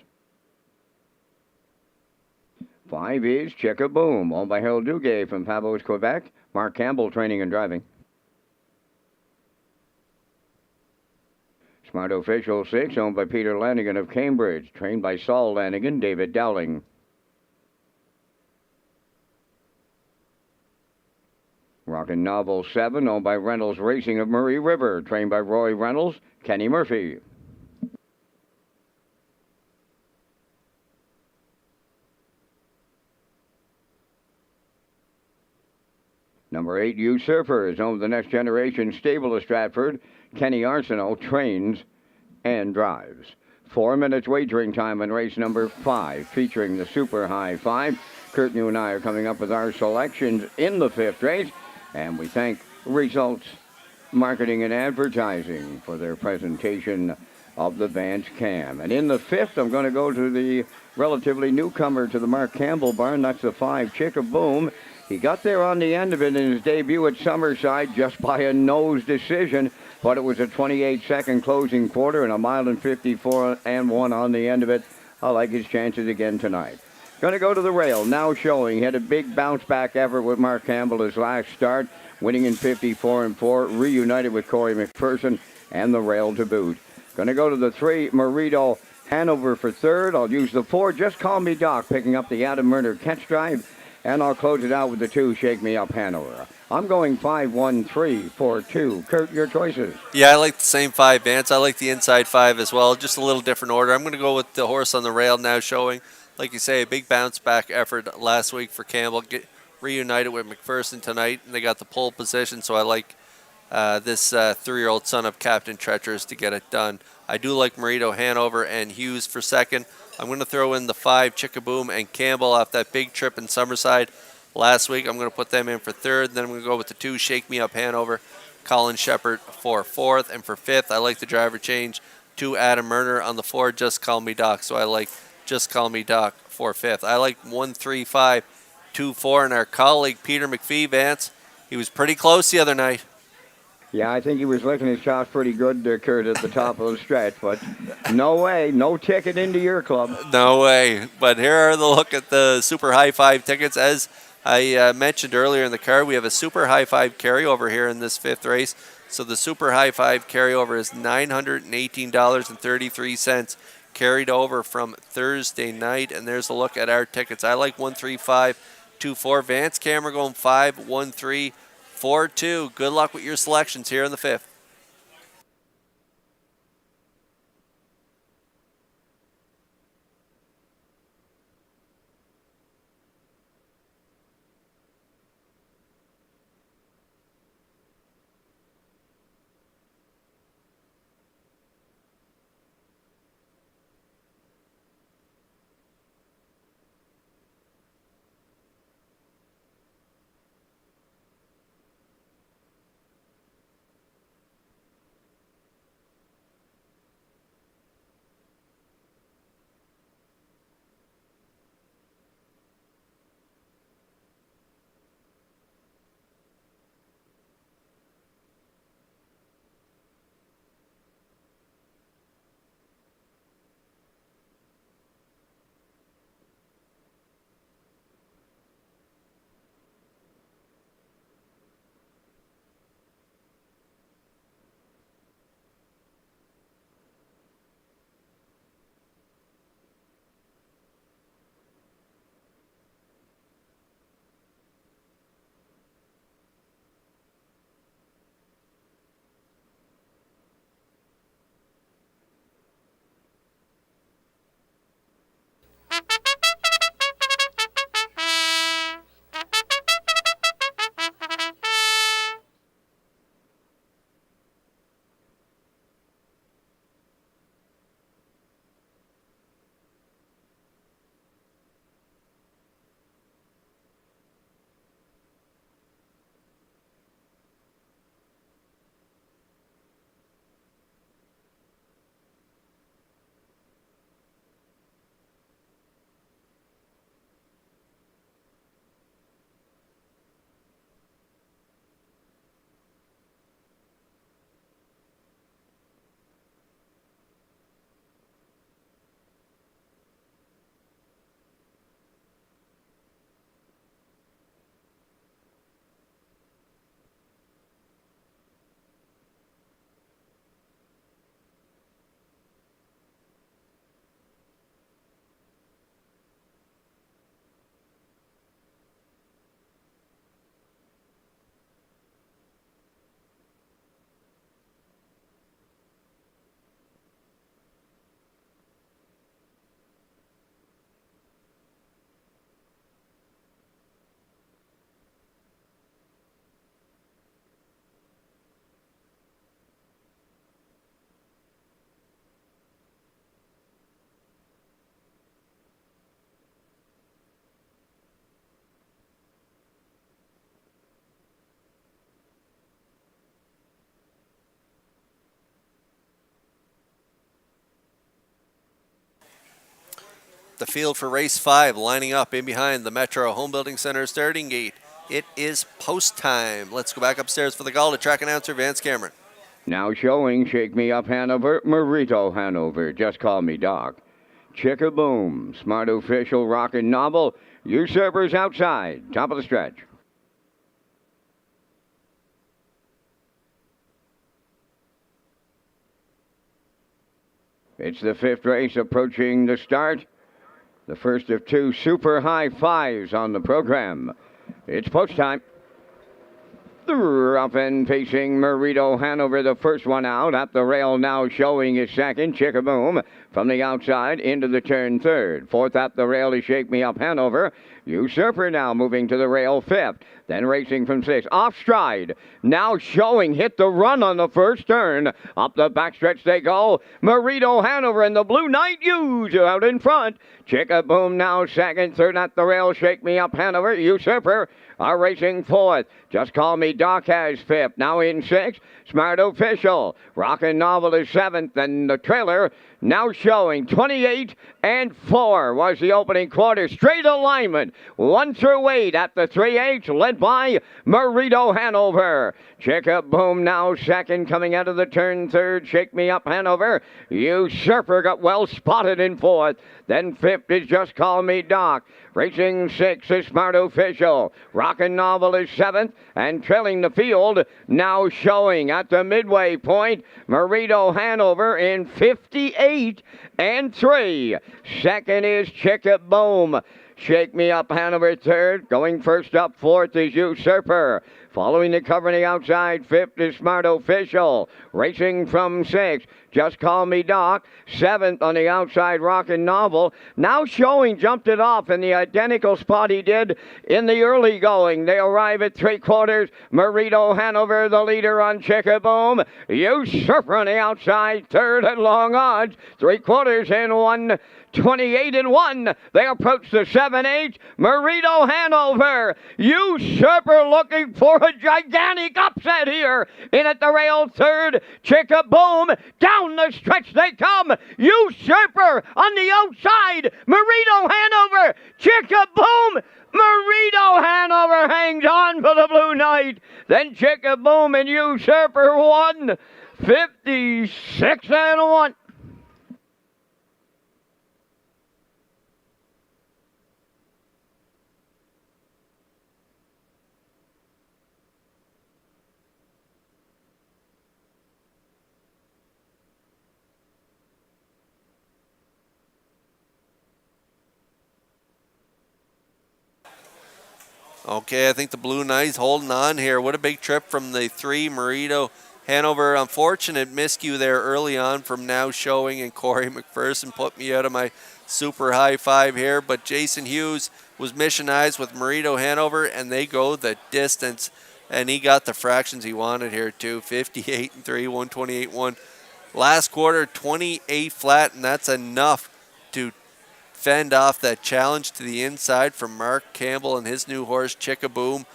5 is Chicka Boom, owned by Harold Duguay from Pavos, Quebec. Mark Campbell training and driving. Smart Official 6, owned by Peter Lanigan of Cambridge, trained by Saul Lanigan, David Dowling. Rockin' Novel 7, owned by Reynolds Racing of Murray River, trained by Roy Reynolds, Kenny Murphy. Number 8, Usurper, is owned by the Next Generation Stable of Stratford. Kenny Arsenault trains and drives. 4 minutes wagering time on race number 5, featuring the Super High 5. Kurt, you and I are coming up with our selections in the 5th race, and we thank Results Marketing and Advertising for their presentation of the Vance Cam. And in the 5th, I'm going to go to the relatively newcomer to the Mark Campbell barn. That's the 5, Chicka Boom. He got there on the end of it in his debut at Summerside just by a nose decision, but it was a 28-second closing quarter and a mile and 54 and 1 on the end of it. I like his chances again tonight. Going to go to the rail, now showing. He had a big bounce-back effort with Mark Campbell his last start, winning in 54 and 4, reunited with Corey McPherson and the rail to boot. Going to go to the 3, Marito Hanover for third. I'll use the 4, Just Call Me Doc, picking up the Adam Murner catch drive. And I'll close it out with the 2, Shake Me Up Hanover. I'm going 5, 1, 3, 4, 2. Kurt, your choices. Yeah, I like the same 5, Vance. I like the inside 5 as well, just a little different order. I'm going to go with the horse on the rail now showing. Like you say, a big bounce-back effort last week for Campbell. Reunited with McPherson tonight, and they got the pole position, so I like this 3-year-old son of Captain Treacherous to get it done. I do like Marito Hanover and Hughes for second. I'm going to throw in the 5, Chicka Boom, and Campbell off that big trip in Summerside last week. I'm going to put them in for third. Then I'm going to go with the 2, Shake Me Up Hanover, Colin Shepard for fourth. And for fifth, I like the driver change to Adam Murner on the 4, Just Call Me Doc. So I like Just Call Me Doc for fifth. I like 1, 3, 5, 2, 4. And our colleague, Peter McPhee, Vance, he was pretty close the other night. Yeah, I think he was licking his chops pretty good, Kurt, at the top of the stretch. But no way, no ticket into your club. No way. But here are the look at the Super High 5 tickets. As I mentioned earlier in the card, we have a Super High 5 carryover here in this 5th race. So the Super High 5 carryover is $918.33 carried over from Thursday night. And there's a look at our tickets. I like 1, 3, 5, 2, 4. Vance Cameron going 5, 1, 3, 4, 2. Good luck with your selections here in the 5th. the field for race 5, lining up in behind the Metro Home Building Center starting gate. It is post time. Let's go back upstairs for the call to track announcer Vance Cameron. Now showing Shake Me Up Hanover, Marito Hanover, Just Call Me Doc. Chick-a-Boom, Smart Official, Rockin' Novel, Usurpers outside, top of the stretch. It's the 5th race approaching the start. The first of 2 super high fives on the program. It's post time. The rough end facing Marito Hanover, the first one out. At the rail now showing his second. Chick-a-Boom from the outside into the turn third. Fourth at the rail is Shake Me Up Hanover. Usurper now moving to the rail fifth. Then racing from 6. Off stride. Now showing hit the run on the first turn. Up the backstretch they go. Marito Hanover and the Blue Knight Hughes out in front. Chick-a-Boom now second. Third at the rail. Shake Me Up Hanover. Usurper are racing fourth. Just Call Me Doc has fifth. Now in 6. Smart Official. Rockin' Novel is 7th. And the trailer now showing 28 and 4 was the opening quarter. Straight alignment. 1 through 8 at the 3/8, led by Marito Hanover. Chick-a-Boom now second, coming out of the turn third. Shake Me Up Hanover. Usurper got well spotted in fourth. Then 5th is Just Call Me Doc. Racing 6 is Smart Official. Rockin' Novel is 7th. And trailing the field, now showing at the midway point, Marito Hanover in 58 and 3. Second is Chick-a-Boom. Shake Me Up Hanover third. Going first up, fourth is Usurper. Following the cover on the outside, 5th is Smart Official. Racing from 6, Just Call Me Doc. 7th on the outside, Rockin' Novel. Now showing jumped it off in the identical spot he did in the early going. They arrive at 3/4. Marito Hanover, the leader on Chick-a-Boom. Usurper on the outside, third at long odds. 3/4 in 1:28 and 1. They approach the 7/8. Marito Hanover. Usurper looking for a gigantic upset here. In at the rail third. Chick-a-Boom. Down the stretch they come. Usurper on the outside. Marito Hanover. Chick-a-Boom. Marito Hanover hangs on for the Blue Knight. Then Chick-a-Boom and Usurper won. 56 and 1. Okay, I think the Blue Knights holding on here. What a big trip from the 3, Marito Hanover. Unfortunate miscue there early on from Now Showing, and Corey McPherson put me out of my super high five here. But Jason Hughes was missionized with Marito Hanover, and they go the distance. And he got the fractions he wanted here too. 58 and 3, 128 1. Last quarter, 28 flat, and that's enough to fend off that challenge to the inside from Mark Campbell and his new horse, Chick-a-Boom.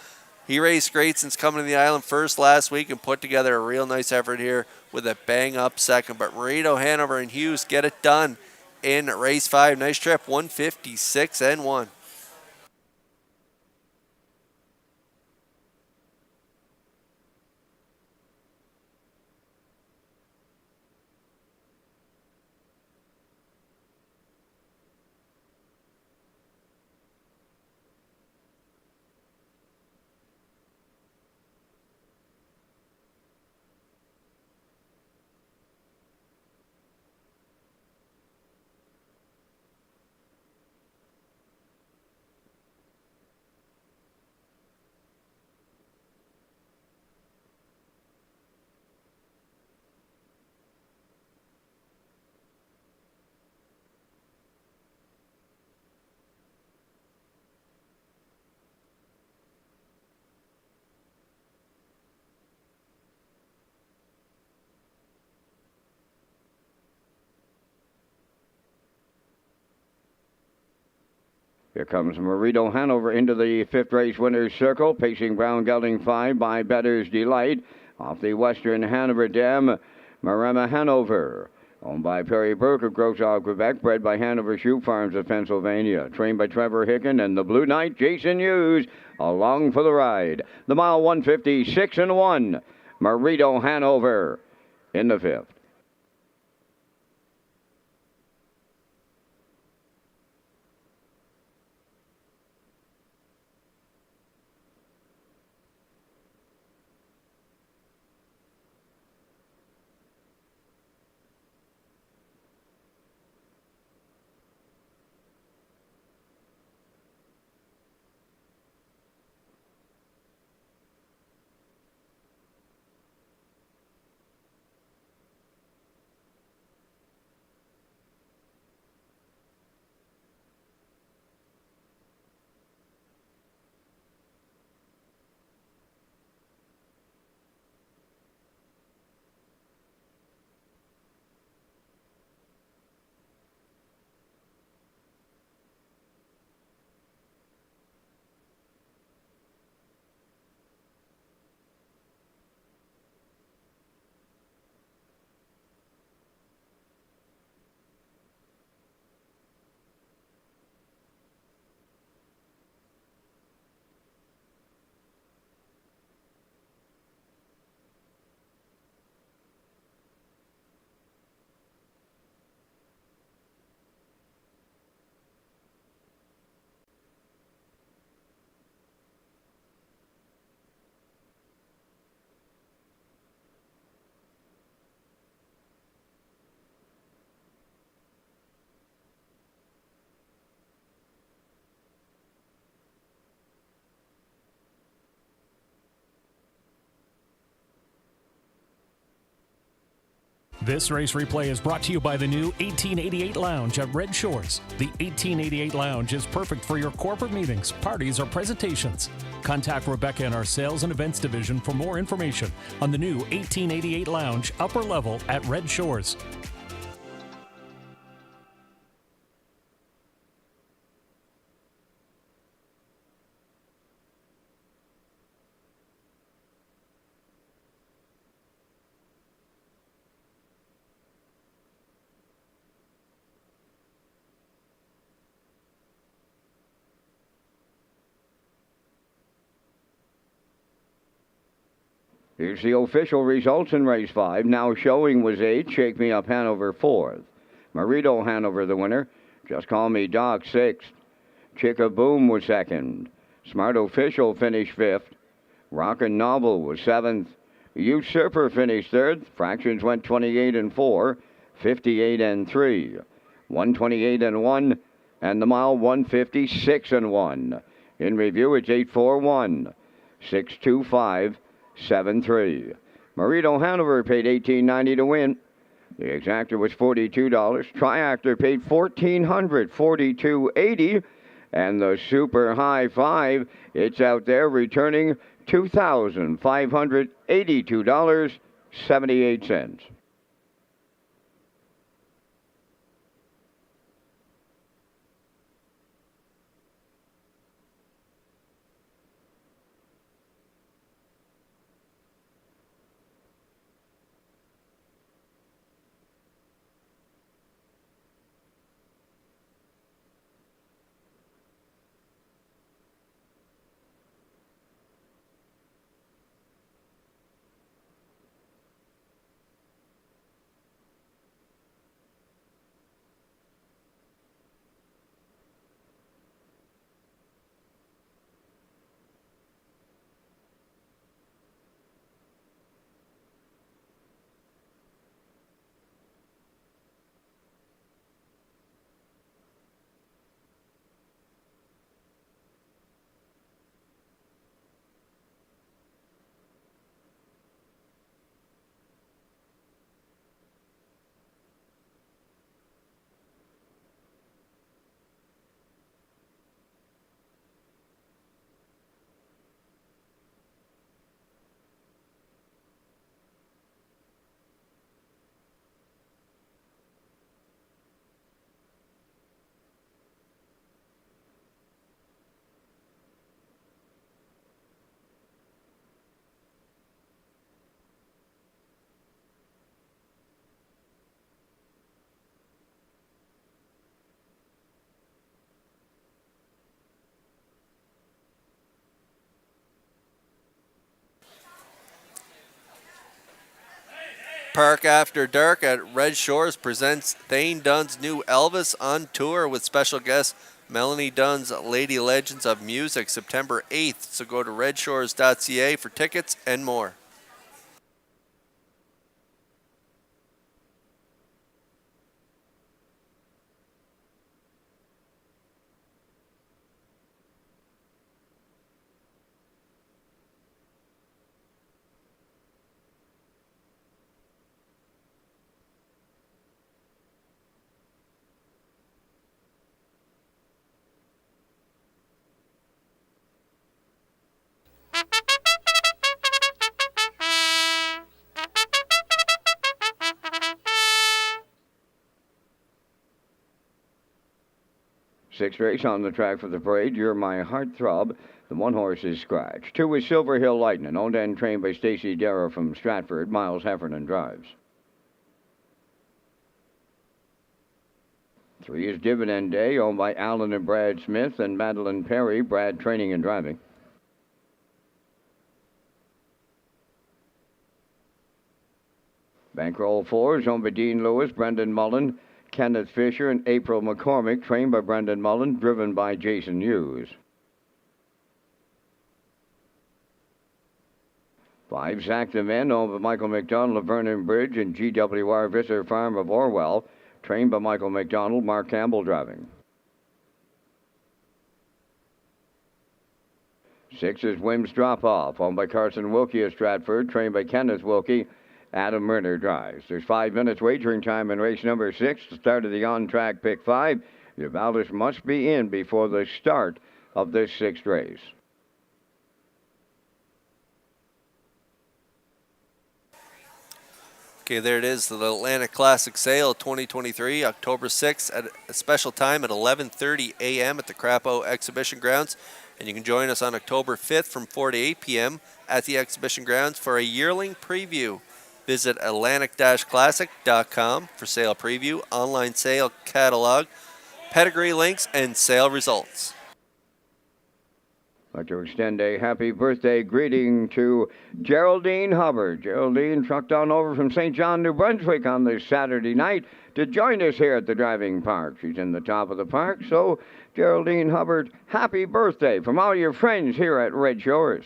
He raced great since coming to the island first last week and put together a real nice effort here with a bang-up second. But Marito Hanover and Hughes get it done in race 5. Nice trip, 156 and 1. Here comes Marito Hanover into the 5th race winner's circle, pacing Brown Gelding 5 by Better's Delight. Off the Western Hanover Dam, Marema Hanover. Owned by Perry Burke of Grosau, Quebec. Bred by Hanover Shoe Farms of Pennsylvania. Trained by Trevor Hicken and the Blue Knight, Jason Hughes. Along for the ride. The mile 156 and 1. Marito Hanover in the 5th. This race replay is brought to you by the new 1888 Lounge at Red Shores. The 1888 Lounge is perfect for your corporate meetings, parties, or presentations. Contact Rebecca in our Sales and Events Division for more information on the new 1888 Lounge upper level at Red Shores. Here's the official results in race 5. Now showing was 8. Shake Me Up Hanover 4th. Marito Hanover the winner. Just Call Me Doc 6th. Chicka Boom was 2nd. Smart Official finished 5th. Rockin' Novel was 7th. Usurper finished 3rd. Fractions went 28 and 4. 58 and 3. 128 and 1. And the mile 156 and 1. In review, it's 841. 625. 7-3. Marito Hanover paid $18.90 to win. The exactor was $42. Triactor paid $1,442.80. And the Super High Five, it's out there returning $2,582.78. Park After Dark at Red Shores presents Thane Dunn's new Elvis on tour with special guest Melanie Dunn's Lady Legends of Music September 8th. So go to Redshores.ca for tickets and more. Sixth race on the track for the parade. You're My Heartthrob. The one horse is Scratch. 2 is Silver Hill Lightning, owned and trained by Stacy Darrow from Stratford. Miles Heffernan drives. 3 is Dividend Day, owned by Alan and Brad Smith and Madeline Perry. Brad training and driving. Bankroll 4 is owned by Dean Lewis, Brendan Mullen, Kenneth Fisher, and April McCormick, trained by Brendan Mullen, driven by Jason Hughes. 5, Zach the Men, owned by Michael McDonald of Vernon Bridge and GWR Visser Farm of Orwell, trained by Michael McDonald, Mark Campbell driving. 6 is Wim's Drop Off, owned by Carson Wilkie of Stratford, trained by Kenneth Wilkie. Adam Murner drives. There's 5 minutes wagering time in race number 6, the start of the on-track pick 5. Your ballot must be in before the start of this 6th race. Okay, there it is, the Atlantic Classic Sale 2023, October 6th at a special time at 11:30 a.m. at the Crapo Exhibition Grounds. And you can join us on October 5th from 4 to 8 p.m. at the Exhibition Grounds for a yearling preview. Visit Atlantic-Classic.com for sale preview, online sale catalog, pedigree links, and sale results. I'd like to extend a happy birthday greeting to Geraldine Hubbard. Geraldine trucked on over from St. John, New Brunswick on this Saturday night to join us here at the driving park. She's in the top of the park, so Geraldine Hubbard, happy birthday from all your friends here at Red Shores.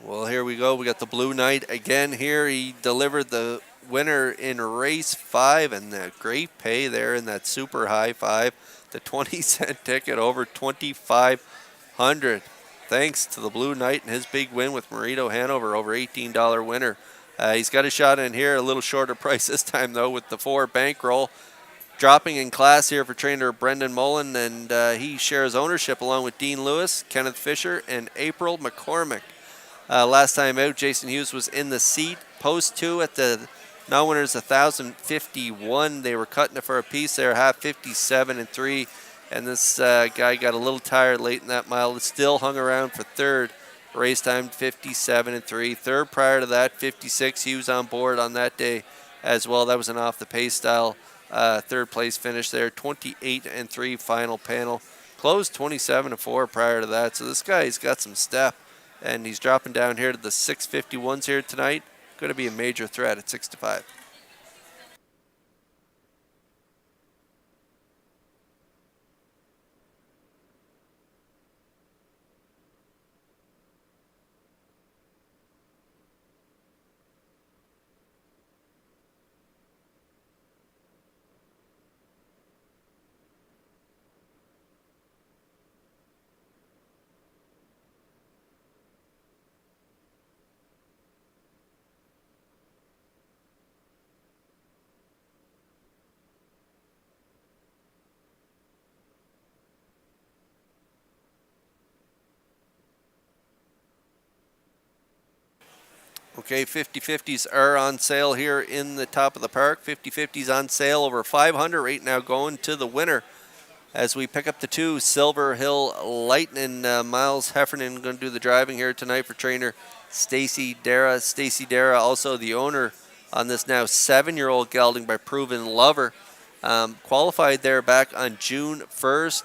Well, here we go. We got the Blue Knight again here. He delivered the winner in race 5, and the great pay there in that super high 5. The 20-cent ticket over $2,500. Thanks to the Blue Knight and his big win with Marito Hanover, over $18 winner. He's got a shot in here, a little shorter price this time, though, with the 4 bankroll. Dropping in class here for trainer Brendan Mullen, and he shares ownership along with Dean Lewis, Kenneth Fisher, and April McCormick. Last time out, Jason Hughes was in the seat. Post 2 at the non-winners 1,051. They were cutting it for a piece there, half 57 and 3. And this guy got a little tired late in that mile. Still hung around for 3rd. Race time 57 and 3. 3rd prior to that, 56. He was on board on that day as well. That was an off the pace style 3rd place finish there. 28 and 3 final panel. Closed 27 and 4 prior to that. So this guy's got some step. And he's dropping down here to the 651s here tonight. Going to be a major threat at 6 to 5. Okay, 50-50s are on sale here in the top of the park. 50-50s on sale over 500 right now, going to the winner. As we pick up the 2, Silver Hill Lightning. Miles Heffernan going to do the driving here tonight for trainer Stacy Dara. Stacy Dara, also the owner on this now 7-year-old gelding by Proven Lover. Qualified there back on June 1st,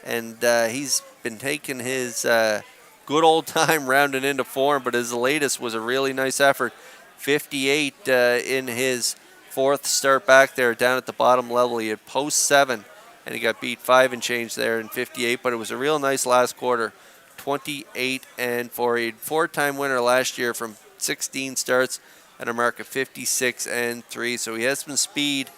and he's been taking his good old time rounding into form, but his latest was a really nice effort. 58 in his fourth start back there down at the bottom level. He had post 7, and he got beat 5 and change there in 58, but it was a real nice last quarter. 28 and 4. He had 4-time winner last year from 16 starts at a mark of 56 and 3. So he has some speed,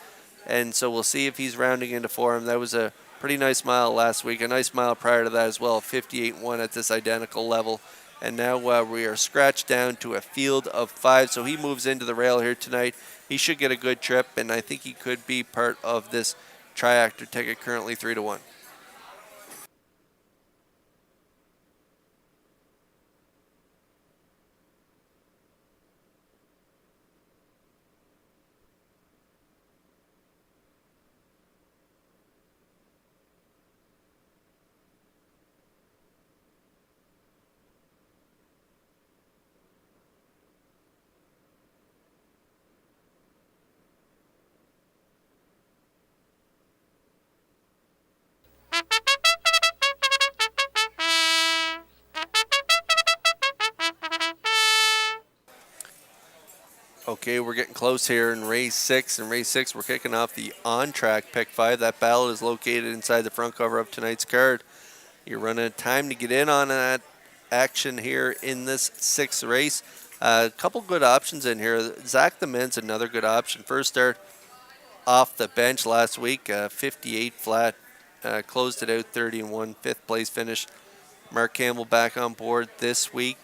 and so we'll see if he's rounding into form. That was a pretty nice mile last week, a nice mile prior to that as well, 58-1 at this identical level. And now we are scratched down to a field of 5, so he moves into the rail here tonight. He should get a good trip, and I think he could be part of this Triactor ticket, currently 3-1. Okay, we're getting close here in race 6. In race 6, we're kicking off the on-track pick 5. That ballot is located inside the front cover of tonight's card. You're running out of time to get in on that action here in this 6th race. A couple good options in here. Zach the Men's another good option. First start off the bench last week, 58 flat, closed it out 30-1, 5th place finish. Mark Campbell back on board this week.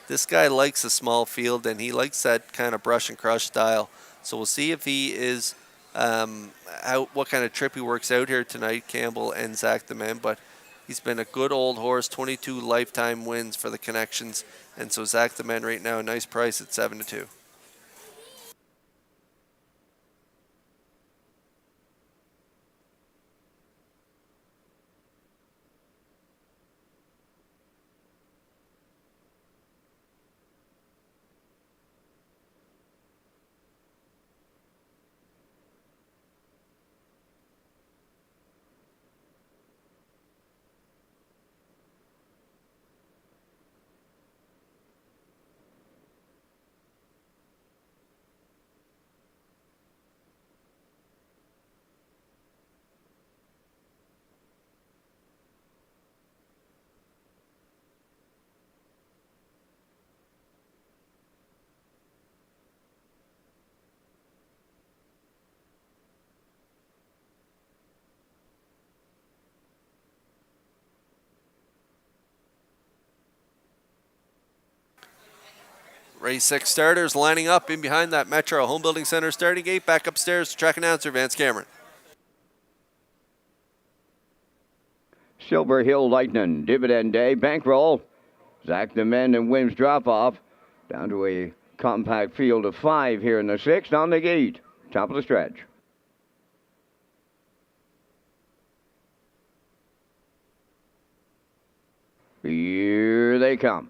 This guy likes a small field, and he likes that kind of brush and crush style. So we'll see if he is what kind of trip he works out here tonight, Campbell and Zach the Man. But he's been a good old horse, 22 lifetime wins for the Connections. And so Zach the Man right now, a nice price at 7-2. Race 6 starters lining up in behind that Metro Home Building Center starting gate. Back upstairs to track announcer Vance Cameron. Silver Hill Lightning, Dividend Day, Bankroll. Zach the Men and Wims drop off. Down to a compact field of 5 here in the 6th on the gate. Top of the stretch. Here they come.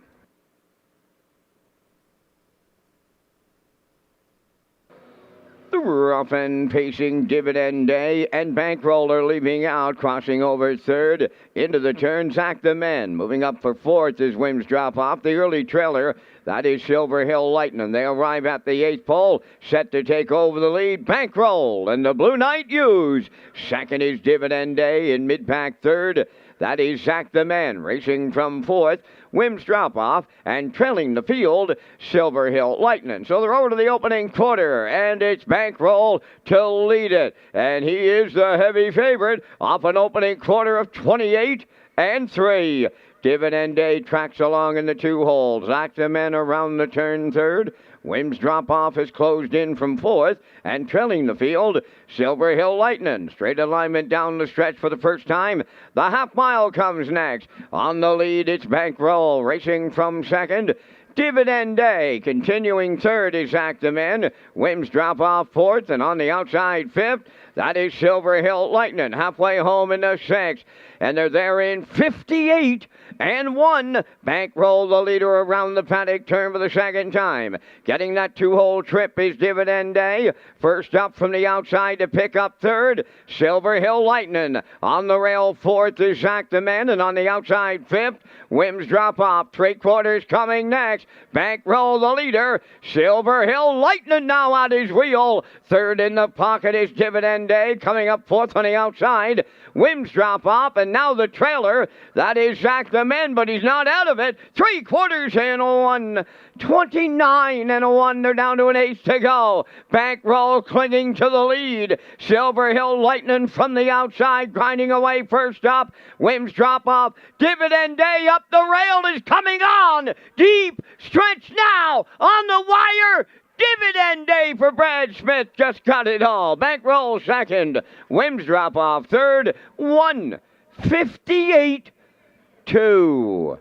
The rough and pacing Dividend Day and Bankroller leaving out, crossing over 3rd into the turn. Zach the Men moving up for 4th as Wims drop off. The early trailer, that is Silver Hill Lightning. They arrive at the 8th pole, set to take over the lead. Bankroll and the Blue Knight Hughes. Second is Dividend Day in mid-pack 3rd. That is Zach the Man racing from 4th. Wims drop off and trailing the field, Silver Hill Lightning. So they're over to the opening quarter, and it's Bankroll to lead it. And he is the heavy favorite off an opening quarter of 28-3. Dividend Day tracks along in the 2 holes. Zach the Man around the turn 3rd. Wims drop-off is closed in from 4th, and trailing the field, Silver Hill Lightning. Straight alignment down the stretch for the first time. The half mile comes next. On the lead, it's Bankroll racing from 2nd. Dividend Day. Continuing third is Act the Men. Wims drop off fourth, and on the outside fifth, that is Silver Hill Lightning. Halfway home in the sixth, and they're there in 58 and 1. Bankroll the leader around the paddock turn for the second time. Getting that two-hole trip is Dividend Day. First up from the outside to pick up third, Silver Hill Lightning. On the rail fourth is Act the Men, and on the outside fifth, Wims drop off. Three-quarters coming next. Bankroll the leader, Silver Hill Lightning now at his wheel. Third in the pocket is Dividend Day. Coming up fourth on the outside, Wims drop off, and now the trailer, that is Zach the Men, but he's not out of it. 3/4 and 1, 29 and 1. They're down to an eighth to go. Bankroll clinging to the lead. Silver Hill Lightning from the outside, grinding away first up. Wims drop off. Dividend Day up the rail is coming on. Deep stretch now on the wire. Dividend Day for Brad Smith, just got it all. Bankroll second. Wims drop off third. 1:58.2.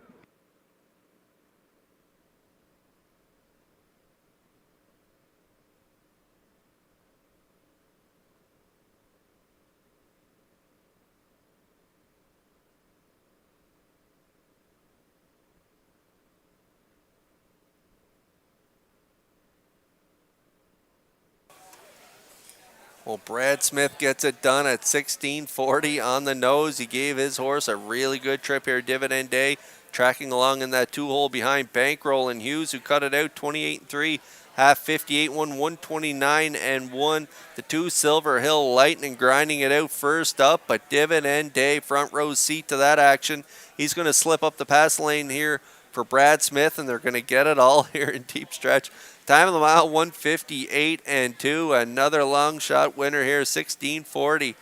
Well, Brad Smith gets it done at 16:40 on the nose. He gave his horse a really good trip here, Dividend Day, tracking along in that two-hole behind Bankroll and Hughes, who cut it out 28-3, half 58-1, 129-1. The two Silver Hill Lightning grinding it out first up, but Dividend Day front row seat to that action. He's going to slip up the pass lane here for Brad Smith, and they're going to get it all here in deep stretch. Time of the mile, 1:58.2. Another long shot winner here, 16:40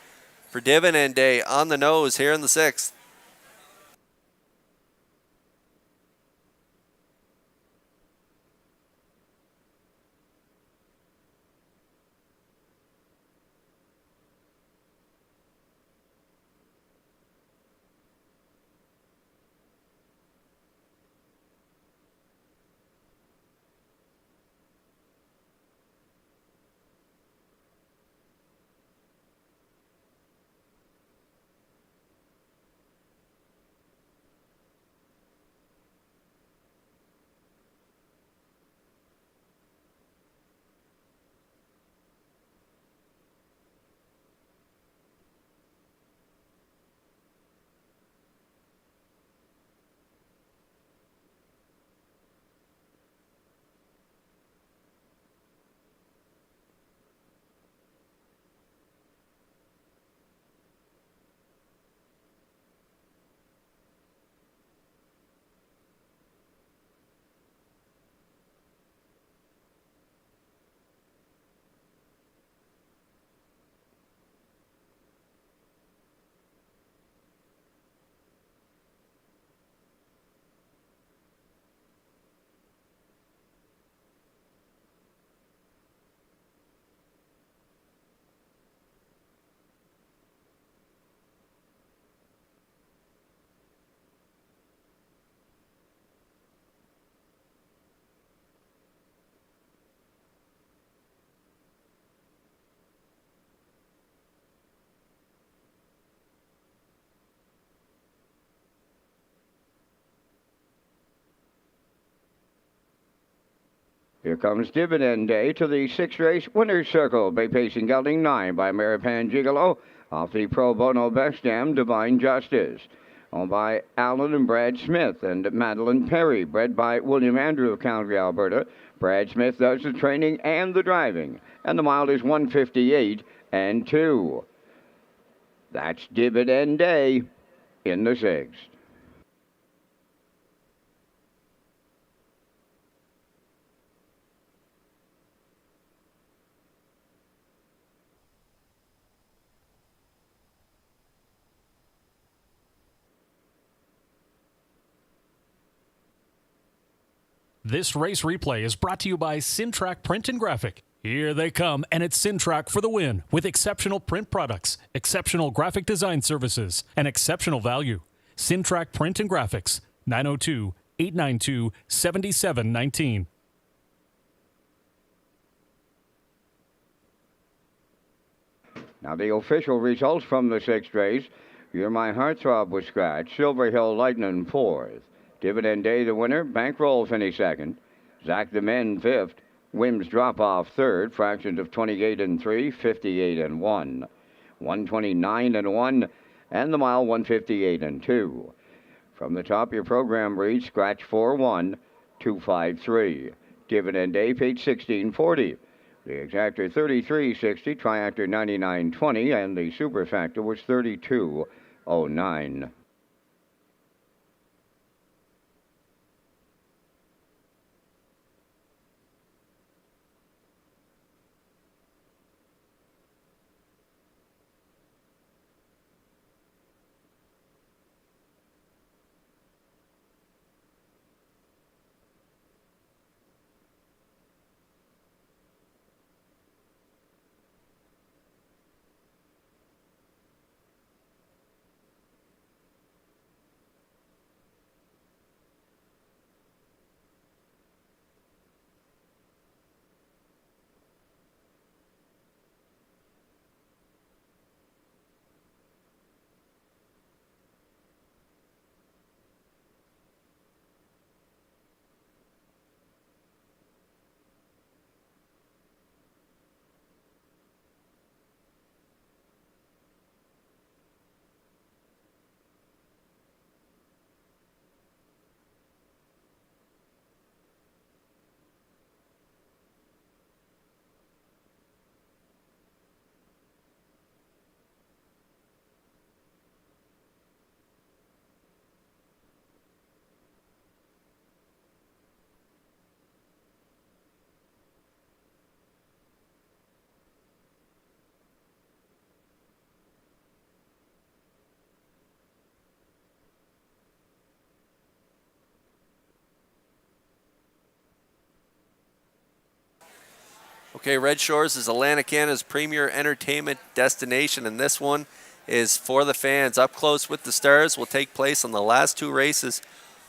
for Dividend Day on the nose here in the sixth. Here comes Dividend Day to the sixth race winner's circle. Bay Pacing Gelding 9 by Maripan Gigolo. Off the Pro Bono Best Dam, Divine Justice. Owned by Alan and Brad Smith and Madeline Perry. Bred by William Andrew of Calgary, Alberta. Brad Smith does the training and the driving. And the mile is 1:58.2. That's Dividend Day in the sixth. This race replay is brought to you by Sintrack Print and Graphic. Here they come, and it's Sintrack for the win with exceptional print products, exceptional graphic design services, and exceptional value. Sintrack Print and Graphics, 902 892-7719. Now the official results from the 6th race. You're My Heartthrob was scratched. Silver Hill Lightning 4th. Dividend Day the winner. Bankroll finished 2nd. Zach the Men 5th. Wims Drop Off 3rd. Fractions of 28 and 3, 58 and 1. 129 and 1. And the mile 158 and 2. From the top, your program reads Scratch 41253. Dividend Day paid $16.40. The exactor 33.60, triactor 99.20, and the superfactor was 32.09. Okay, Red Shores is Atlantic Canada's premier entertainment destination, and this one is for the fans. Up Close with the Stars will take place on the last 2 races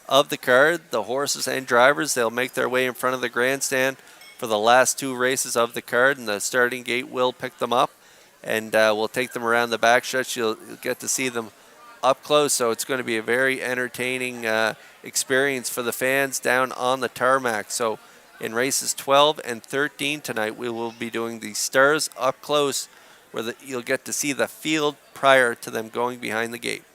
of the card. The horses and drivers, they'll make their way in front of the grandstand for the last 2 races of the card, and the starting gate will pick them up, and we'll take them around the back stretch. You'll get to see them up close, so it's going to be a very entertaining experience for the fans down on the tarmac. So in races 12 and 13 tonight, we will be doing the Stars up close, where you'll get to see the field prior to them going behind the gate.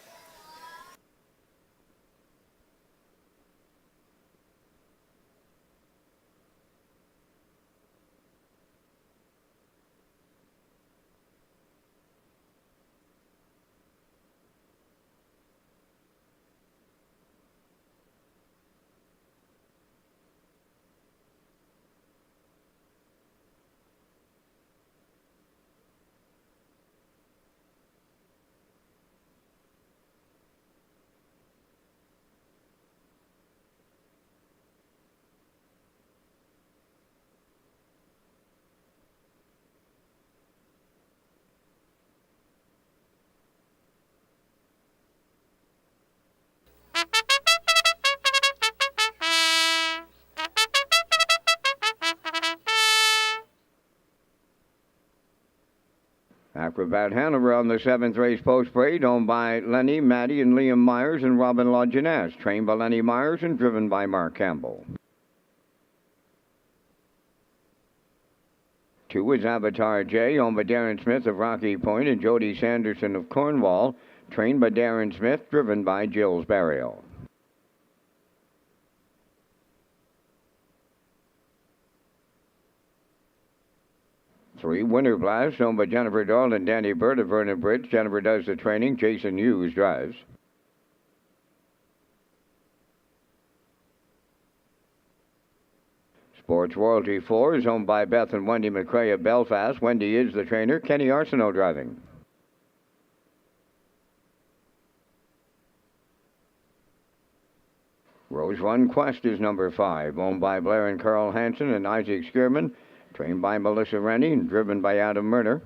Acrobat Hanover on the 7th race post parade, owned by Lenny, Maddie, and Liam Myers and Robin Lajeunesse. Trained by Lenny Myers and driven by Mark Campbell. 2 is Avatar J, owned by Darren Smith of Rocky Point and Jody Sanderson of Cornwall. Trained by Darren Smith, driven by Gilles Barrio. 3, Winter Blast, owned by Jennifer Dahl and Danny Bird of Vernon Bridge. Jennifer does the training. Jason Hughes drives. Sports Royalty 4 is owned by Beth and Wendy McCrae of Belfast. Wendy is the trainer. Kenny Arsenault driving. Rose Run Quest is number 5, owned by Blair and Carl Hansen and Isaac Skierman. Trained by Melissa Rennie and driven by Adam Murner.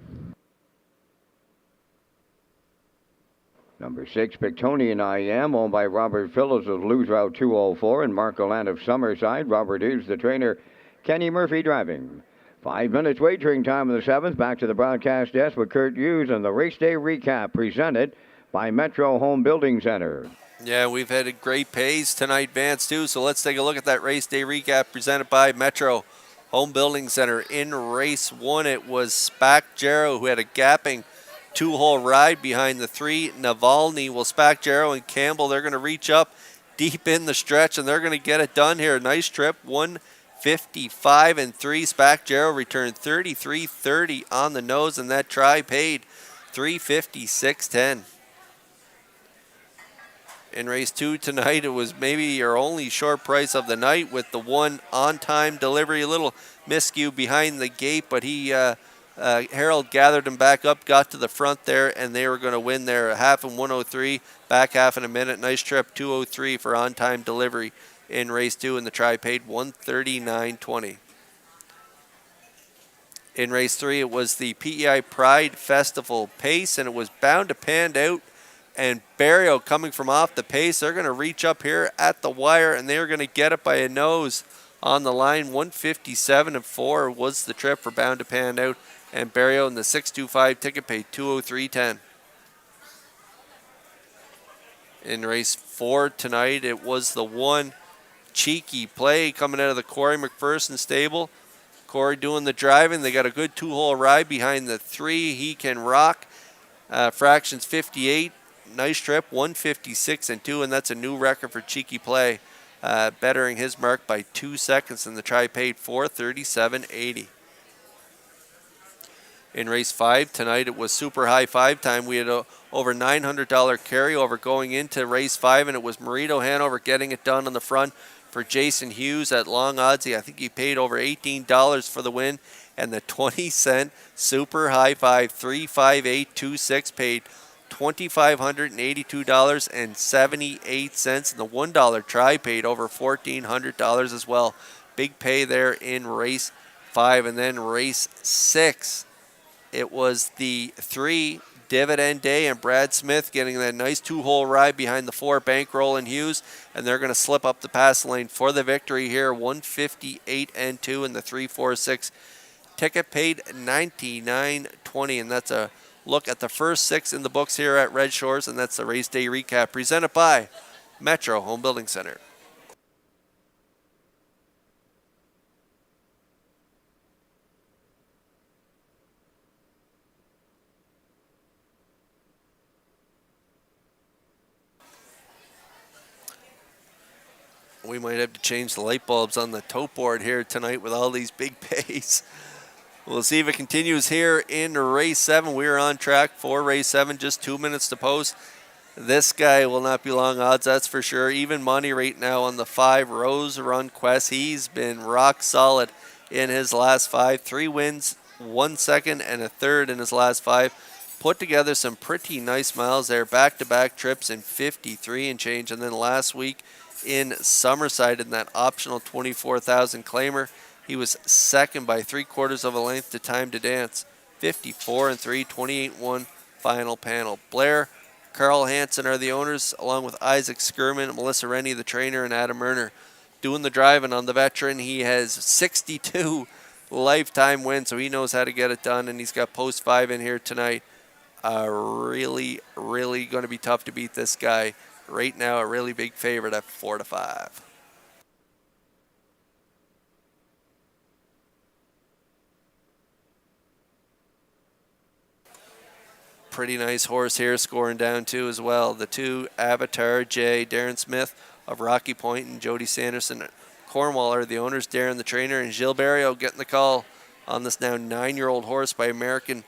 Number 6, Pictonian I Am, owned by Robert Phillips of Lose Route 204 and Marco Land of Summerside. Robert is the trainer. Kenny Murphy driving. 5 minutes wagering time in the 7th. Back to the broadcast desk with Kurt Hughes and the race day recap presented by Metro Home Building Center. Yeah, we've had a great pace tonight, Vance, too. So let's take a look at that race day recap presented by Metro Home Building Center. In race 1, it was Spack Jarrow who had a gapping 2-hole ride behind the 3. Navalny, Spack Jarrow and Campbell, they're going to reach up deep in the stretch, and they're going to get it done here. Nice trip, 155 and 3. Spack Jarrow returned 33.30 on the nose, and that try paid 356.10. In race 2 tonight, it was maybe your only short price of the night with the 1 on-time delivery. A little miscue behind the gate, but Harold gathered him back up, got to the front there, and they were going to win there. A half in 103, back half in a minute. Nice trip, 203 for on-time delivery in race 2, and the try paid 139.20. In race 3, it was the PEI Pride Festival pace, and it was bound to pan out. And Barrio coming from off the pace, they're going to reach up here at the wire, and they're going to get it by a nose on the line. 157 and 4 was the trip for bound to pan out. And Barrio in the 625 ticket paid 203.10. In race 4 tonight, it was the 1 Cheeky Play coming out of the Corey McPherson stable. Corey doing the driving. They got a good 2-hole ride behind the 3. He Can Rock. Fractions 58. Nice trip, 156 and 2, and that's a new record for Cheeky Play, bettering his mark by 2 seconds, and the try paid 437.80. In race 5 tonight, it was super high 5 time. We had over $900 carryover going into race 5, and it was Marito Hanover getting it done on the front for Jason Hughes at long odds. I think he paid over $18 for the win, and the 20-cent super high 5 35826 paid $2,582.78, and the $1 try paid over $1,400 as well. Big pay there in race 5. And then race 6, it was the 3 Dividend Day, and Brad Smith getting that nice 2-hole ride behind the 4 Bankroll and Hughes, and they're going to slip up the pass lane for the victory here. 158 and 2, and the 346 ticket paid $99.20, and that's a look at the first 6 in the books here at Red Shores, and that's the race day recap presented by Metro Home Building Center. We might have to change the light bulbs on the tote board here tonight with all these big pays. We'll see if it continues here in race 7. We are on track for race 7, just 2 minutes to post. This guy will not be long odds, that's for sure. Even money right now on the 5, Rose Run Quest. He's been rock solid in his last 5. 3 wins, 1 second, and a third in his last 5. Put together some pretty nice miles there. Back-to-back trips in 53 and change. And then last week in Summerside in that optional 24,000 claimer, he was second by 3/4 of a length to Time to Dance. 54 and 3, 28-1 final panel. Blair, Carl Hansen are the owners, along with Isaac Skirman, Melissa Rennie, the trainer, and Adam Erner doing the driving on the veteran. He has 62 lifetime wins, so he knows how to get it done, and he's got post 5 in here tonight. Really going to be tough to beat this guy. Right now, a really big favorite at 4-5. Pretty nice horse here, scoring down 2 as well. The 2 Avatar J, Darren Smith of Rocky Point, and Jody Sanderson Cornwall are the owners. Darren the trainer, and Gilles Barrio getting the call on this now 9-year-old horse by American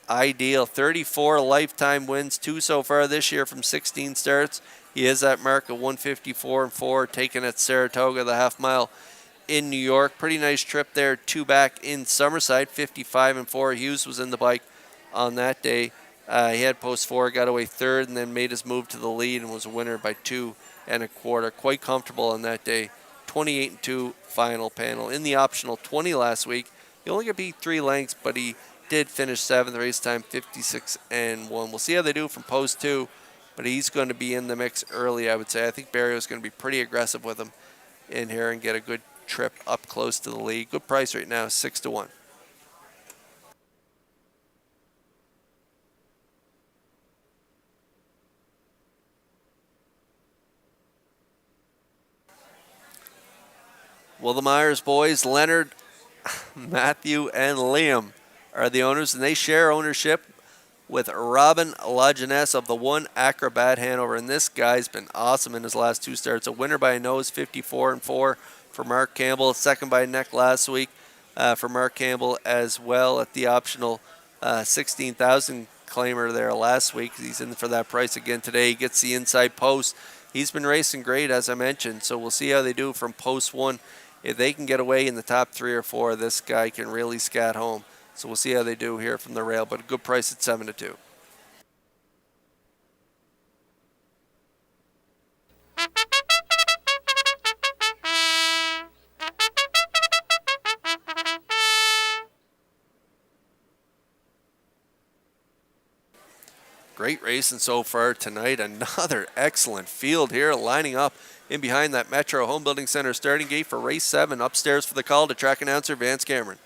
Ideal. 34 lifetime wins, 2 so far this year from 16 starts. He is at mark at 154 and 4, taken at Saratoga, the half mile in New York. Pretty nice trip there, 2 back in Summerside, 55 and 4. Hughes was in the bike on that day. He had post 4, got away 3rd, and then made his move to the lead and was a winner by 2 1/4. Quite comfortable on that day. 28 and 2 final panel. In the optional 20 last week, he only got beat 3 lengths, but he did finish 7th, race time 56 and 1. We'll see how they do from post 2, but he's going to be in the mix early, I would say. I think Barrio's going to be pretty aggressive with him in here and get a good trip up close to the lead. Good price right now, 6 to 1. Well, the Myers boys, Leonard, Matthew, and Liam are the owners, and they share ownership with Robin Lajeunesse of the One Acrobat Hanover. And this guy's been awesome in his last 2 starts. A winner by a nose, 54 and 4 for Mark Campbell. Second by a neck last week for Mark Campbell as well at the optional 16,000 claimer there last week. He's in for that price again today. He gets the inside post. He's been racing great, as I mentioned, so we'll see how they do from post 1. If they can get away in the top 3 or 4, this guy can really scat home. So we'll see how they do here from the rail, but a good price at 7 to 2. Great racing so far tonight. Another excellent field here lining up in behind that Metro Home Building Center starting gate for race 7. Upstairs for the call to track announcer Vance Cameron.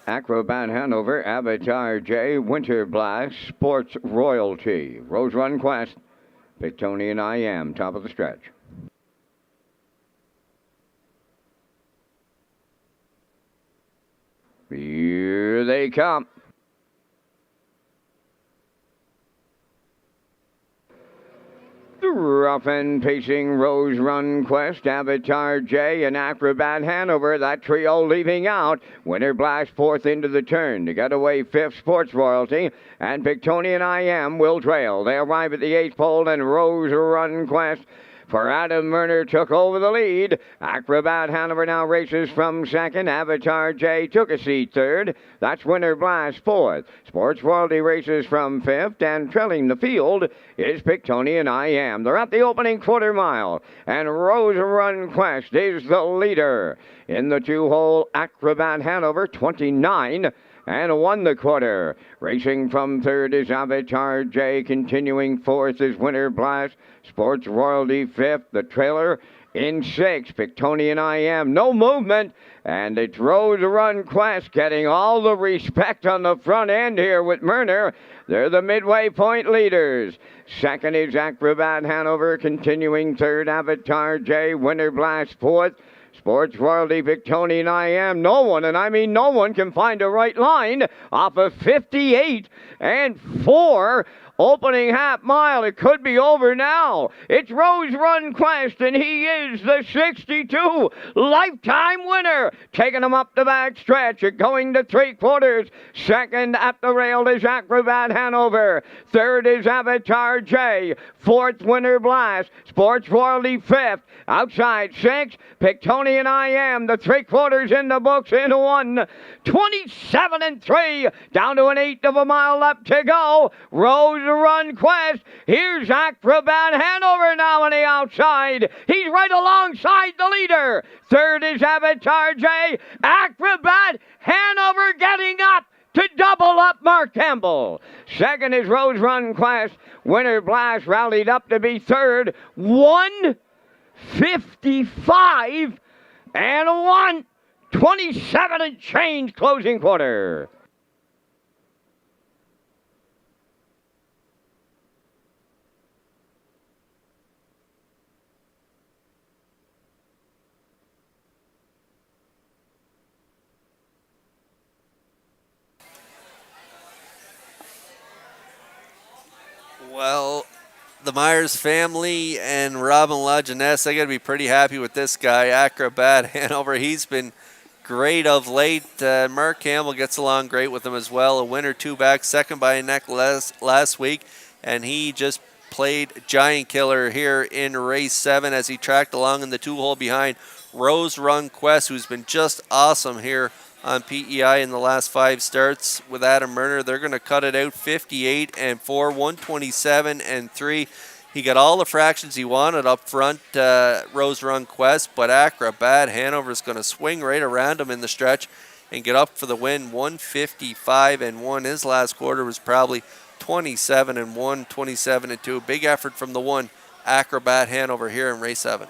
Acrobat Hanover, Avatar J, Winter Blast, Sports Royalty, Rose Run Quest, Victonian I Am, top of the stretch. Here they come. Rough and pacing Rose Run Quest, Avatar J, and Acrobat Hanover. That trio leaving out. Winter Blast 4th into the turn. To get away 5th, Sports Royalty, and Victonian I Am will trail. They arrive at the 8th pole, and Rose Run Quest for Adam Murner took over the lead. Acrobat Hanover now races from 2nd. Avatar J took a seat 3rd. That's Winter Blast 4th. Sports Royalty races from 5th, and trailing the field is Victonian I Am. They're at the opening quarter mile, and Rose Run Quest is the leader. In the 2-hole, Acrobat Hanover, 29 and 1 the quarter. Racing from 3rd is Avatar J. Continuing 4th is Winter Blast. Sports Royalty 5th. The trailer in 6th. Victonian I Am. No movement. And it's Rose Run Quest getting all the respect on the front end here with Murner. They're the midway point leaders. 2nd is Acrobat Hanover. Continuing 3rd, Avatar J. Winter Blast 4th. Sports Royalty, Victonian I Am. No one, and I mean no one, can find a right line off of 58 and 4. Opening half mile. It could be over now. It's Rose Run Quest, and he is the 62 lifetime winner. Taking him up the back stretch. Going to 3/4. 2nd at the rail is Acrobat Hanover. 3rd is Avatar J. 4th, Winter Blast. Sports Royalty 5th. Outside 6th, Victonian I Am. The 3/4 in the books in 1. 27 and 3. Down to an 1/8 of a mile left to go. Rose Run Quest. Here's Acrobat Hanover now on the outside. He's right alongside the leader. 3rd is Avatar J. Acrobat Hanover getting up to double up Mark Campbell. 2nd is Rose Run Quest. Winter Blast rallied up to be 3rd. 1:55 and 1. 27 and change closing quarter. Well, the Myers family and Robin Lajeunesse, they got to be pretty happy with this guy, Acrobat Hanover. He's been great of late. Mark Campbell gets along great with him as well. A winner 2 back, 2nd by a neck last week, and he just played giant killer here in race 7 as he tracked along in the 2-hole behind Rose Run Quest, who's been just awesome here on PEI in the last 5 starts with Adam Murner. They're going to cut it out 58 and 4, 127 and 3. He got all the fractions he wanted up front, Rose Run Quest, but Acrobat Hanover is going to swing right around him in the stretch. and get up for the win. 155-1. His last quarter was probably 27-1, 27-2. Big effort from the one Acrobat Hanover here in race 7.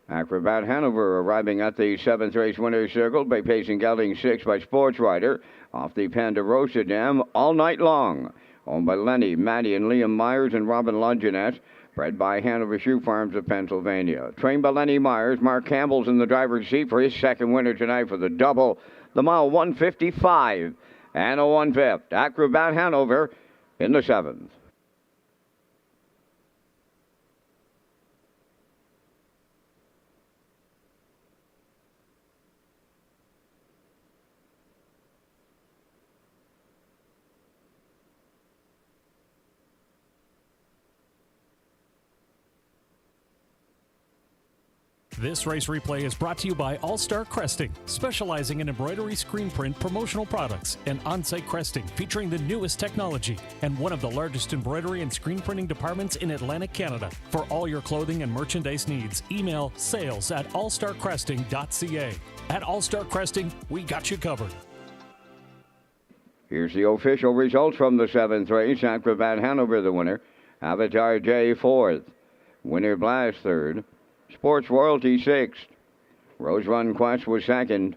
Acrobat Hanover arriving at the 7th race winner's circle by pacing gelding 6 by Sports Rider off the Ponderosa Dam all night long. Owned by Lenny, Maddie, and Liam Myers and Robin Longinette. Bred by Hanover Shoe Farms of Pennsylvania. Trained by Lenny Myers, Mark Campbell's in the driver's seat for his second winner tonight for the double. The mile 155 and a 1/5. Acrobat Hanover in the 7th. This race replay is brought to you by All Star Cresting, specializing in embroidery, screen print, promotional products, and on-site cresting featuring the newest technology and one of the largest embroidery and screen printing departments in Atlantic Canada. For all your clothing and merchandise needs, email sales@allstarcresting.ca. At All Star Cresting, we got you covered. Here's the official results from the 7th race. Acrobat Hanover the winner. Avatar J 4th. Winner Blast 3rd. Sports Royalty 6th. Rose Run Quest was 2nd.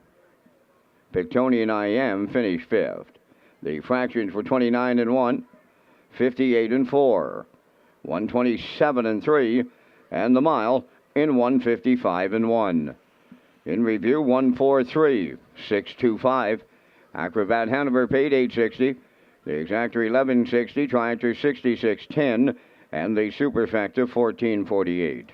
Pictonian IM finished 5th. The fractions were 29-1, 58-4, 127-3, and the mile in 155-1. In review, 143, 625. Acrobat Hanover paid $860. The exactor $1160, Triactor $66.10, and the superfecta $1448.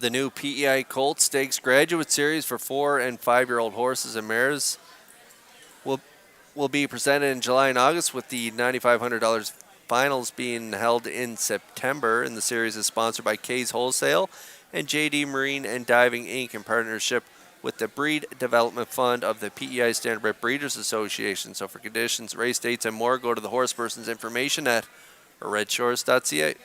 The new PEI Colt Stakes Graduate Series for 4- and 5-year-old horses and mares will be presented in July and August, with the $9,500 finals being held in September. And the series is sponsored by Kay's Wholesale and JD Marine and Diving Inc. in partnership with the Breed Development Fund of the PEI Standardbred Breeders Association. So for conditions, race dates, and more, go to the horseperson's information at Redshores.ca.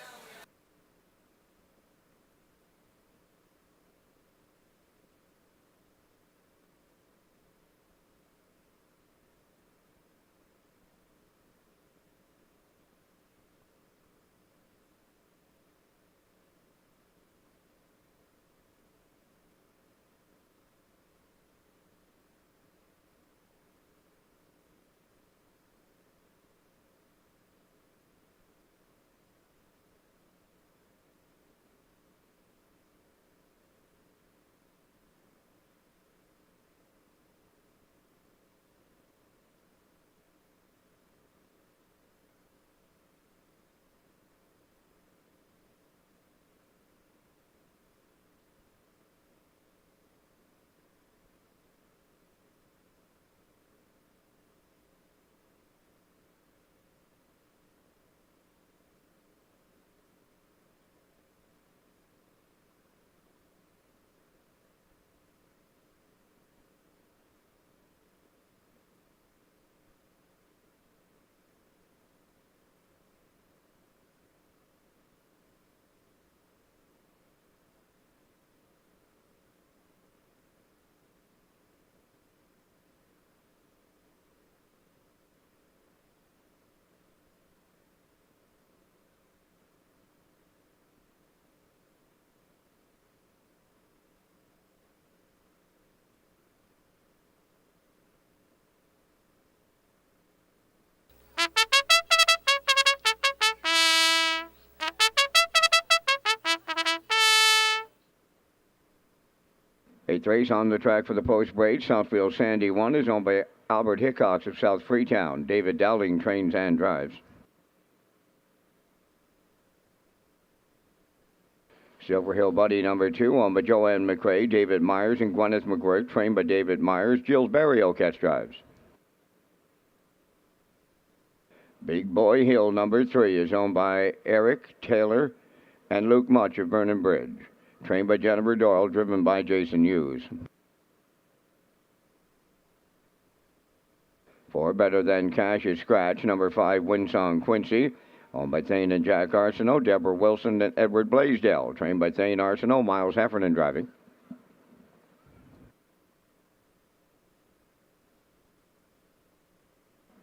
Eighth race on the track for the post braid. Southfield Sandy 1 is owned by Albert Hickox of South Freetown. David Dowling trains and drives. Silver Hill Buddy number 2 owned by Joanne McRae, David Myers, and Gwyneth McGuirk, trained by David Myers. Jill Barrio catch drives. Big Boy Hill number 3 is owned by Eric Taylor and Luke Much of Vernon Bridge, trained by Jennifer Doyle, driven by Jason Hughes. For Better Than Cash is Scratch, number 5, Winsong Quincy, owned by Thane and Jack Arsenault, Deborah Wilson, and Edward Blaisdell, trained by Thane Arsenault, Miles Heffernan driving.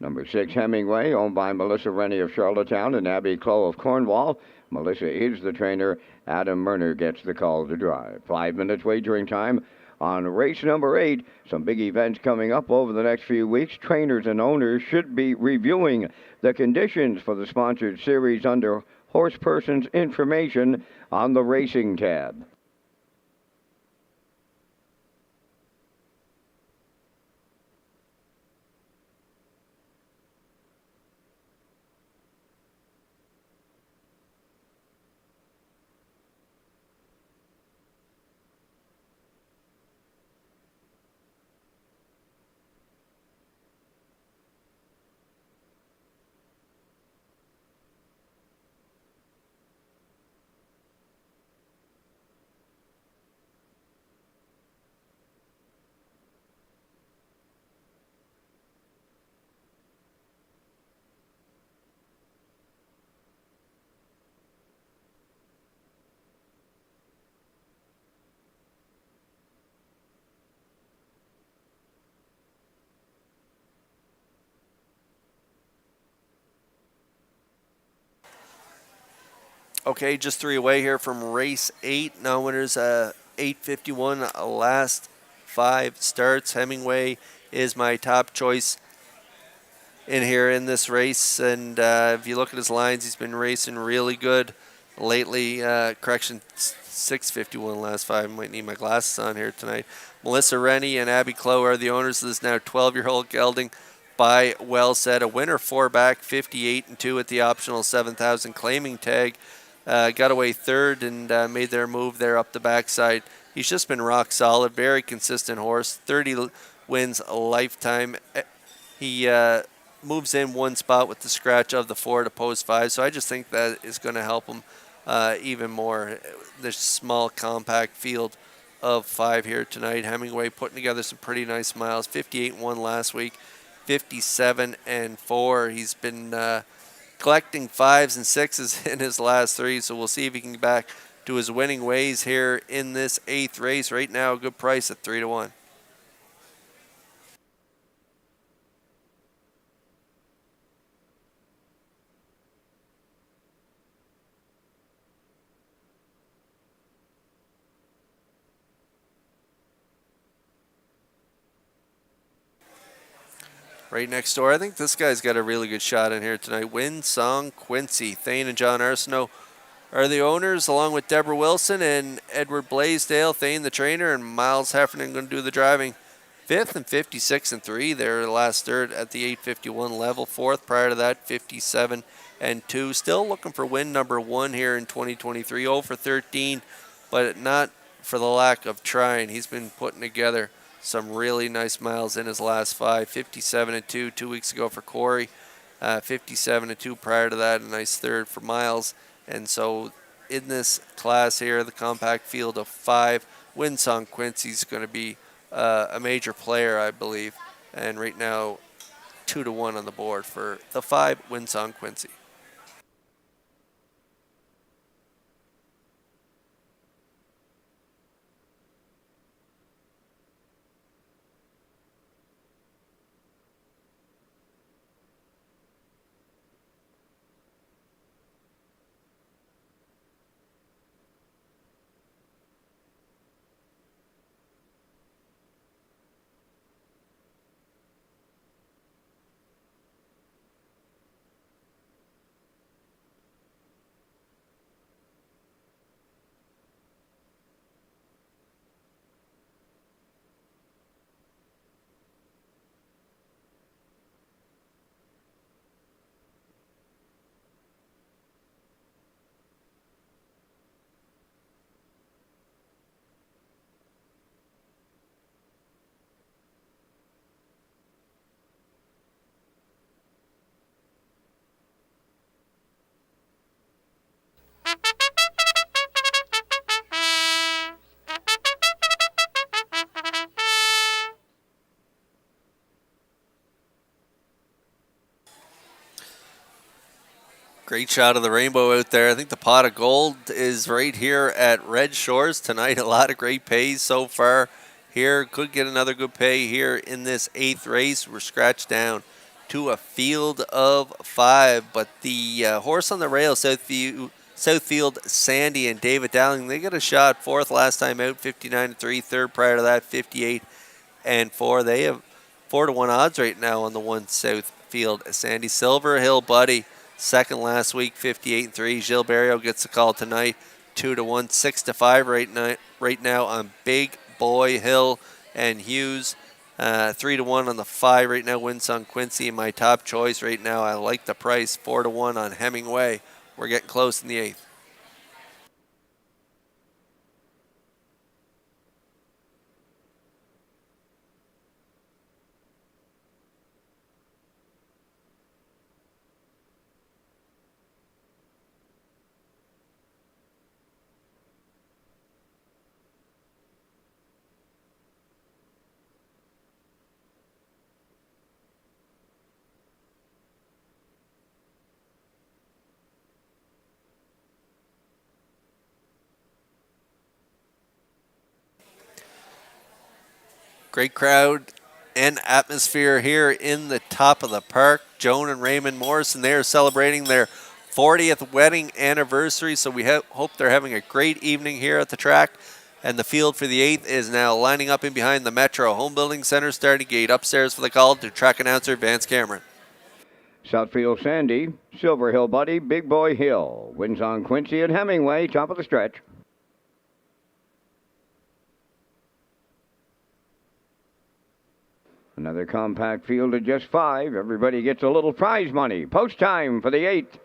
Number 6, Hemingway, owned by Melissa Rennie of Charlottetown and Abby Clough of Cornwall. Melissa is the trainer. Adam Murner gets the call to drive. 5 minutes wagering time on race number 8. Some big events coming up over the next few weeks. Trainers and owners should be reviewing the conditions for the sponsored series under Horseperson's information on the Racing tab. Okay, just 3 away here from race 8. Now winners 8:51 last 5 starts. Hemingway is my top choice in here in this race. And if you look at his lines, he's been racing really good lately. Correction, 6:51 last 5. Might need my glasses on here tonight. Melissa Rennie and Abby Clough are the owners of this now 12-year-old gelding by Well Said. A winner 4 back, 58-2 at the optional 7,000 claiming tag. got away third and made their move there up the backside. He's just been rock solid, very consistent horse, 30 wins a lifetime. He moves in one spot with the scratch of the 4 to post 5, so I just think that is going to help him even more. This small, compact field of 5 here tonight. Hemingway putting together some pretty nice miles. 58-1 last week, 57-4. He's been collecting 5s and 6s in his last 3, so we'll see if he can get back to his winning ways here in this 8th race. Right now, a good price at 3-1. Right next door, I think this guy's got a really good shot in here tonight. Win Song Quincy. Thane and John Arsenault are the owners, along with Deborah Wilson and Edward Blaisdell. Thane the trainer, and Miles Heffernan going to do the driving. 5th and 56-3. They're last third at the 851 level. 4th prior to that, 57-2. Still looking for win number 1 here in 2023. 0 for 13, but not for the lack of trying. He's been putting together some really nice miles in his last 5. 57-2 2 weeks ago for Corey. 57-2 prior to that. A nice third for Miles. And so in this class here, the compact field of 5, Winsong Quincy's going to be a major player, I believe. And right now, 2-1 on the board for the 5, Winsong Quincy. Great shot of the rainbow out there. I think the pot of gold is right here at Red Shores tonight. A lot of great pays so far here. Could get another good pay here in this 8th race. We're scratched down to a field of 5. But the horse on the rail, Southfield Sandy and David Dowling, they got a shot. 4th last time out, 59-3. 3rd prior to that, 58-4. They have 4-1 odds right now on the one Southfield Sandy. Silver Hill Buddy, 2nd last week, 58-3. Gilles Barrio gets the call tonight, 2-1. 6-5 right now on Big Boy Hill and Hughes. 3-1 on the 5 right now. Winsong Quincy, my top choice right now. I like the price. 4-1 on Hemingway. We're getting close in the 8th. Great crowd and atmosphere here in the top of the park. Joan and Raymond Morrison, they are celebrating their 40th wedding anniversary, so we hope they're having a great evening here at the track. And the field for the 8th is now lining up in behind the Metro Home Building Center starting gate. Upstairs for the call to track announcer Vance Cameron. Southfield Sandy, Silver Hill Buddy, Big Boy Hill. Winsong Quincy and Hemingway, top of the stretch. Another compact field of just 5. Everybody gets a little prize money. Post time for the 8th.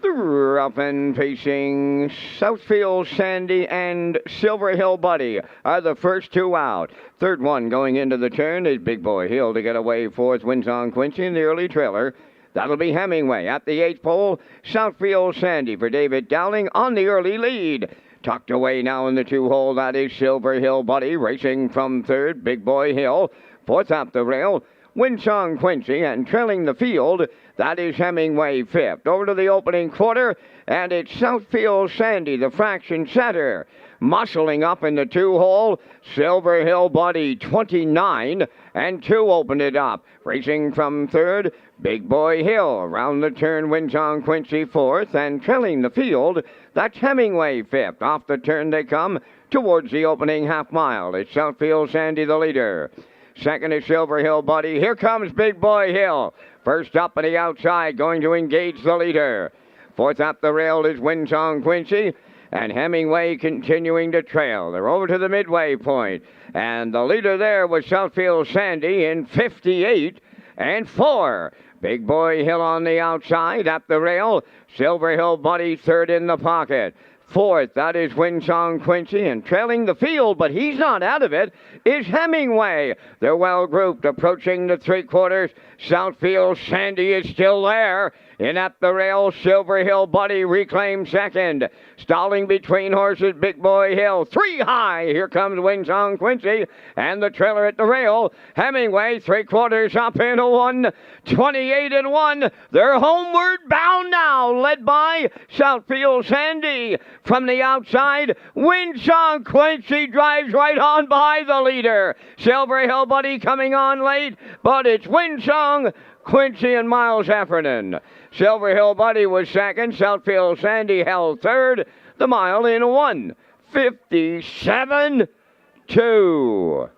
Up and pacing, Southfield Sandy and Silver Hill Buddy are the first two out. Third one going into the turn is Big Boy Hill to get away. Fourth, Wins on Quincy in the early trailer. That'll be Hemingway at the 8th pole. Southfield Sandy for David Dowling on the early lead. Tucked away now in the 2-hole, that is Silver Hill Buddy racing from third, Big Boy Hill. Fourth up the rail, Winsong Quincy, and trailing the field, that is Hemingway fifth. Over to the opening quarter, and it's Southfield Sandy, the fraction setter. Muscling up in the 2-hole, Silver Hill Buddy 29 and 2 opened it up. Racing from third, Big Boy Hill. Around the turn, Winsong Quincy fourth, and trailing the field, that's Hemingway fifth. Off the turn they come towards the opening half mile. It's Southfield Sandy the leader. Second is Silver Hill Buddy. Here comes Big Boy Hill. First up on the outside, going to engage the leader. Fourth up the rail is Winsong Quincy, and Hemingway continuing to trail. They're over to the midway point, and the leader there was Southfield Sandy in 58 and 4. Big Boy Hill on the outside, up the rail. Silver Hill Buddy third in the pocket. Fourth, that is Winsong Quincy, and trailing the field, but he's not out of it, is Hemingway. They're well grouped, approaching the 3/4. Southfield Sandy is still there. In at the rail, Silver Hill Buddy reclaims second. Stalling between horses, Big Boy Hill. 3 high. Here comes Winsong Quincy, and the trailer at the rail. Hemingway, 3/4 up into 1. 28 and 1. They're homeward bound now, led by Southfield Sandy. From the outside, Winsong Quincy drives right on by the leader. Silver Hill Buddy coming on late, but it's Winsong Quincy and Miles Heffernan. Silver Hill Buddy was second. Southfield Sandy held third. The mile in 1:57.2.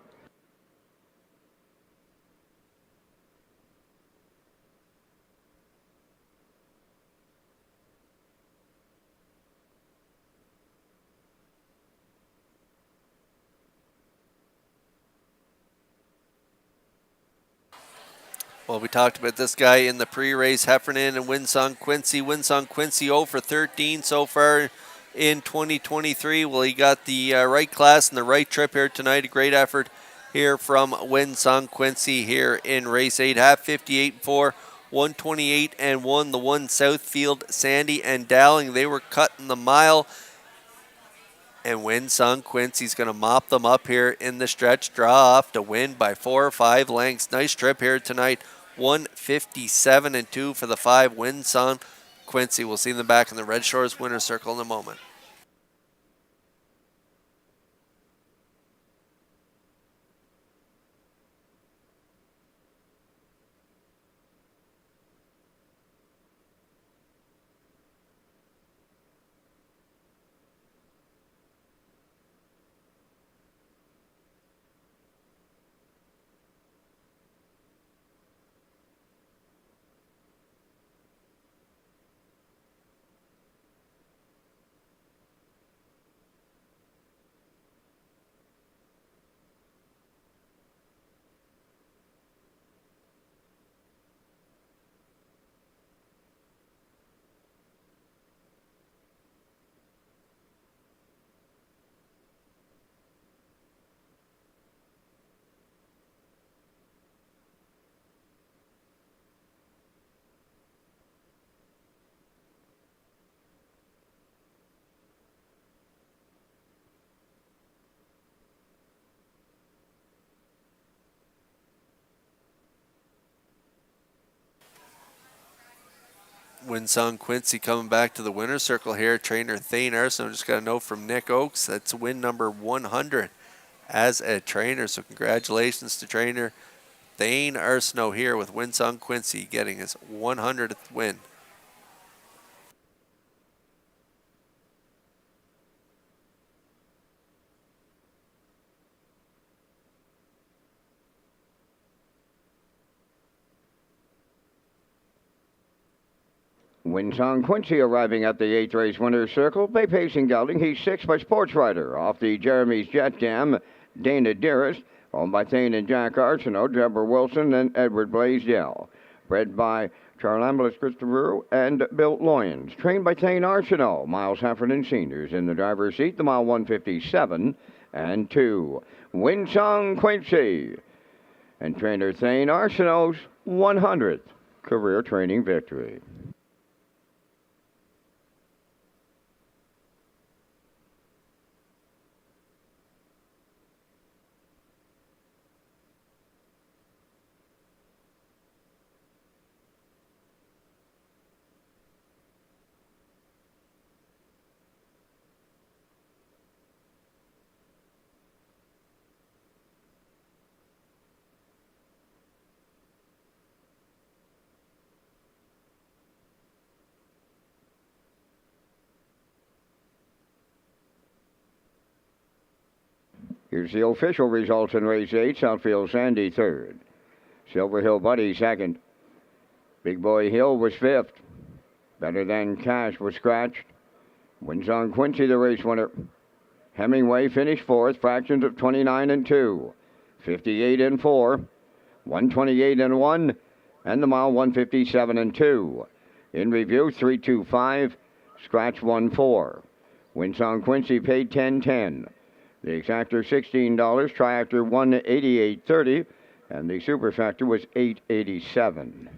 Well, we talked about this guy in the pre-race, Heffernan and Winsong Quincy. Winsong Quincy 0 for 13 so far in 2023. Well, he got the right class and the right trip here tonight. A great effort here from Winsong Quincy here in race 8. Half 58 and 4, 128 and 1. The one Southfield, Sandy and Dowling, they were cutting the mile. And Winsong Quincy's going to mop them up here in the stretch. Draw off to win by 4 or 5 lengths. Nice trip here tonight. 157 and 2 for the 5. Winsong Quincy. We'll see them back in the Red Shores winner's circle in a moment. Winsong Quincy coming back to the winner's circle here. Trainer Thane Arsenault just got a note from Nick Oakes. That's win number 100 as a trainer. So congratulations to trainer Thane Arsenault here with Winsong Quincy getting his 100th win. Winsong Quincy arriving at the 8th race winner's circle. By pacing gelding, he's 6th by Sports Rider. Off the Jeremy's Jet Jam, Dana Dearest. Owned by Thane and Jack Arsenault, Deborah Wilson, and Edward Blaisdell. Bred by Charlambalus Christopher and Bill Loyens. Trained by Thane Arsenault. Miles Heffernan Sr.'s in the driver's seat. The mile 157 and 2. Winsong Quincy. And trainer Thane Arsenault's 100th career training victory. Here's the official results in race 8. Southfield Sandy third. Silver Hill Buddy second. Big Boy Hill was fifth. Better Than Cash was scratched. Winsong Quincy the race winner. Hemingway finished fourth. Fractions of 29 and 2. 58 and 4. 128 and 1. And the mile 157 and 2. In review 325. Scratch 1-4. Winsong Quincy paid 10.10. The exactor $16, triactor $188.30, and the superfactor was $887.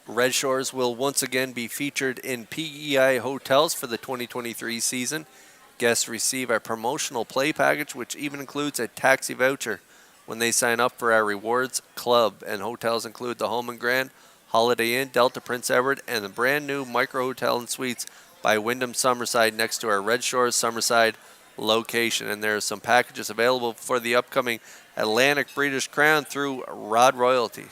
Redshores will once again be featured in PEI hotels for the 2023 season. Guests receive a promotional play package, which even includes a taxi voucher when they sign up for our rewards club. And hotels include the Home and Grand, Holiday Inn, Delta Prince Edward, and the brand new Micro Hotel and Suites by Wyndham Summerside next to our Red Shores Summerside location. And there are some packages available for the upcoming Atlantic Breeders' Crown through Rod Royalty.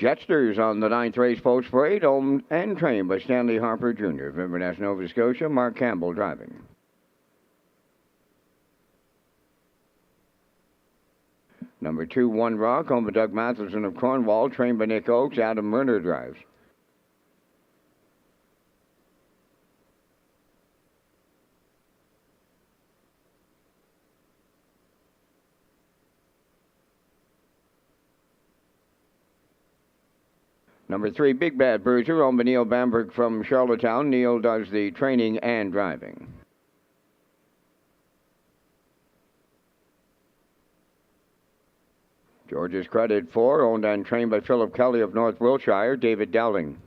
Jetsters on the 9th race post parade, owned and trained by Stanley Harper Jr. of Inverness, Nova Scotia. Mark Campbell driving. Number 2, One Rock, owned by Doug Matheson of Cornwall, trained by Nick Oakes. Adam Murner drives. Number 3, Big Bad Bruiser, owned by Neil Bamberg from Charlottetown. Neil does the training and driving. George's Credit 4, owned and trained by Philip Kelly of North Wiltshire. David Dowling.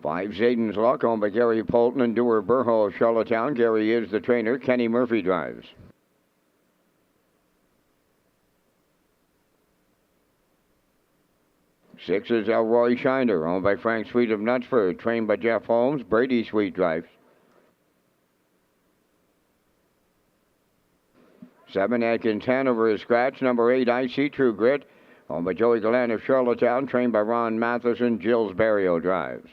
Five, Zayden's Luck, owned by Gary Polton and Dewar Burho of Charlottetown. Gary is the trainer. Kenny Murphy drives. 6 is Elroy Shiner, owned by Frank Sweet of Knutsford, trained by Jeff Holmes. Brady Sweet drives. 7, Atkins Hanover is scratch. Number 8, I See True Grit, owned by Joey Glenn of Charlottetown, trained by Ron Matheson. Gilles Barrio drives.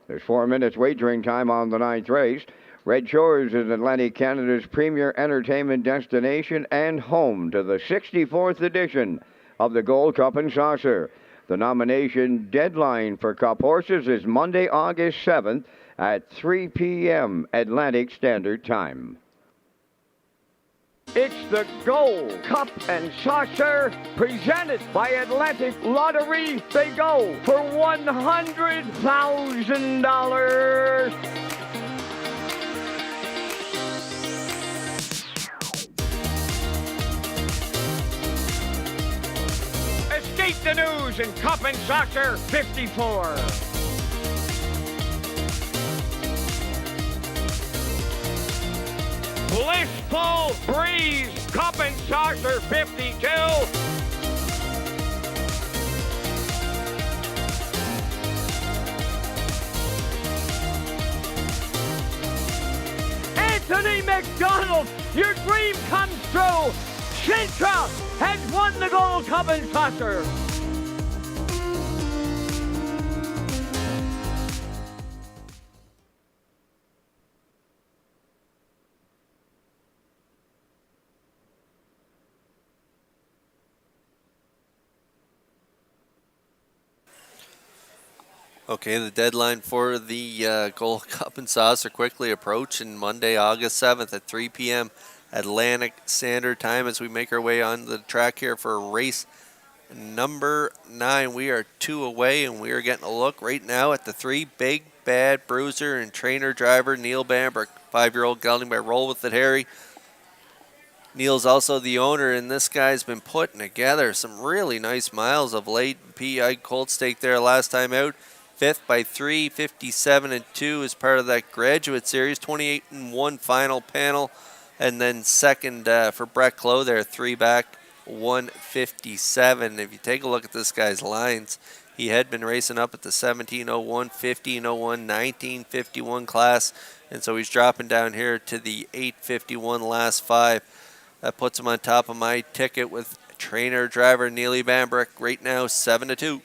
There's 4 minutes wagering time on the 9th race. Red Shores is Atlantic Canada's premier entertainment destination and home to the 64th edition of the Gold Cup and Saucer. The nomination deadline for Cup horses is Monday, August 7th at 3 p.m. Atlantic Standard Time. It's the Gold Cup and Saucer presented by Atlantic Lottery. They go for $100,000. Escape the news in Cup and Saucer 54. Blissful Breeze, Cup and Saucer 52. Anthony McDonald, your dream comes true. Sintra has won the Gold Cup and Saucer. Okay, the deadline for the Gold Cup and Saucer quickly approaching. Monday, August 7th at 3 p.m. Atlantic Standard Time as we make our way on the track here for race number 9. We are 2 away, and we are getting a look right now at the 3, Big Bad Bruiser and trainer driver Neil Bamberg, 5-year-old gelding by Roll With It Harry. Neil's also the owner, and this guy's been putting together some really nice miles of late. PEI Colt Stake there last time out. 5th by 3, 57-2 as part of that graduate series. 28-1 final panel. And then 2nd for Brett Clough there, 3 back, 157. If you take a look at this guy's lines, he had been racing up at the 17:01, 15:01, 19:51 class. And so he's dropping down here to the 8:51 last 5. That puts him on top of my ticket with trainer driver Neely Bambrick right now, 7-2.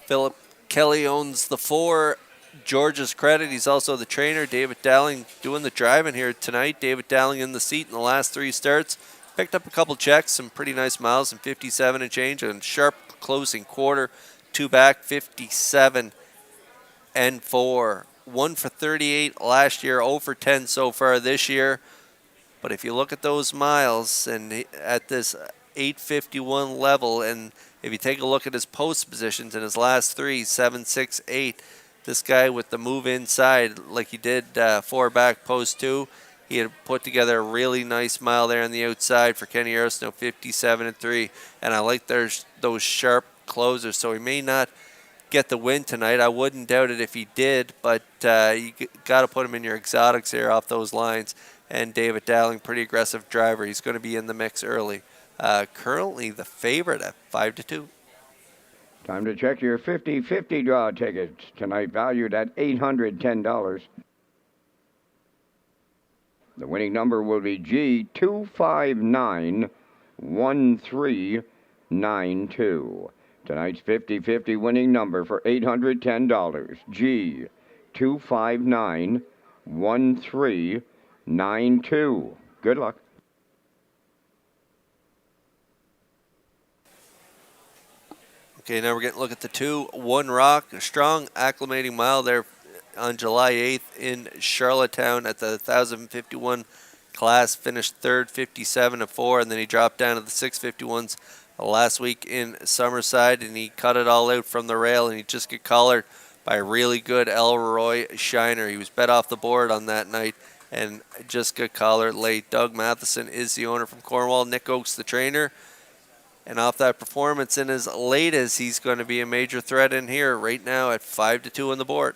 Philip Kelly owns the 4, George's Credit. He's also the trainer. David Dowling doing the driving here tonight. David Dowling in the seat in the last 3 starts. Picked up a couple checks, some pretty nice miles, and 57 and change, and sharp closing quarter. 2 back, 57 and 4. 1 for 38 last year, 0 for 10 so far this year. But if you look at those miles and at this 851 level, and if you take a look at his post positions in his last 3, 7, 6, 8, this guy with the move inside like he did 4 back post 2, he had put together a really nice mile there on the outside for Kenny Arsenault, 57-3. And I like those sharp closers, so he may not get the win tonight. I wouldn't doubt it if he did, but you got to put him in your exotics here off those lines. And David Dowling, pretty aggressive driver. He's going to be in the mix early. Currently the favorite at 5-2. Time to check your 50-50 draw tickets. Tonight valued at $810. The winning number will be G2591392. Tonight's 50-50 winning number for $810. G2591392. Good luck. Okay, now we're getting a look at the 2. One Rock, a strong acclimating mile there on July 8th in Charlottetown at the 1,051 class. Finished third, 57-4, and then he dropped down to the 651s last week in Summerside, and he cut it all out from the rail, and he just got collared by a really good Elroy Shiner. He was bet off the board on that night and just got collared late. Doug Matheson is the owner from Cornwall. Nick Oakes the trainer. And off that performance in as late as he's going to be a major threat in here right now at 5-2 on the board.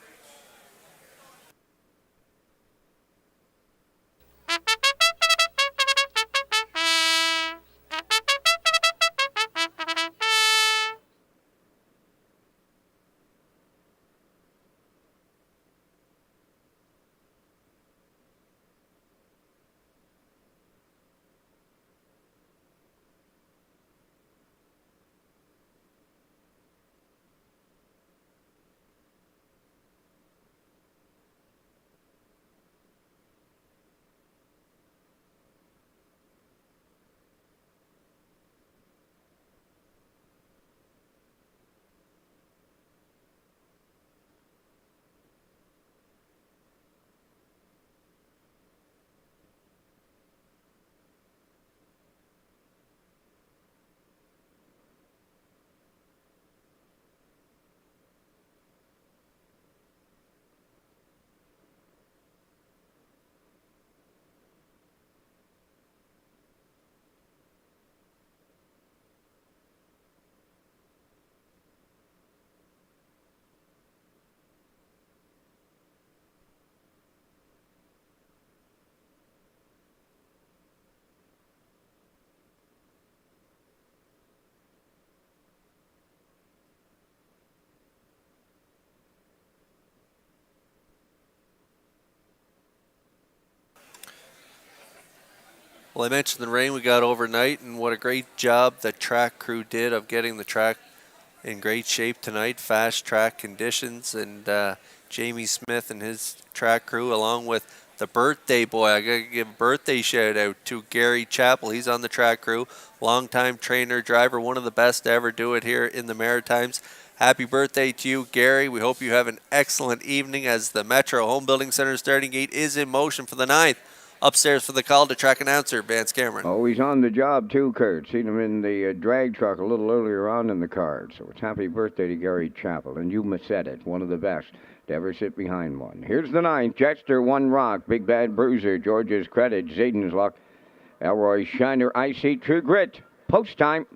Well, I mentioned the rain we got overnight, and what a great job the track crew did of getting the track in great shape tonight. Fast track conditions, and Jamie Smith and his track crew, along with the birthday boy. I got to give a birthday shout out to Gary Chappell. He's on the track crew, longtime trainer, driver, one of the best to ever do it here in the Maritimes. Happy birthday to you, Gary. We hope you have an excellent evening as the Metro Home Building Center starting gate is in motion for the 9th. Upstairs for the call to track announcer, Vance Cameron. Oh, he's on the job too, Kurt. Seen him in the drag truck a little earlier on in the card. So it's happy birthday to Gary Chappell. And you said it, one of the best to ever sit behind one. Here's the 9th. Jetster, One Rock, Big Bad Bruiser, George's Credit, Zayden's Luck, Elroy Shiner, Icy True Grit. Post time.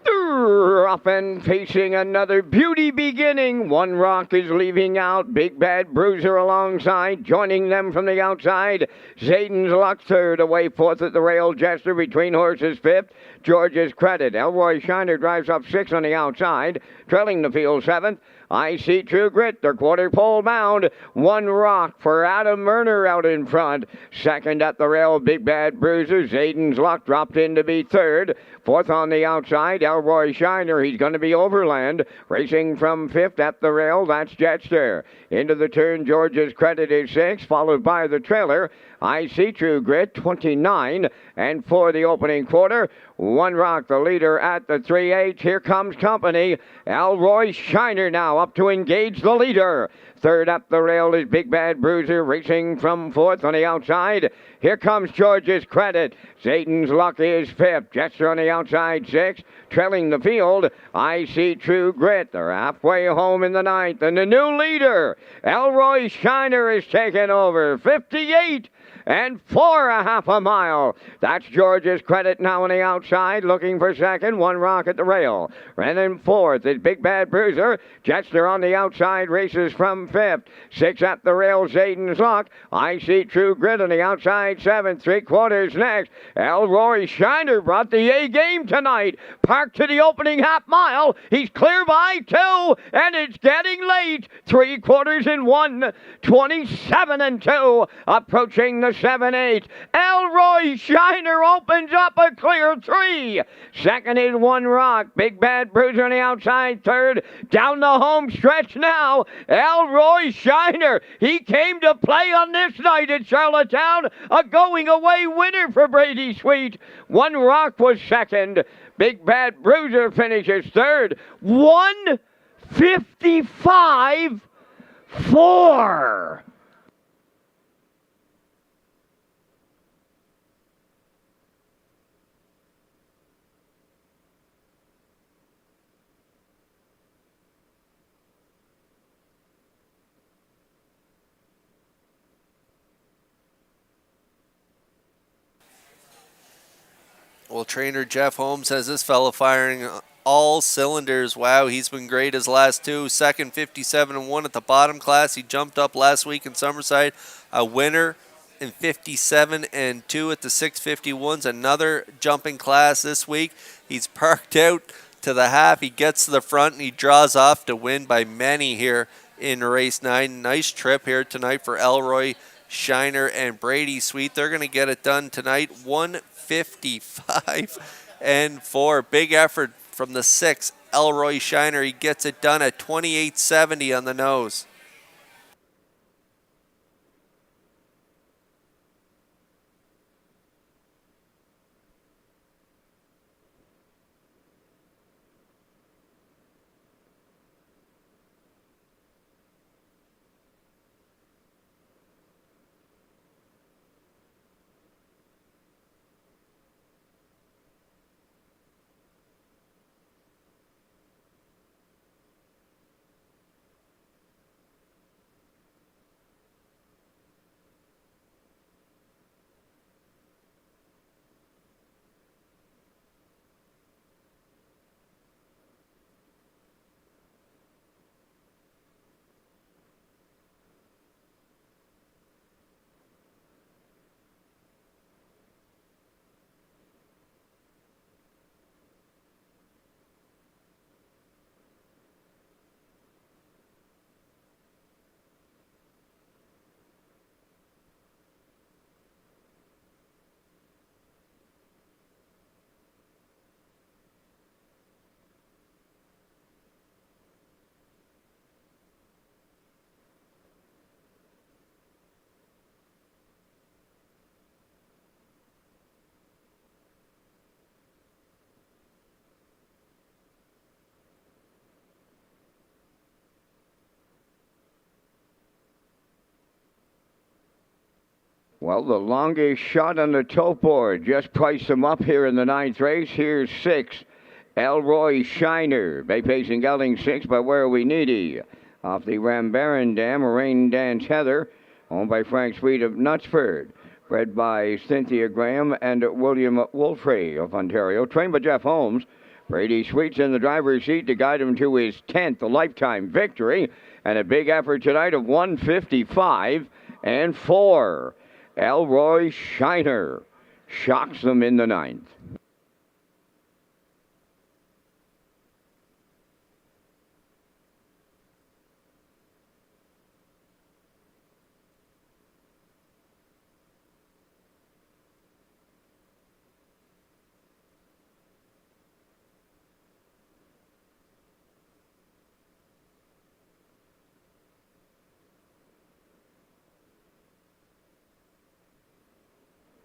Up and facing another beauty beginning. One Rock is leaving out. Big Bad Bruiser alongside. Joining them from the outside. Zayden's Luck third. Away fourth at the rail. Jester between horses fifth. George's Credit. Elroy Shiner drives up sixth on the outside. Trailing the field seventh. I See True Grit, they're quarter pole bound. One Rock for Adam Murner out in front. Second at the rail, Big Bad Bruiser. Zayden's Luck dropped in to be third. Fourth on the outside, Elroy Shiner. He's going to be overland. Racing from fifth at the rail, that's Jetster. Into the turn, George's Credit is sixth, followed by the trailer. I See True Grit, 29. And for the opening quarter, One Rock, the leader at the 3/8. Here comes company. Elroy Shiner now up to engage the leader. Third up the rail is Big Bad Bruiser, racing from fourth on the outside. Here comes George's Credit. Zayden's Luck is fifth. Jester on the outside, sixth. Trailing the field, I See True Grit. They're halfway home in the 9th. And the new leader, Elroy Shiner, is taken over. 58. and 4.5 a mile. That's George's Credit now on the outside, looking for second. One Rock at the rail. And in fourth is Big Bad Bruiser. Jetster on the outside races from fifth. 6 at the rail, Zayden's Luck. I See True Grit on the outside, 7th. 3/4 next. Elroy Shiner brought the A game tonight. Parked to the opening half mile. He's clear by 2, and it's getting late. 3/4 in 1. 27 and 2. Approaching the 7-8. Elroy Shiner opens up a clear 3. Second is One Rock. Big Bad Bruiser on the outside, 3rd. Down the home stretch now. Elroy Shiner. He came to play on this night at Charlottetown. A going away winner for Brady Sweet. One Rock was second. Big Bad Bruiser finishes 3rd. 1:55.4. Well, trainer Jeff Holmes has this fella firing all cylinders. Wow, he's been great his last 2. Second, 57-1 at the bottom class. He jumped up last week in Summerside, a winner in 57-2 at the 651s. Another jumping class this week. He's parked out to the half. He gets to the front and he draws off to win by many here in race 9. Nice trip here tonight for Elroy Shiner and Brady Sweet. They're going to get it done tonight. 1:55.4. Big effort from the 6, Elroy Shiner. He gets it done at 28.70 on the nose. Well, the longest shot on the tote board just priced him up here in the 9th race. Here's 6, Elroy Shiner. Bay Pacing Gelding 6 by Where Are We Needy. Off the Rambaran Dam, Rain Dance Heather, owned by Frank Sweet of Knutsford. Bred by Cynthia Graham and William Wolfrey of Ontario. Trained by Jeff Holmes. Brady Sweet's in the driver's seat to guide him to his 10th lifetime victory. And a big effort tonight of 1:55.4. Elroy Shiner shocks them in the 9th.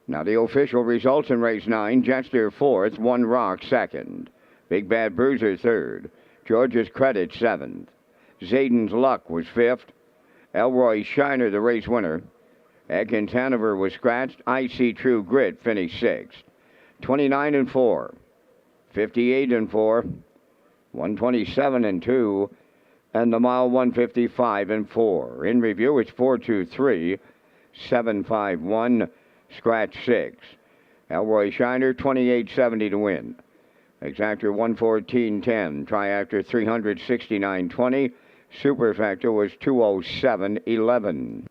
Now the official results in race 9. Jetster 4th, One Rock 2nd. Big Bad Bruiser 3rd. George's Credit 7th. Zayden's Luck was 5th. Elroy Shiner, the race winner. Atkins Hanover was scratched. I See True Grit finished 6th. 29-4. 58-4. 127-2. And the mile 1:55.4. In review, it's 4-2-3. 751, scratch 6. Elroy Shiner, 2870 to win. Exactor 114.10, Triactor 369.20, Superfactor was 207.11.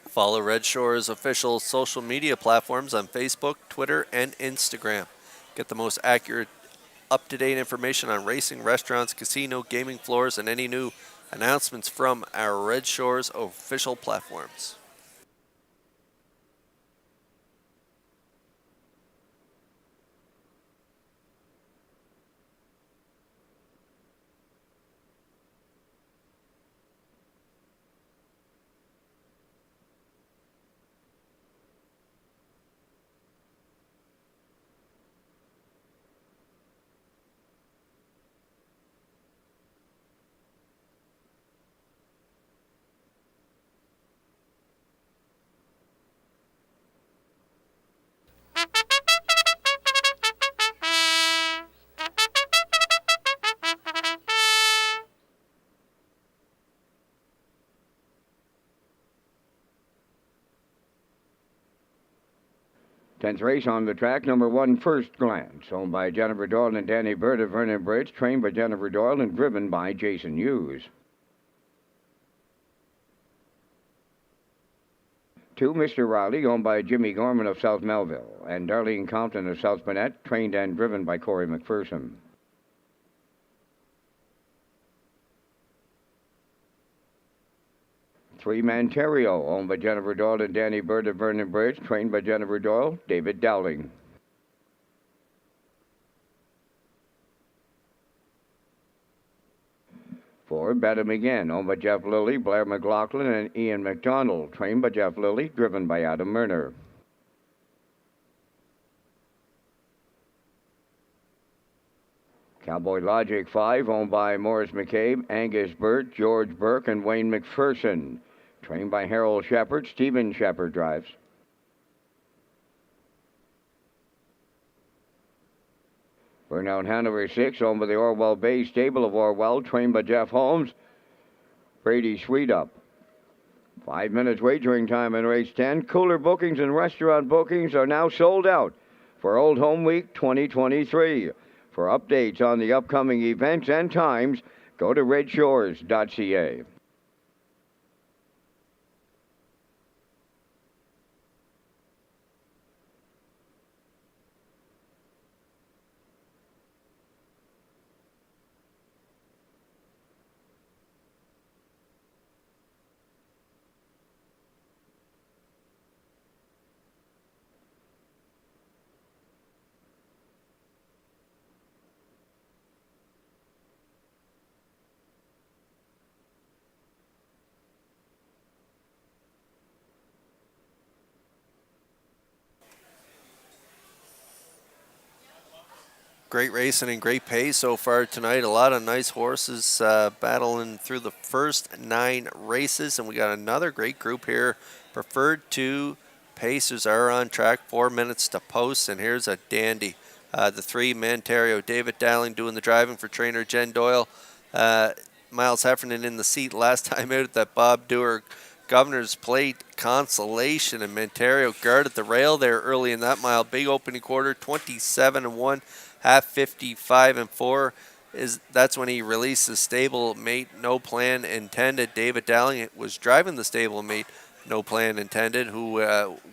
Follow Red Shores official social media platforms on Facebook, Twitter, and Instagram. Get the most accurate, up-to-date information on racing, restaurants, casino, gaming floors, and any new announcements from our Red Shores official platforms. Tenth race on the track, number 1, First Glance, owned by Jennifer Doyle and Danny Bird of Vernon Bridge, trained by Jennifer Doyle and driven by Jason Hughes. 2, Mr. Riley, owned by Jimmy Gorman of South Melville, and Darlene Compton of South Burnett, trained and driven by Corey McPherson. 3, Manterio, owned by Jennifer Doyle and Danny Bird of Vernon Bridge, trained by Jennifer Doyle, David Dowling. 4, Bet 'Em Again, owned by Jeff Lilly, Blair McLaughlin, and Ian McDonald, trained by Jeff Lilly, driven by Adam Murner. 'Cowboy Logic 5, owned by Morris McCabe, Angus Burt, George Burke, and Wayne McPherson, trained by Harold Shepard, Stephen Shepard drives. 'Burnout Hanover 6, owned by the Orwell Bay Stable of Orwell, trained by Jeff Holmes, Brady Sweetup. 5 minutes wagering time in race 10. Cooler bookings and restaurant bookings are now sold out for Old Home Week 2023. For updates on the upcoming events and times, go to Redshores.ca. Great racing and great pace so far tonight. A lot of nice horses battling through the first 9 races, and we got another great group here. Preferred 2 Pacers are on track, 4 minutes to post, and here's a dandy. The 3, Mantario, David Dowling doing the driving for trainer Jen Doyle. Miles Heffernan in the seat last time out at that Bob Dewar Governor's Plate consolation, and Mantario guarded the rail there early in that mile. Big opening quarter, 27-1, half 55-4. That's when he released his stable mate, No Plan Intended. David Dowling was driving the stable mate, No Plan Intended, who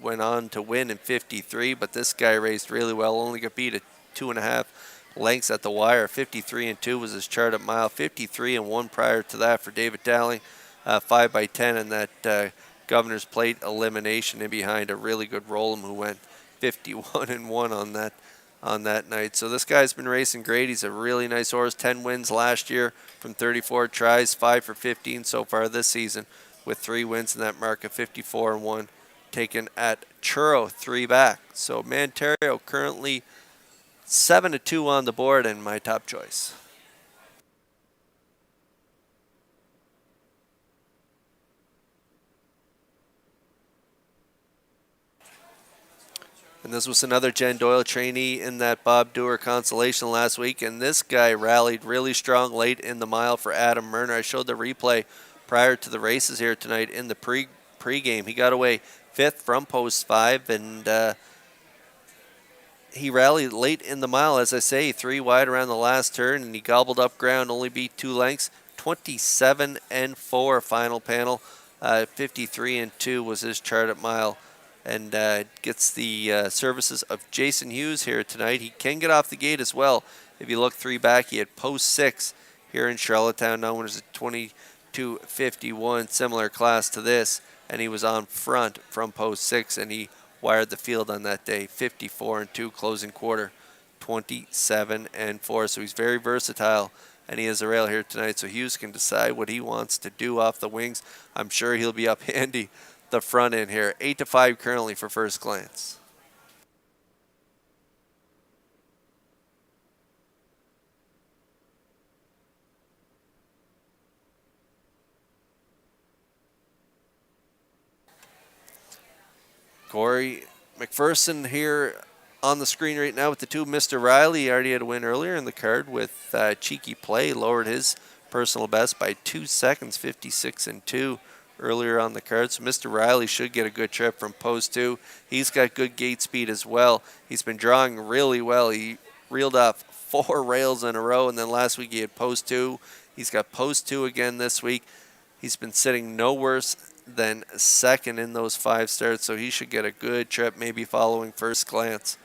went on to win in 53, but this guy raced really well, only got beat at 2.5 lengths at the wire. 53-2 was his chart at mile. 53-1 prior to that for David Dowling. 5 by 10 in that Governor's Plate elimination, and behind a really good Rollum who went 51-1 on that night. So this guy's been racing great. He's a really nice horse. 10 wins last year from 34 tries, 5 for 15 so far this season, with 3 wins in that mark of 54-1 taken at Churro, 3 back. So Mantario currently 7-2 on the board and my top choice. And this was another Jen Doyle trainee in that Bob Dewar consolation last week. And this guy rallied really strong late in the mile for Adam Murner. I showed the replay prior to the races here tonight in the pre-game. He got away 5th from post 5, and he rallied late in the mile, as I say, 3 wide around the last turn, and he gobbled up ground, only beat 2 lengths. 27-4 final panel. 53-2 was his chart at mile. And gets the services of Jason Hughes here tonight. He can get off the gate as well. If you look 3 back, he had post 6 here in Charlottetown. Now winners at 22:51, similar class to this. And he was on front from post 6, and he wired the field on that day. 54-2 closing quarter, 27-4. So he's very versatile, and he has a rail here tonight. So Hughes can decide what he wants to do off the wings. I'm sure he'll be up handy the front end here. 8-5 currently for First Glance. Corey McPherson here on the screen right now with the 2. Mr. Riley already had a win earlier in the card with Cheeky Play. Lowered his personal best by 2 seconds, 56-2. Earlier on the card. So Mr. Riley should get a good trip from post 2. He's got good gate speed as well. He's been drawing really well. He reeled off 4 rails in a row, and then last week he had post 2. He's got post 2 again this week. He's been sitting no worse than 2nd in those 5 starts, so he should get a good trip, maybe following First Glance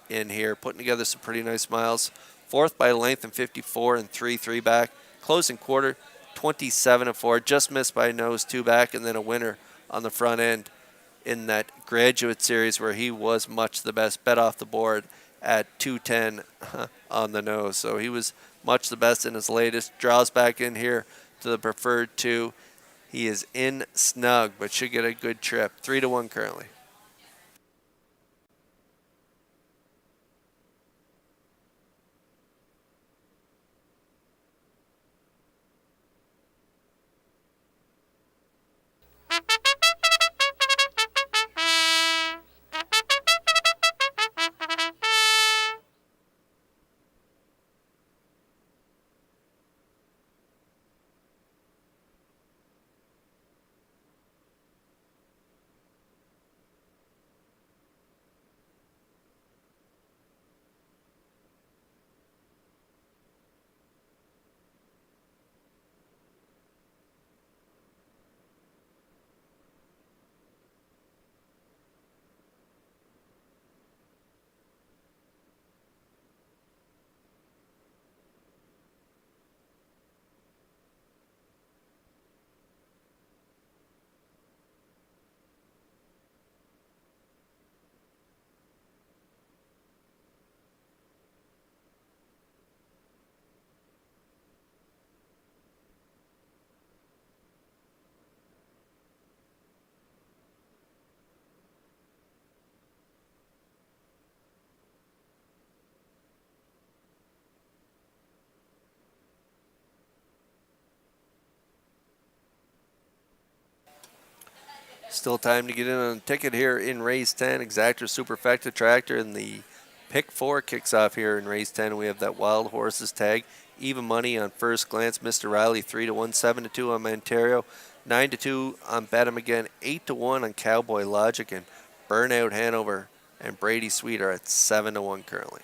in here. Putting together some pretty nice miles. 4th by length and 54-3, 3 back. Closing quarter, 27-4, just missed by nose, 2 back, and then a winner on the front end in that Graduate Series where he was much the best, bet off the board at 210 on the nose. So he was much the best in his latest. Draws back in here to the preferred 2. He is in snug, but should get a good trip. 3-1 currently. Still time to get in on a ticket here in race 10. Exactor Superfecta tractor in the Pick 4 kicks off here in race 10. We have that Wild Horses tag. Even money on First Glance. Mr. Riley 3-1, 7-2 on Ontario, 9-2 on Bet 'em Again, 8-1 on Cowboy Logic, and Burnout Hanover and Brady Sweet are at 7-1 currently.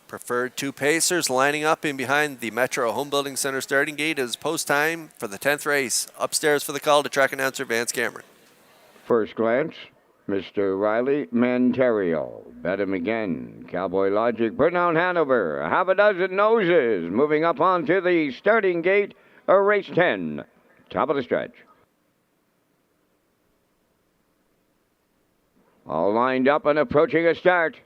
Preferred 2 pacers lining up in behind the Metro Home Building Center starting gate as post time for the 10th race. Upstairs for the call to track announcer Vance Cameron. First Glance, Mr. Riley Manterio. Bet 'em Again, Cowboy Logic, Burnout Hanover, half a dozen noses moving up onto the starting gate of race 10. Top of the stretch. All lined up and approaching a start.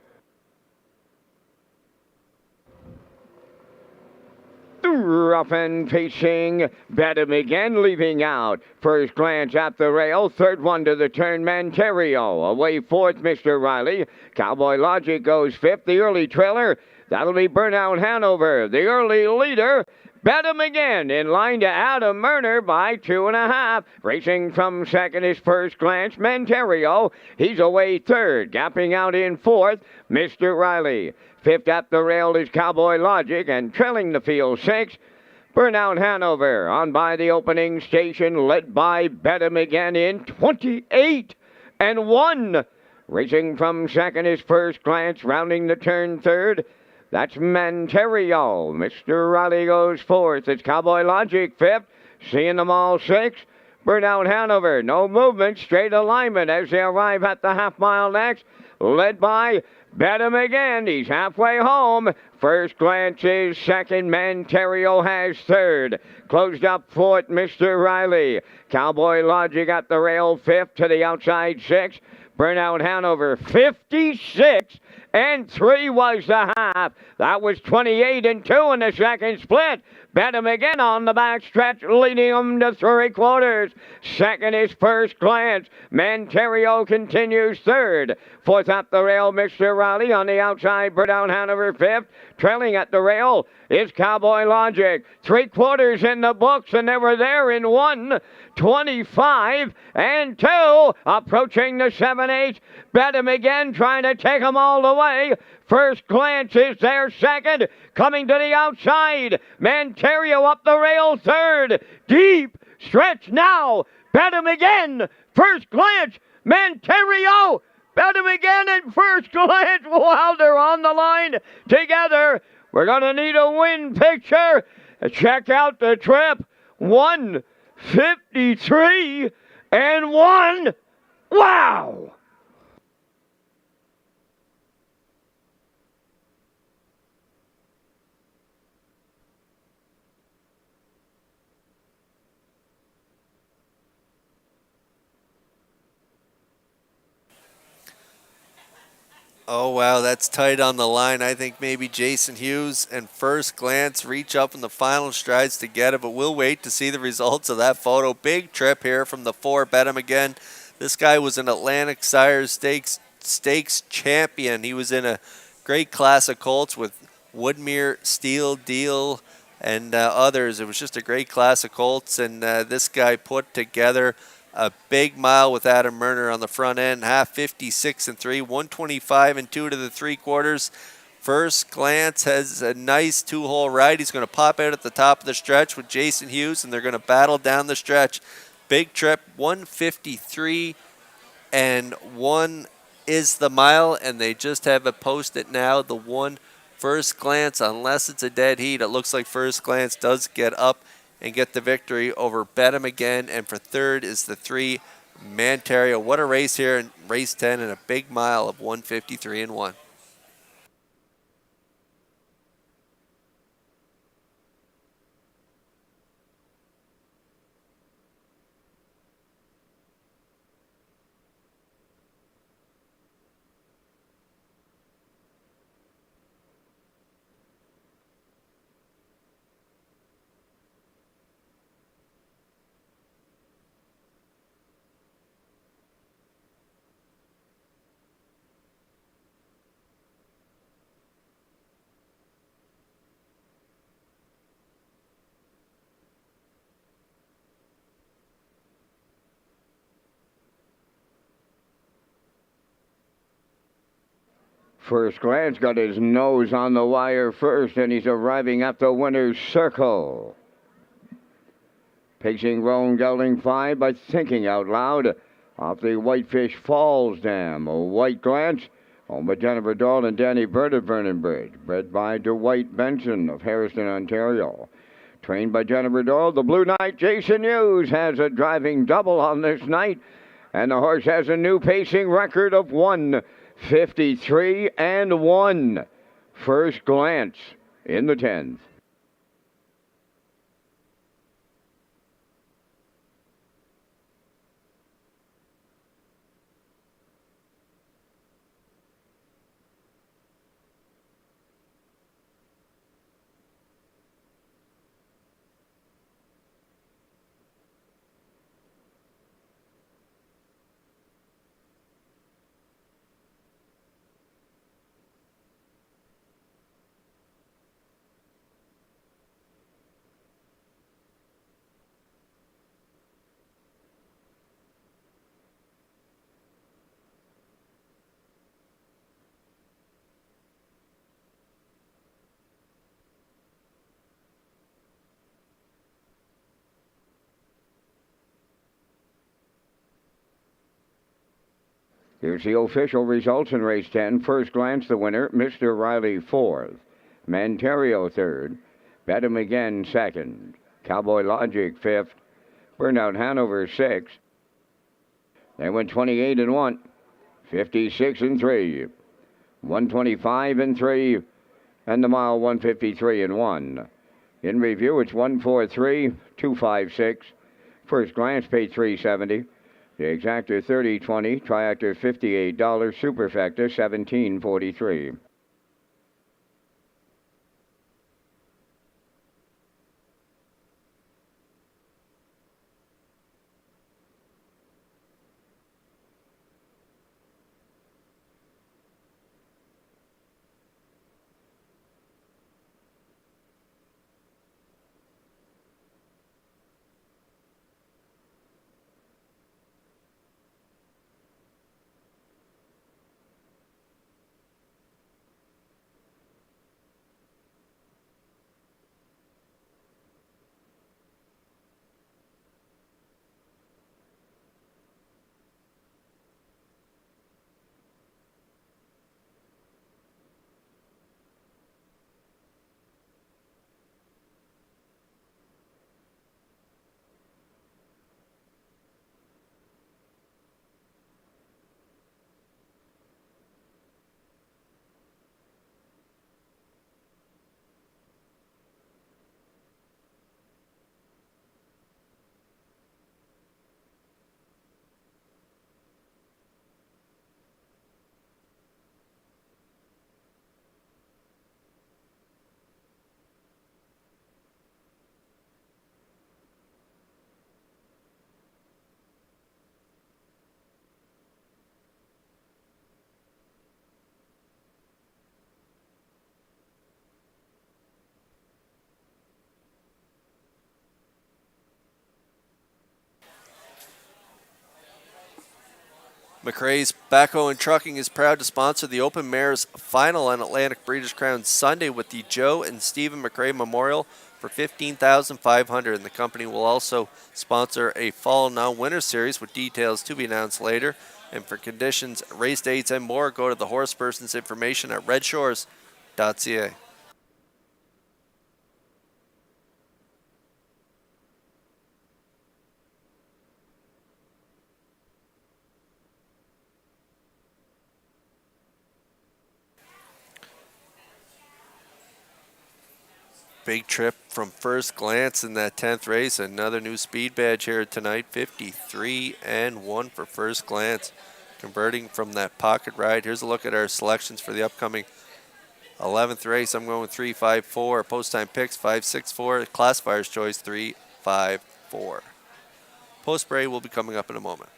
Rough and pacing, Bet 'em Again leaving out. First Glance at the rail, third one to the turn, Manterio. Away fourth, Mr. Riley. Cowboy Logic goes fifth. The early trailer, that'll be Burnout Hanover. The early leader, Bet 'em Again, in line to Adam Murner by 2.5. Racing from second is First Glance, Manterio. He's away third. Gapping out in fourth, Mr. Riley. Fifth at the rail is Cowboy Logic, and trailing the field six, Burnout Hanover. On by the opening station, led by Bet 'em Again in 28-1. Racing from second is First Glance, rounding the turn third. That's Manterio. Mr. Riley goes fourth. It's Cowboy Logic fifth. Seeing them all six. Burnout Hanover. No movement. Straight alignment as they arrive at the half-mile next. Led by Bet 'em Again. He's halfway home. First Glance is second. Manterio has third. Closed up fourth, Mr. Riley. Cowboy Logic at the rail fifth to the outside six. Burnout Hanover 56-3 was the half. That was 28-2 in the second split. Bet 'em Again on the back stretch, leading them to 3/4. Second is First Glance. Manterio continues third. Fourth at the rail, Mr. Riley. On the outside, Burnout Hanover fifth. Trailing at the rail is Cowboy Logic. 3/4 in the books, and they were there in 1:25-2. Approaching the 7/8. Bet 'em Again, trying to take them all the way. First Glance is there second. Coming to the outside. Manterio up the rail third. Deep stretch now. Bet 'em Again. First Glance. Manterio. Bet 'em Again and First Glance. Wow, they're on the line together. We're going to need a win picture. Check out the trip. 1:53-1. Wow. Oh, wow, that's tight on the line. I think maybe Jason Hughes and First Glance reach up in the final strides to get it, but we'll wait to see the results of that photo. Big trip here from the 4, Bet 'em Again. This guy was an Atlantic Sires Stakes champion. He was in a great class of colts with Woodmere, Steel, Deal, and others. It was just a great class of colts, and this guy put together a big mile with Adam Murner on the front end, half 56-3, 125-2 to the 3/4. First Glance has a nice 2-hole ride. He's going to pop out at the top of the stretch with Jason Hughes, and they're going to battle down the stretch. Big trip, 153-1 is the mile, and they just have it posted now. The 1 First Glance, unless it's a dead heat, it looks like First Glance does get up and get the victory over Bet 'em Again. And for third is the 3, Manterio. What a race here in race 10 and a big mile of 153-1. First Glance got his nose on the wire first, and he's arriving at the winner's circle. Pacing Roan Gelding 5 by Thinking Out Loud off the Whitefish Falls Dam. A White Glance owned by Jennifer Dahl and Danny Bird of Vernon Bridge. Bred by Dwight Benson of Harrison, Ontario. Trained by Jennifer Dahl, the Blue Knight Jason Hughes has a driving double on this night. And the horse has a new pacing record of 1:53-1. First Glance in the 10th. Here's the official results in race 10. First Glance, the winner, Mr. Riley 4th. Manterio 3rd. Bet Him Again 2nd. Cowboy Logic 5th. Burnout Hanover 6th. They went 28-1. 56-3. 125-3. And the mile 153-1. In review, it's 143-256. First Glance paid $370. The Exactor $30.20, Triactor $58, Superfecta $17.43. McRae's Backhoe and Trucking is proud to sponsor the Open Mares final on Atlantic Breeders' Crown Sunday with the Joe and Stephen McRae Memorial for $15,500. And the company will also sponsor a Fall Now Winter Series with details to be announced later. And for conditions, race dates, and more, go to the horse person's information at Redshores.ca. Big trip from First Glance in that 10th race. Another new speed badge here tonight. 53-1 for First Glance. Converting from that pocket ride. Here's a look at our selections for the upcoming 11th race. I'm going with 3-5-4. Post time picks 5-6-4. Classifier's choice 3-5-4. Post spray will be coming up in a moment.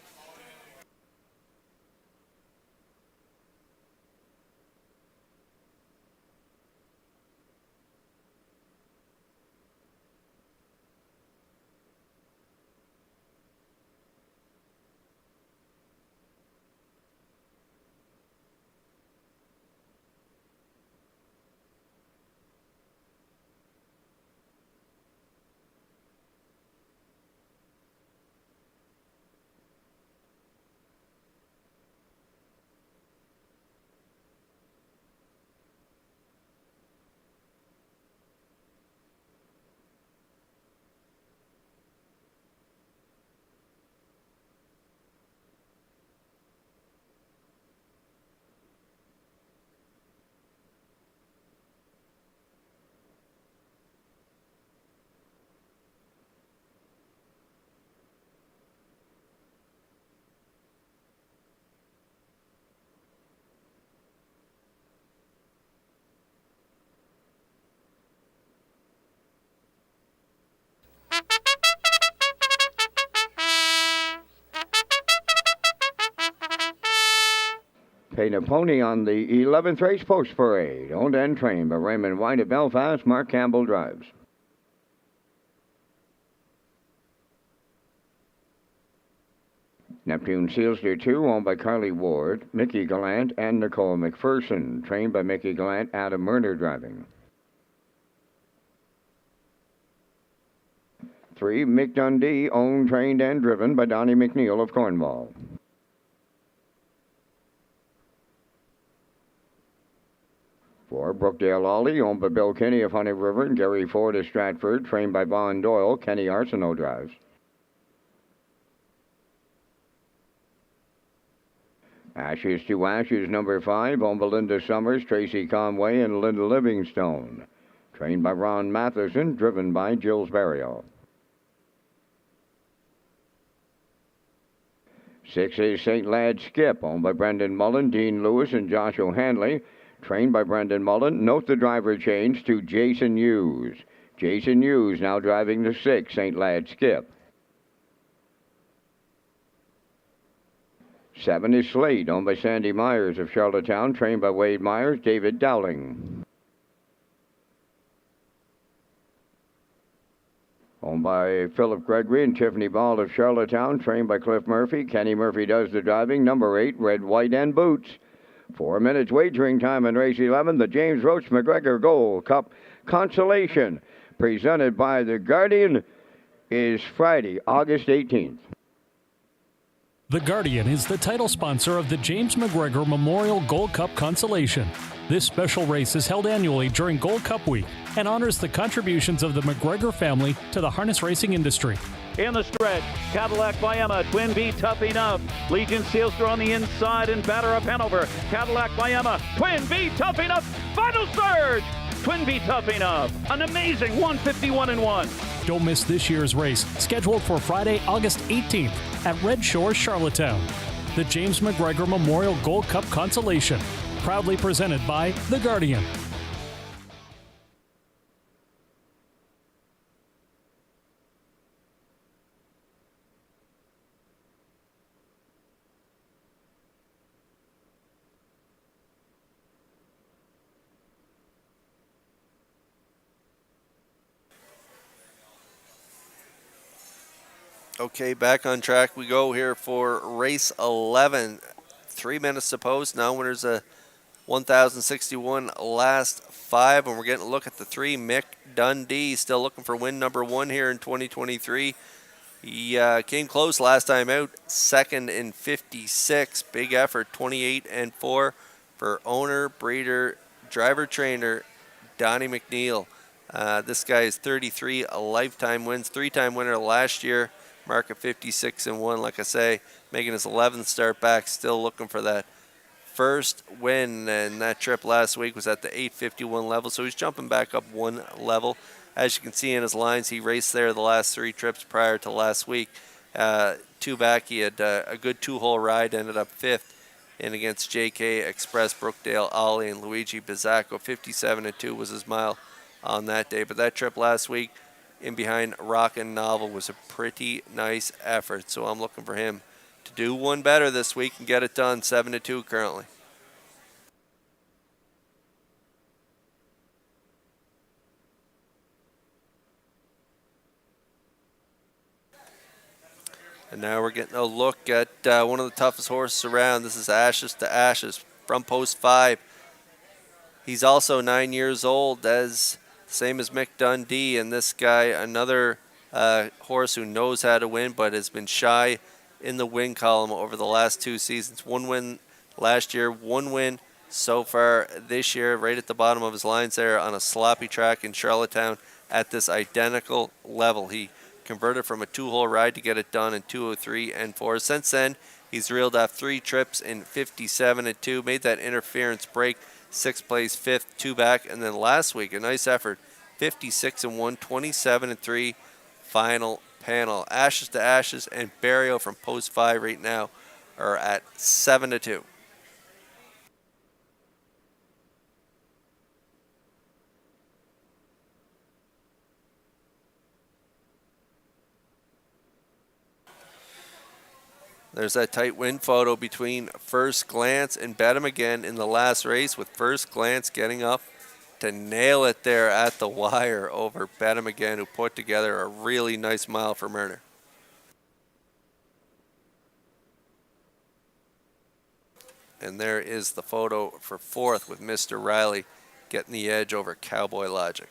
Paint a Pony on the 11th Race Post Parade. Owned and trained by Raymond White of Belfast. Mark Campbell drives. Neptune Sealster 2, owned by Carly Ward, Mickey Gallant, and Nicole McPherson. Trained by Mickey Gallant, Adam Murner driving. 3, Mick Dundee, owned, trained, and driven by Donnie McNeil of Cornwall. 4, Brookdale Ollie, owned by Bill Kinney of Honey River, and Gary Ford of Stratford, trained by Vaughn Doyle. Kenny Arsenault drives. Ashes to Ashes, number 5, owned by Linda Summers, Tracy Conway, and Linda Livingstone. Trained by Ron Matheson, driven by Jills Barrio. 6 is St. Lad Skip, owned by Brendan Mullen, Dean Lewis, and Josh O'Hanley. Trained by Brendan Mullen. Note the driver change to Jason Hughes. Jason Hughes now driving the 6, St. Lad Skip. 7 is Slate, owned by Sandy Myers of Charlottetown, trained by Wade Myers, David Dowling. Owned by Philip Gregory and Tiffany Ball of Charlottetown, trained by Cliff Murphy. Kenny Murphy does the driving. Number 8, Red, White, and Boots. 4 minutes wagering time in race 11, the James Roach McGregor Gold Cup Consolation, presented by The Guardian, is Friday, August 18th. The Guardian is the title sponsor of the James McGregor Memorial Gold Cup Consolation. This special race is held annually during Gold Cup Week and honors the contributions of the McGregor family to the harness racing industry. In the stretch, Cadillac by Emma, Twin B tough enough. Legion Sealster on the inside and batter up Hanover. Cadillac by Emma, Twin B tough enough. Final surge! Twin B tough enough. An amazing 151-1. Don't miss this year's race, scheduled for Friday, August 18th at Redshores, Charlottetown. The James McGregor Memorial Gold Cup Consolation, proudly presented by The Guardian. Okay, back on track we go here for race 11. 3 minutes to post. Now winners a 1,061 last 5, and we're getting a look at the 3. Mick Dundee still looking for win number 1 here in 2023. He came close last time out, second in 56. Big effort, 28-4 for owner, breeder, driver trainer Donnie McNeil. This guy is 33 lifetime wins, 3-time winner last year. Mark at 56-1, like I say, making his 11th start back, still looking for that first win, and that trip last week was at the 851 level, so he's jumping back up 1 level. As you can see in his lines, he raced there the last 3 trips prior to last week. 2 back, he had a good 2-hole ride, ended up 5th in against JK Express, Brookdale Ollie, and Luigi Bizzacco. 57-2 was his mile on that day, but that trip last week in behind Rockin' Novel was a pretty nice effort, so I'm looking for him to do one better this week and get it done. 7-2 currently. And now we're getting a look at one of the toughest horses around. This is Ashes to Ashes from post 5. He's also 9 years old, same as Mick Dundee, and this guy, another horse who knows how to win but has been shy in the win column over the last 2 seasons. 1 win last year, 1 win so far this year, right at the bottom of his lines there on a sloppy track in Charlottetown at this identical level. He converted from a 2-hole ride to get it done in 2:03 and 4. Since then, he's reeled off 3 trips in 57-2, made that interference break, 6th place, 5th, 2 back, and then last week, a nice effort, 56-1, 27-3, final panel. Ashes to Ashes and Barrio from post 5 right now are at 7-2. There's that tight win photo between First Glance and Bet 'Em Again in the last race, with First Glance getting up to nail it there at the wire over Bet 'Em Again, who put together a really nice mile for murder. And there is the photo for fourth with Mr. Riley getting the edge over Cowboy Logic.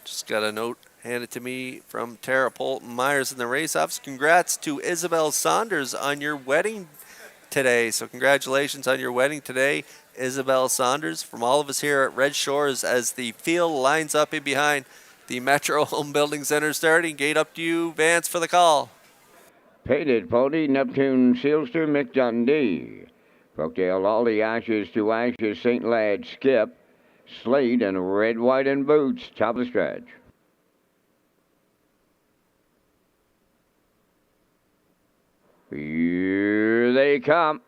Just got a note handed to me from Tara Polton Myers in the race office. Congrats to Isabel Saunders on your wedding today. So congratulations on your wedding today, Isabel Saunders. From all of us here at Red Shores, as the field lines up in behind the Metro Home Building Center starting gate, up to you, Vance, for the call. Painted Pony, Neptune Sealster, Mick Dundee. Brookdale, all the Ashes to Ashes, St. Lad, Skip, Slade, and Red, White, and Boots, top of the stretch. Here they come.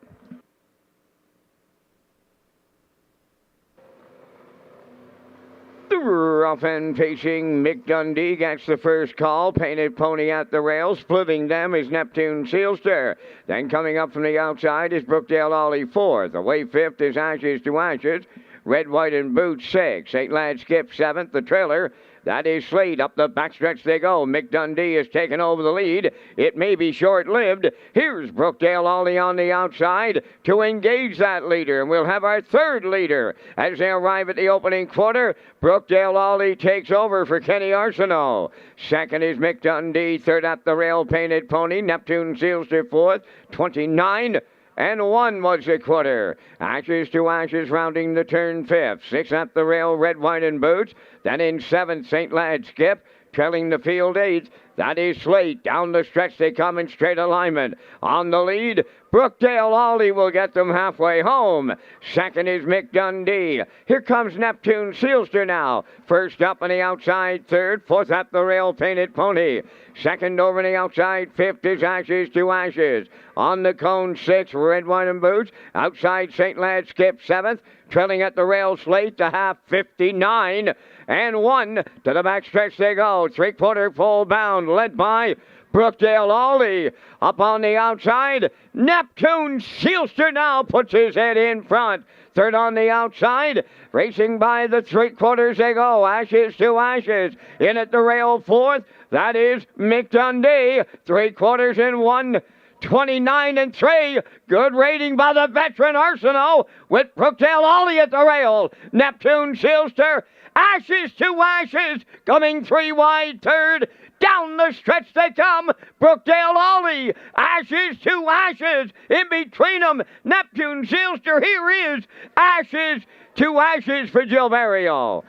Rough and pacing, Mick Dundee gets the first call. Painted Pony at the rail. Splitting them is Neptune Sealster. Then coming up from the outside is Brookdale Ollie fourth. Away fifth is Ashes to Ashes. Red, White, and Boots sixth. St. Lad Skip seventh. The trailer, that is Slade. Up the backstretch they go. Mick Dundee has taken over the lead. It may be short-lived. Here's Brookdale Ollie on the outside to engage that leader. And we'll have our third leader as they arrive at the opening quarter. Brookdale Ollie takes over for Kenny Arsenault. Second is Mick Dundee. Third at the rail, Painted Pony. Neptune Sealster fourth. 29 and 1 was the quarter. Ashes to Ashes rounding the turn fifth. Sixth at the rail, Red, White, and Boots. Then in seventh, St. Lad Skip. Trailing the field eighth, that is Slate. Down the stretch they come in straight alignment. On the lead, Brookdale Ollie will get them halfway home. Second is Mick Dundee. Here comes Neptune Sealster now. First up on the outside, third. Fourth at the rail, Painted Pony. Second over the outside, fifth is Ashes to Ashes. On the cone, sixth, Red, White, and Boots. Outside, St. Lad Skip, seventh. Trailing at the rail, Slate to half, 59 and 1. To the backstretch they go. Three-quarter full bound, led by Brookdale Ollie. Up on the outside, Neptune Sealster now puts his head in front. Third on the outside, racing by the three-quarters they go. Ashes to Ashes. In at the rail, fourth. That is Mick Dundee. Three-quarters in 1. 29 and 3. Good rating by the veteran Arsenault with Brookdale Ollie at the rail. Neptune Sealster. Ashes to Ashes. Coming three wide, third. Down the stretch they come. Brookdale Ollie. Ashes to Ashes. In between them, Neptune Sealster. Here is Ashes to Ashes for Gilberto.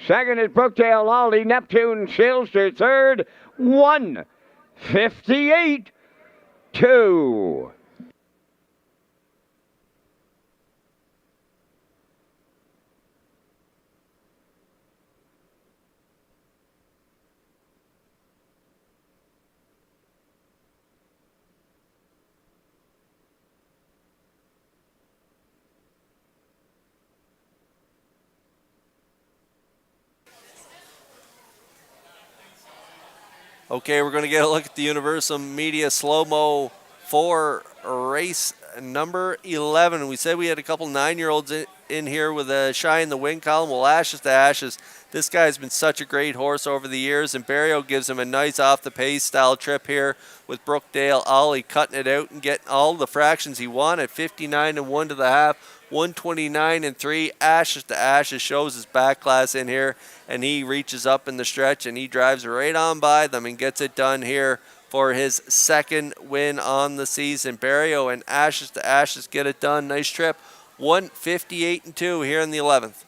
Second is Brookdale Ollie. Neptune Sealster. Third, 1:58. 2. Okay, we're going to get a look at the Universal Media Slow-Mo for race number 11. We said we had a couple 9-year-olds in here with a shy in the win column. Well, Ashes to Ashes. This guy's been such a great horse over the years, and Barrio gives him a nice off-the-pace style trip here with Brookdale Ollie cutting it out and getting all the fractions he wanted. 59 and 1 to the half. 129 and 3. Ashes to Ashes shows his back class in here, and he reaches up in the stretch and he drives right on by them and gets it done here for his second win on the season. Barrio and Ashes to Ashes get it done. Nice trip. 158 and 2 here in the 11th.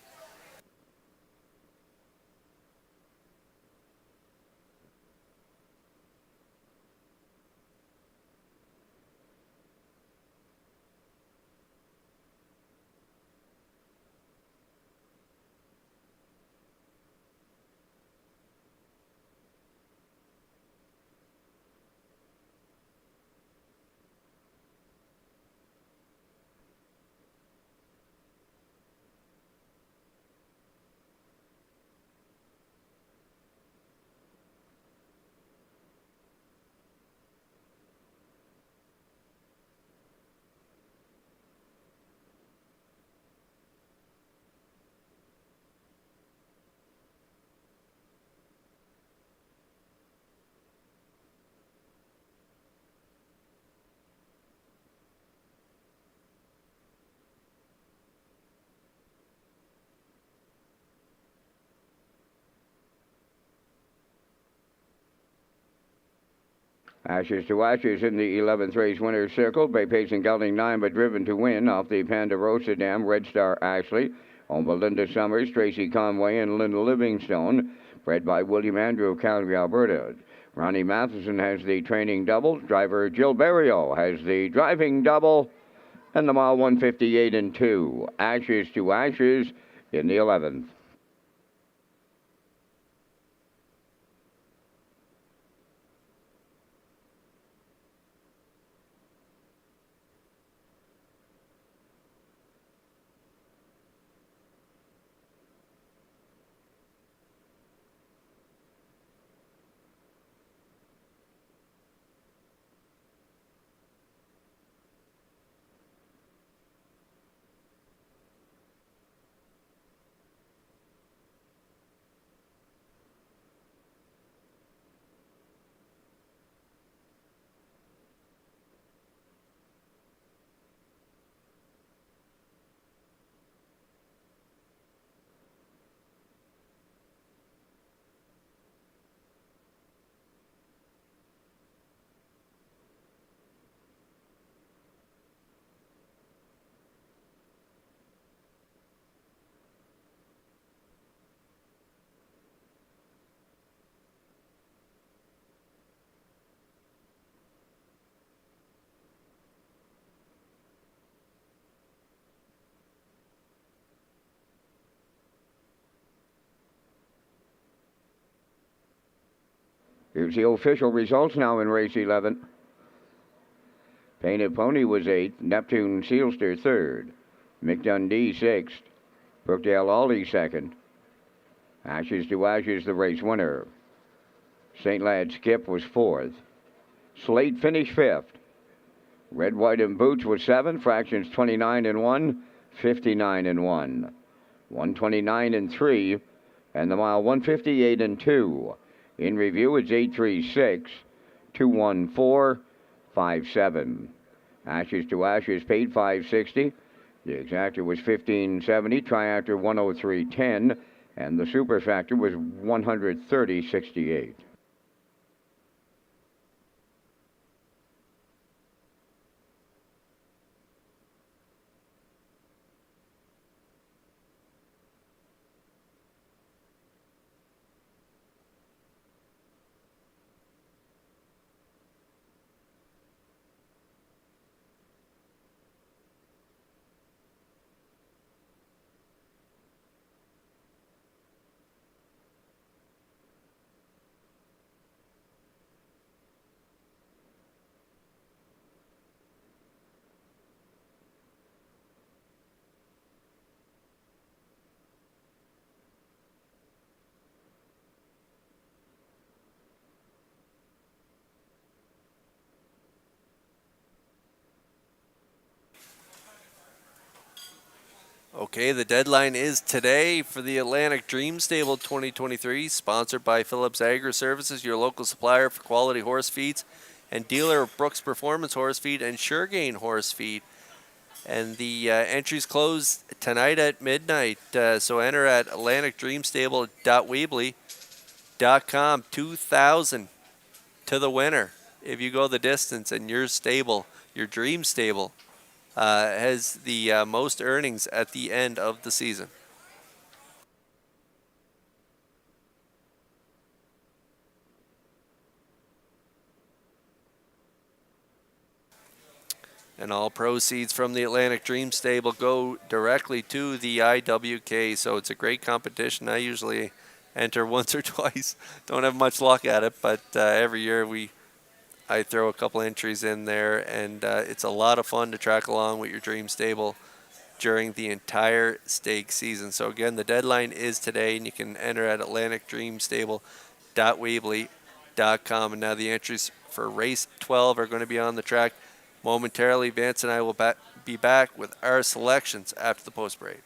Ashes to Ashes in the 11th race winner's circle by Pace and Gelding 9, but driven to win off the Ponderosa Dam, Red Star Ashley, owned by Linda Summers, Tracy Conway, and Linda Livingstone, bred by William Andrew, Calgary, Alberta. Ronnie Matheson has the training double. Driver Jill Barrio has the driving double. And the mile 158 and 2. Ashes to Ashes in the 11th. Here's the official results now in race 11. Painted Pony was 8th, Neptune Sealster 3rd, McDundee 6th, Brookdale Ollie 2nd, Ashes to Ashes the race winner. St. Lad Skip was 4th, Slate finished 5th, Red, White, and Boots was 7th, fractions 29 and 1, 59 and 1, 129 and 3, and the mile 158 and 2. In review, it's 836 214 57. Ashes to Ashes paid 560. The exactor was 1570. Triactor 103.10, and the super factor was 130.68. Okay, the deadline is today for the Atlantic Dream Stable 2023, sponsored by Phillips Agri Services, your local supplier for quality horse feeds, and dealer of Brooks Performance Horse Feed and SureGain Horse Feed. And the entries close tonight at midnight, so enter at atlanticdreamstable.weebly.com. 2,000 to the winner if you go the distance, and your stable, your dream stable, has the most earnings at the end of the season. And all proceeds from the Atlantic Dream Stable go directly to the IWK, so it's a great competition. I usually enter once or twice. Don't have much luck at it, but every year I throw a couple entries in there, and it's a lot of fun to track along with your dream stable during the entire stake season. So again, the deadline is today, and you can enter at atlanticdreamstable.weebly.com. And now the entries for race 12 are going to be on the track momentarily. Vance and I will be back with our selections after the post break.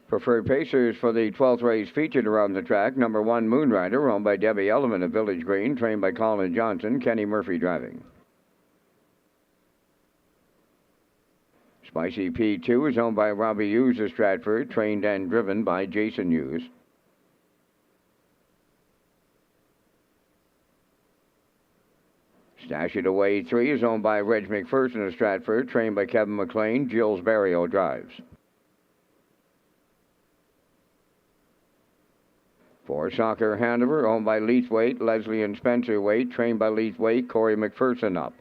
Preferred pacers for the 12th race featured around the track. Number 1, Moonrider, owned by Debbie Element of Village Green, trained by Colin Johnson, Kenny Murphy driving. Spicy P2 is owned by Robbie Hughes of Stratford, trained and driven by Jason Hughes. Stash It Away 3 is owned by Reg McPherson of Stratford, trained by Kevin McLean, Gilles Barrio drives. For Soccer Hanover, owned by Leithwaite, Leslie and Spencer Waite, trained by Leithwaite, Corey McPherson up.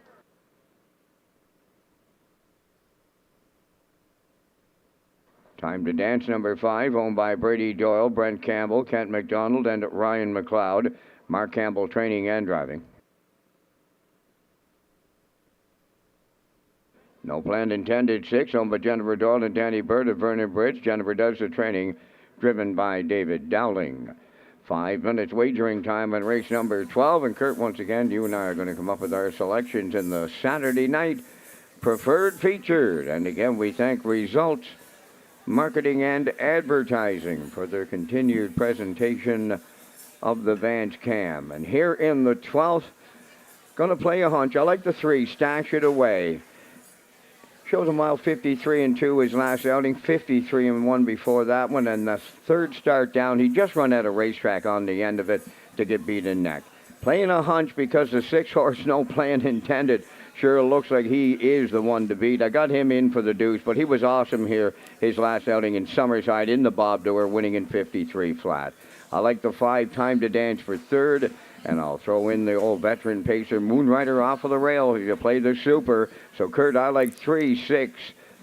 Time to Dance number 5, owned by Brady Doyle, Brent Campbell, Kent McDonald, and Ryan McLeod. Mark Campbell training and driving. No Plan Intended 6, owned by Jennifer Doyle and Danny Bird of Vernon Bridge. Jennifer does the training, driven by David Dowling. 5 minutes wagering time on race number 12. And Kurt, once again, you and I are going to come up with our selections in the Saturday night preferred featured. And again, we thank Results Marketing and Advertising for their continued presentation of the Vance Cam. And here in the 12th, going to play a hunch. I like the 3, Stash It Away. Shows a mile 53-2 his last outing, 53-1 before that one, and the third start down, he just run out of racetrack on the end of it to get beaten neck. Playing a hunch because the 6-horse No Plan Intended sure looks like he is the one to beat. I got him in for the deuce, but he was awesome here his last outing in Summerside in the Bob Doer, winning in 53 flat. I like the 5, Time to Dance for third. And I'll throw in the old veteran pacer, Moonrider, off of the rail. You play the super. So, Kurt, I like 3, 6,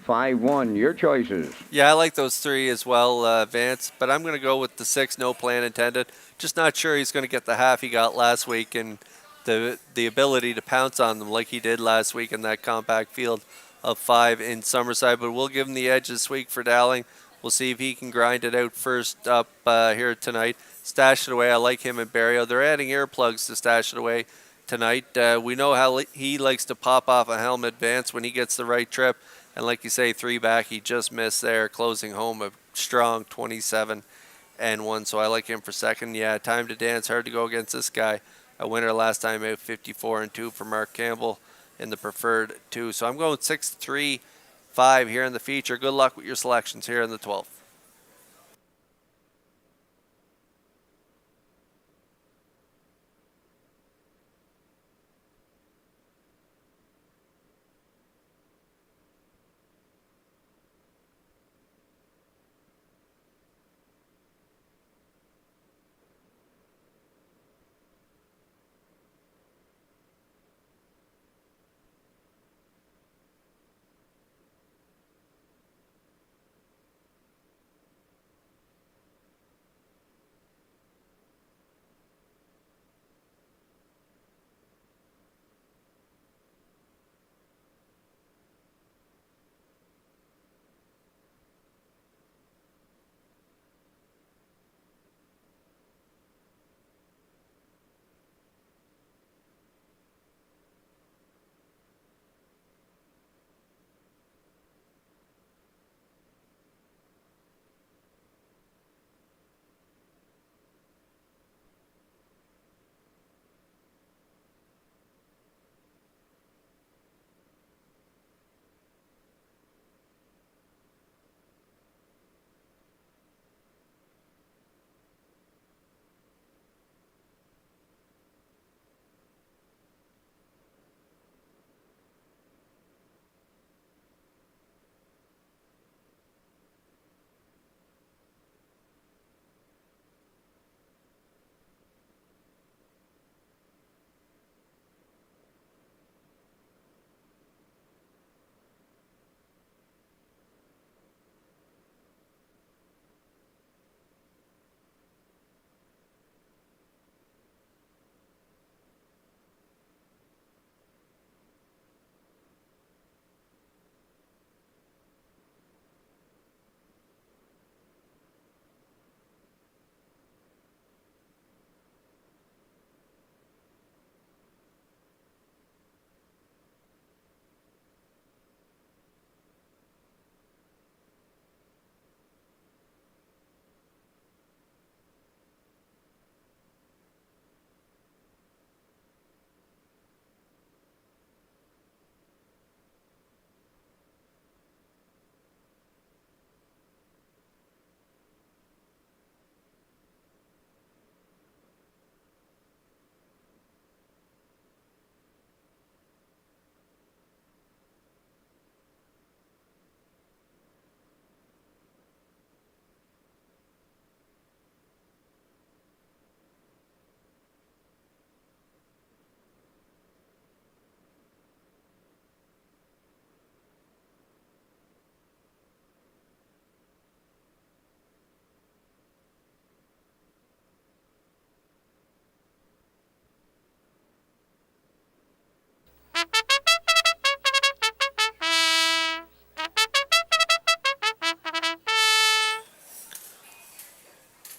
5, 1. Your choices. Yeah, I like those 3 as well, Vance. But I'm going to go with the 6, No Plan Intended. Just not sure he's going to get the half he got last week, and the ability to pounce on them like he did last week in that compact field of 5 in Summerside. But we'll give him the edge this week for Dowling. We'll see if he can grind it out first up here tonight. Stash It Away, I like him and Barrio. They're adding earplugs to Stash It Away tonight. We know how he likes to pop off a helmet, Vance, when he gets the right trip. And like you say, 3 back, he just missed there, closing home a strong 27-1. So I like him for second. Yeah, Time to Dance, hard to go against this guy. A winner last time out, 54-2 for Mark Campbell in the preferred 2. So I'm going 6, 3, 5 here in the feature. Good luck with your selections here in the 12th.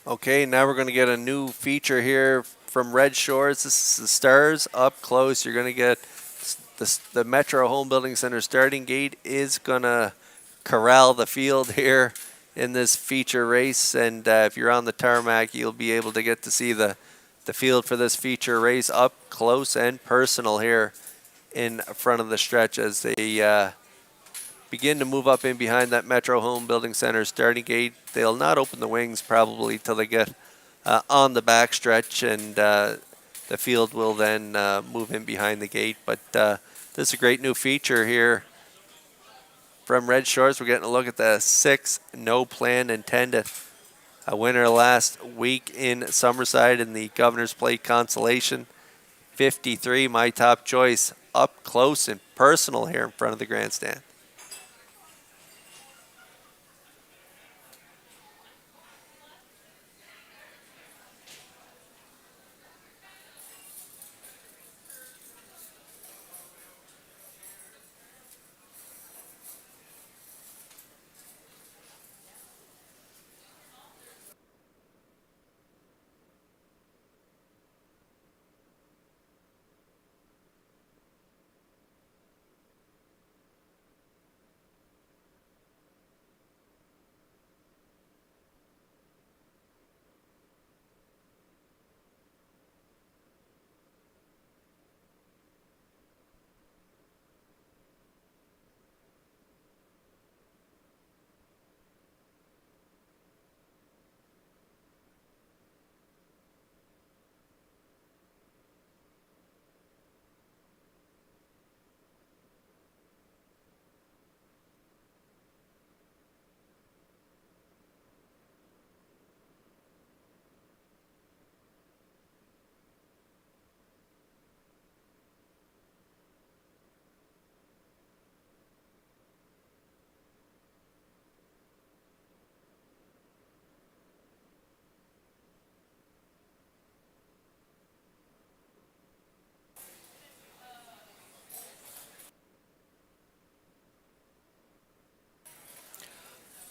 Okay, now we're going to get a new feature here from Red Shores. This is the Stars up close. You're going to get the Metro Home Building Center starting gate is going to corral the field here in this feature race. And if you're on the tarmac, you'll be able to get to see the field for this feature race up close and personal here in front of the stretch as they begin to move up in behind that Metro Home Building Center starting gate. They'll not open the wings probably till they get on the backstretch, and the field will then move in behind the gate. But this is a great new feature here from Red Shores. We're getting a look at the 6 No Plan Intended. A winner last week in Summerside in the Governor's Plate Consolation. 53, my top choice, up close and personal here in front of the grandstand.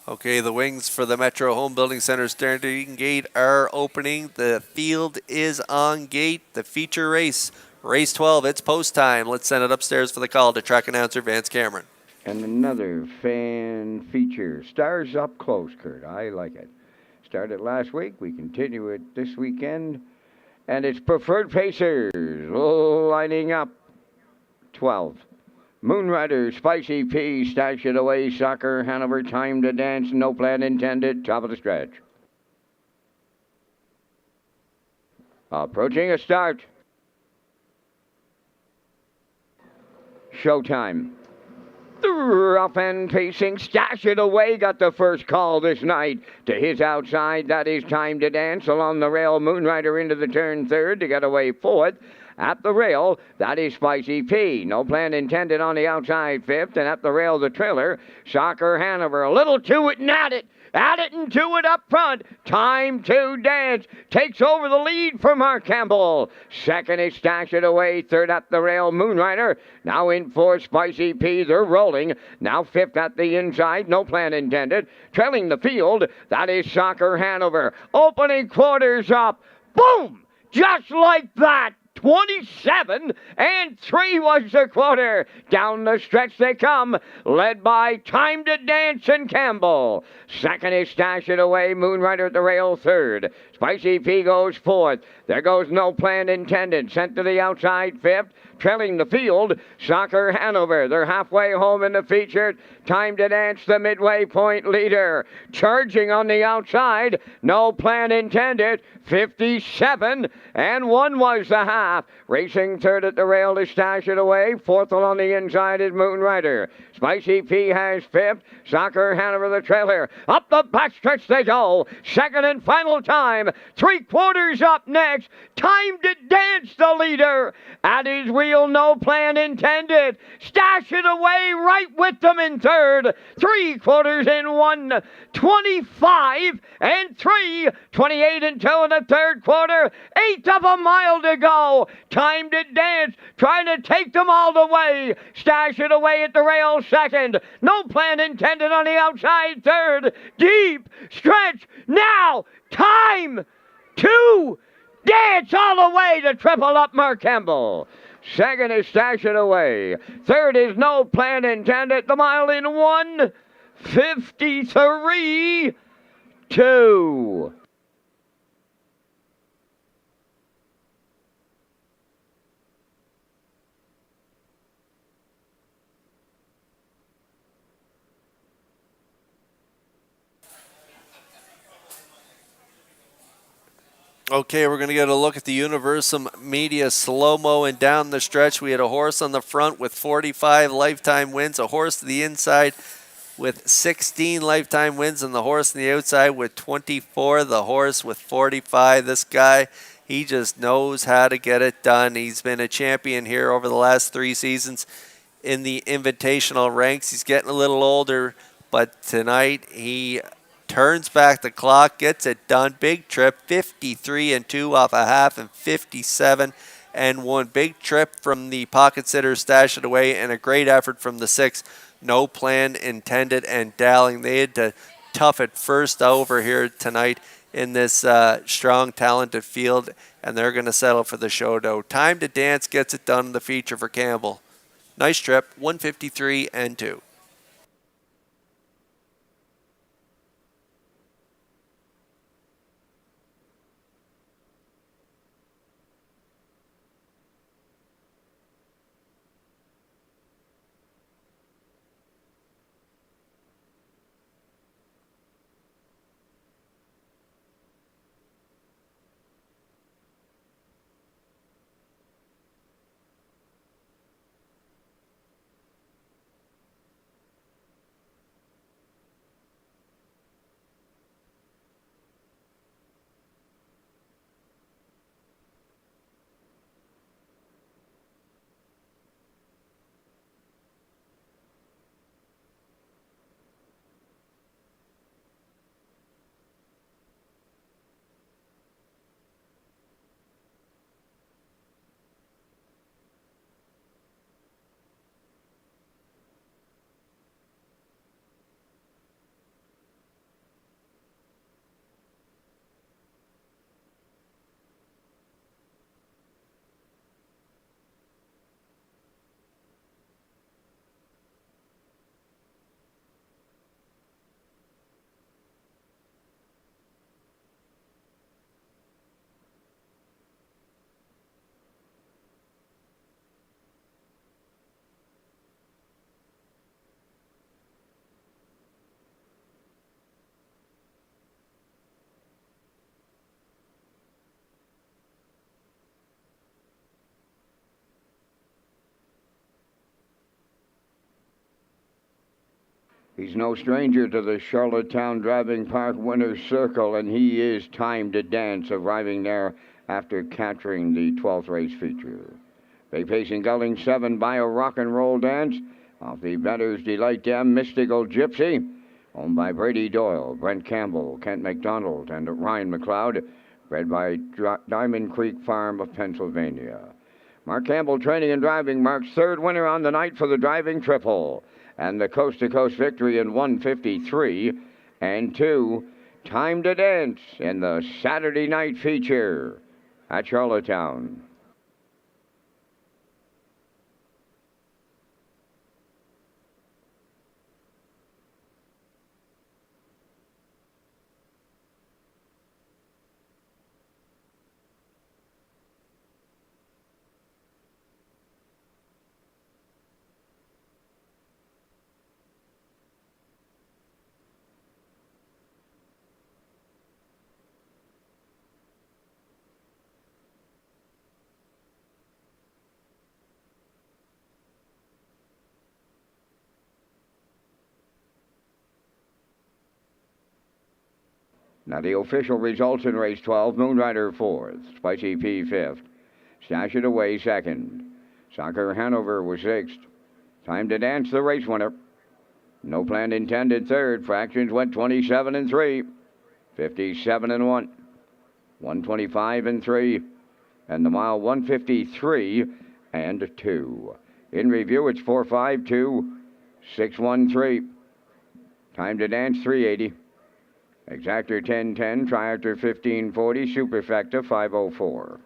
Okay, the wings for the Metro Home Building Center starting gate are opening. The field is on gate. The feature race, race 12, it's post time. Let's send it upstairs for the call to track announcer Vance Cameron. And another fan feature. Stars up close, Kurt. I like it. Started last week. We continue it this weekend. And it's Preferred Pacers lining up. 12. Moonrider, Spicy P, Stash It Away, Soccer, Hanover, Time to Dance, No Plan Intended, top of the stretch. Approaching a start. Showtime. Rough and pacing, Stash It Away got the first call this night. To his outside, that is Time to Dance. Along the rail, Moonrider into the turn third to get away fourth. At the rail, that is Spicy P. No Plan Intended on the outside fifth. And at the rail, the trailer, Soccer Hanover. A little to it and at it. At it and to it up front. Time to Dance takes over the lead for Mark Campbell. Second is Stash It Away. Third at the rail, Moonrider. Now in fourth, Spicy P. They're rolling. Now fifth at the inside. No Plan Intended. Trailing the field, that is Soccer Hanover. Opening quarters up. Boom! Just like that. 27 and 3 was the quarter. Down the stretch they come, led by Time to Dance and Campbell. Second is Stash It Away, Moonrider at the rail third. Spicy P goes fourth. There goes No Plan Intended. Sent to the outside fifth. Trailing the field, Soccer Hanover. They're halfway home in the feature. Time to Dance, the midway point leader. Charging on the outside, No Plan Intended. 57 and 1 was the half. Racing third at the rail to Stash It Away. Fourth on the inside is Moonrider. Spicy P has fifth. Soccer Hanover the trailer. Up the backstretch they go. Second and final time. 3/4 up next. Time to Dance the leader. At his wheel, No Plan Intended. Stash It Away right with them in third. 3/4 in 1. 25 and 3. 28 and 2 in the third quarter. 1/8 of a mile to go. Time to Dance trying to take them all the way. Stash It Away at the rail second. No Plan Intended on the outside third. Deep stretch now. Time to Dance all the way to triple up Mark Campbell. Second is Stash It Away. Third is No Plan Intended. The mile in 1:53.2. Okay, we're going to get a look at the Universum Media slow-mo, and down the stretch we had a horse on the front with 45 lifetime wins, a horse to the inside with 16 lifetime wins, and the horse on the outside with 24, the horse with 45. This guy, he just knows how to get it done. He's been a champion here over the last 3 seasons in the invitational ranks. He's getting a little older, but tonight he turns back the clock, gets it done. Big trip, 53 and 2 off a half, and 57 and 1. Big trip from the pocket sitter, Stash It Away, and a great effort from the 6, No Plan Intended, and Dowling. They had to tough it first over here tonight in this strong, talented field, and they're going to settle for the show dough. Time to Dance gets it done in the feature for Campbell. Nice trip, 153 and 2. He's no stranger to the Charlottetown Driving Park winner's circle, and he is Time to Dance, arriving there after capturing the 12th race feature. Bay pacing Gulling 7 by a rock and roll dance off the Bettor's Delight Dam Mystical Gypsy, owned by Brady Doyle, Brent Campbell, Kent McDonald, and Ryan McLeod, bred by Diamond Creek Farm of Pennsylvania. Mark Campbell training and driving Mark's third winner on the night for the driving triple, and the coast-to-coast victory in 1:53 and 2. Time to Dance in the Saturday night feature at Charlottetown. Now the official results in race 12, Moonrider 4th, Spicy P 5th, Stash It Away 2nd, Soccer Hanover was 6th, Time to Dance the race winner, No Plan Intended 3rd, Fractions went 27 and 3, 57 and 1, 125 and 3, and the mile 153 and 2. In review, it's 452, 613, Time to Dance 380. Exactor 1010, Triactor 1540, Superfecta 504.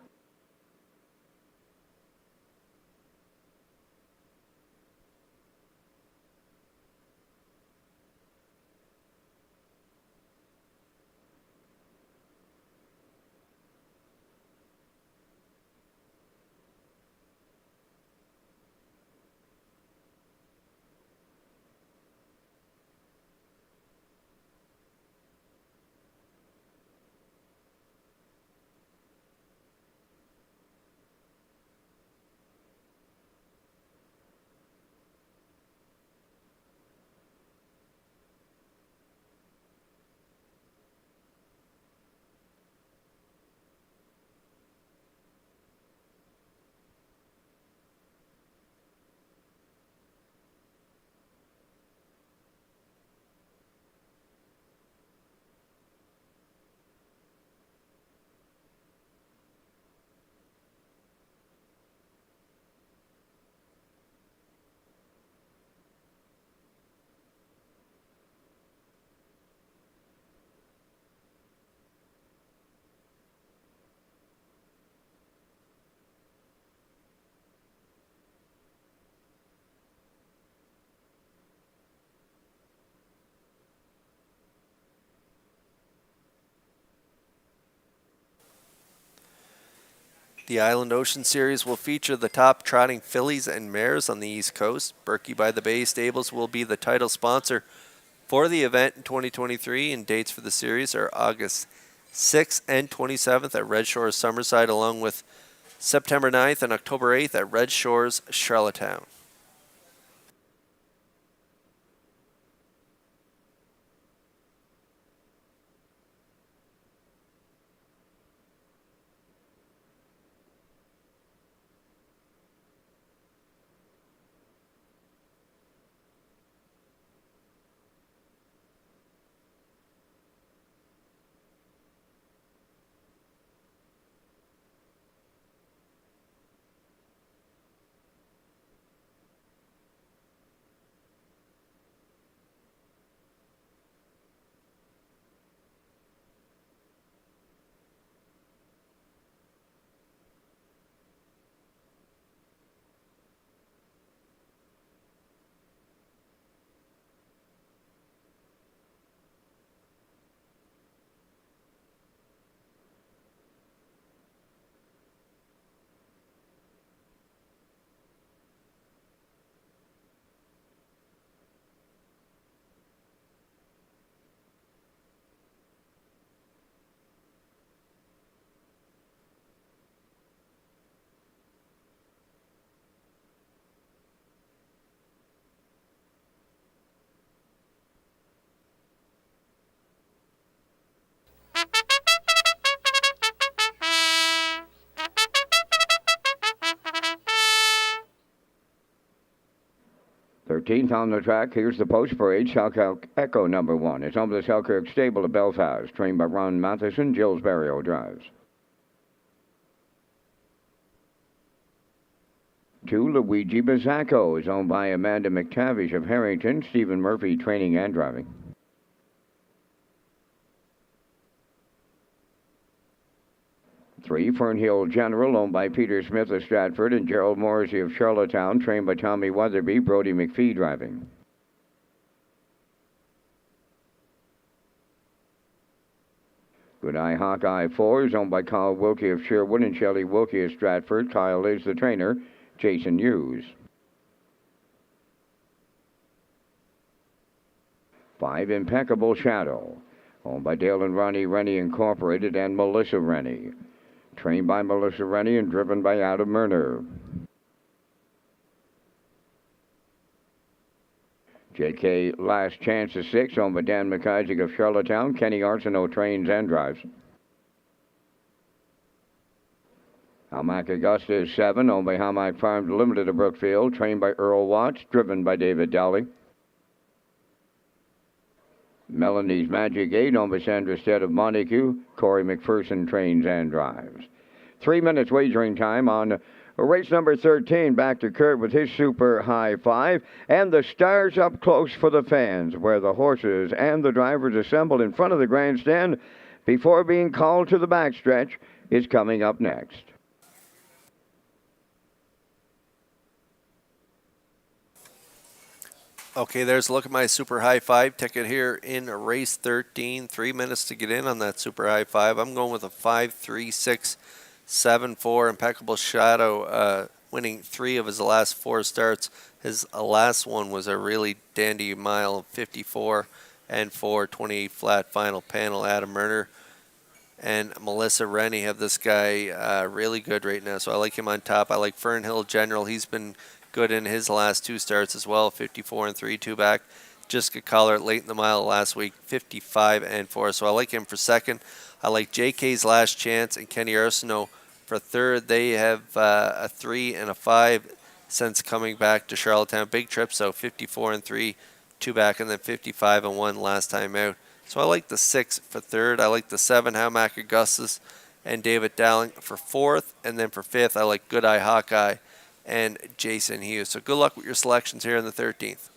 The Island Ocean Series will feature the top trotting fillies and mares on the East Coast. Berkey by the Bay Stables will be the title sponsor for the event in 2023, and dates for the series are August 6th and 27th at Redshores Summerside, along with September 9th and October 8th at Redshores Charlottetown. 13th on the track. Here's the post parade. Selkirk Echo number 1. It's on the Selkirk stable of Belfast, trained by Ron Matheson. Gilles Barrio drives. 2, Luigi Bizzacco is owned by Amanda McTavish of Harrington. Stephen Murphy training and driving. 3, Fernhill General, owned by Peter Smith of Stratford and Gerald Morrissey of Charlottetown, trained by Tommy Weatherby. Brody McPhee driving. 'Good Eye Hawkeye 4 is owned by Kyle Wilkie of Sherwood and Shelley Wilkie of Stratford. Kyle is the trainer. Jason Hughes. 5, Impeccable Shadow, owned by Dale and Ronnie Rennie Incorporated and Melissa Rennie. Trained by Melissa Rennie and driven by Adam Murner. JK Last Chance is 6, owned by Dan McIsaac of Charlottetown. Kenny Arsenault trains and drives. Hamac Augusta is 7, owned by Hamac Farms Limited of Brookfield. Trained by Earl Watts, driven by David Dowley. Melanie's Magic 8, owned by Sandra Stead of Montague. Corey McPherson trains and drives. 3 minutes wagering time on race number 13. Back to Kurt with his super high 5. And the stars up close for the fans, where the horses and the drivers assembled in front of the grandstand before being called to the backstretch is coming up next. Okay, there's a look at my super high 5 ticket here in race 13. 3 minutes to get in on that super high 5. I'm going with a 5-3-6-7-4. Impeccable Shadow, winning 3 of his last 4 starts. His last one was a really dandy mile of 54 and 4, 28 flat final panel. Adam Murner and Melissa Rennie have this guy really good right now, so I like him on top. I like Fernhill General. He's been good in his last 2 starts as well, 54 and 3, 2 back. Just got collared late in the mile last week, 55 and 4. So I like him for second. I like JK's Last Chance and Kenny Arsenault for third. They have a 3 and a 5 since coming back to Charlottetown. Big trip, so 54 and 3, 2 back, and then 55 and 1 last time out. So I like the 6 for third. I like the 7, Hamac Augustus and David Dowling for fourth. And then for fifth, I like Good Eye Hawkeye and Jason Hughes. So good luck with your selections here in the 13th.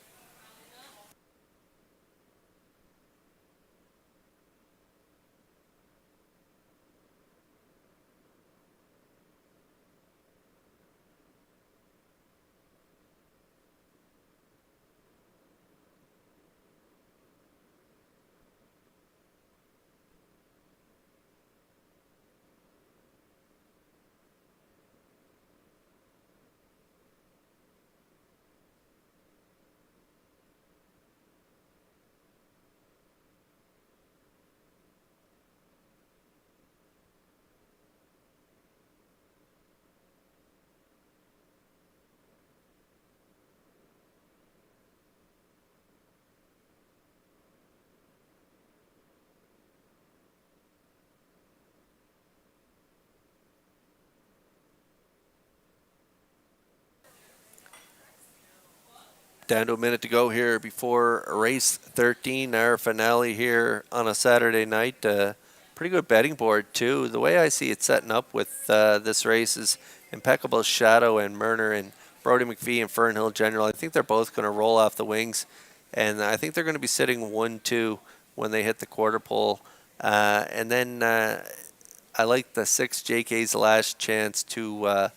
Down to a minute to go here before race 13, our finale here on a Saturday night. Pretty good betting board, too. The way I see it setting up with this race is Impeccable Shadow and Murner and Brody McPhee and Fernhill General. I think they're both going to roll off the wings, and I think they're going to be sitting 1-2 when they hit the quarter pole. And then I like the 6, JK's Last Chance to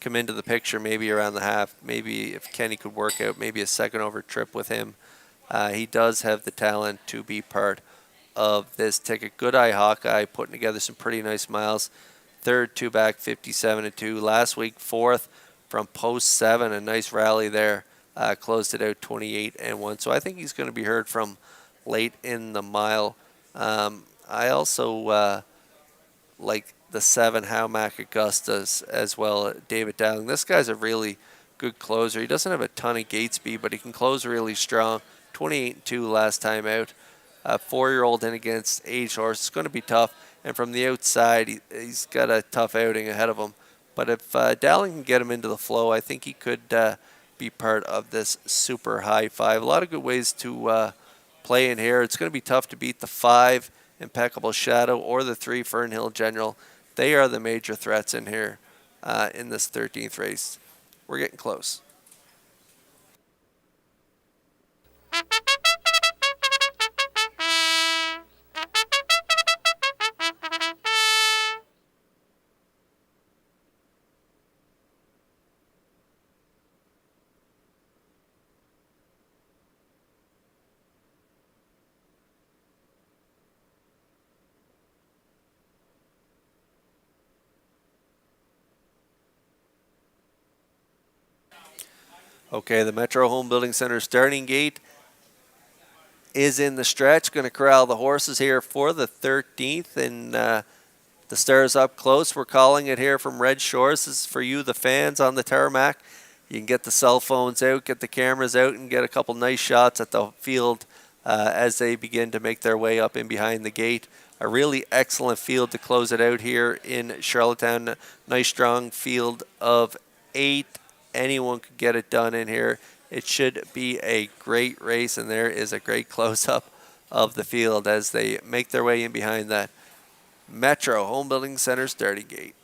come into the picture maybe around the half. Maybe if Kenny could work out maybe a second over trip with him. He does have the talent to be part of this ticket. Good Eye Hawkeye putting together some pretty nice miles. Third, 2 back, 57 and 2. Last week, fourth from post 7. A nice rally there. Closed it out 28 and 1. So I think he's going to be heard from late in the mile. I also like the 7, Hamac Augustus as well, David Dowling. This guy's a really good closer. He doesn't have a ton of gate speed, but he can close really strong. 28 and 2 last time out. A 4-year-old in against age horse. It's going to be tough. And from the outside, he's got a tough outing ahead of him. But if Dowling can get him into the flow, I think he could be part of this super high five. A lot of good ways to play in here. It's going to be tough to beat the 5, Impeccable Shadow, or the 3, Fernhill General. They are the major threats in here in this 13th race. We're getting close. Okay, the Metro Home Building Center starting gate is in the stretch. Going to corral the horses here for the 13th, and the stars up close. We're calling it here from Red Shores. This is for you, the fans on the tarmac. You can get the cell phones out, get the cameras out, and get a couple nice shots at the field as they begin to make their way up in behind the gate. A really excellent field to close it out here in Charlottetown. Nice strong field of 8. Anyone could get it done in here. It should be a great race, and there is a great close-up of the field as they make their way in behind that Metro Home Building Center starting gate.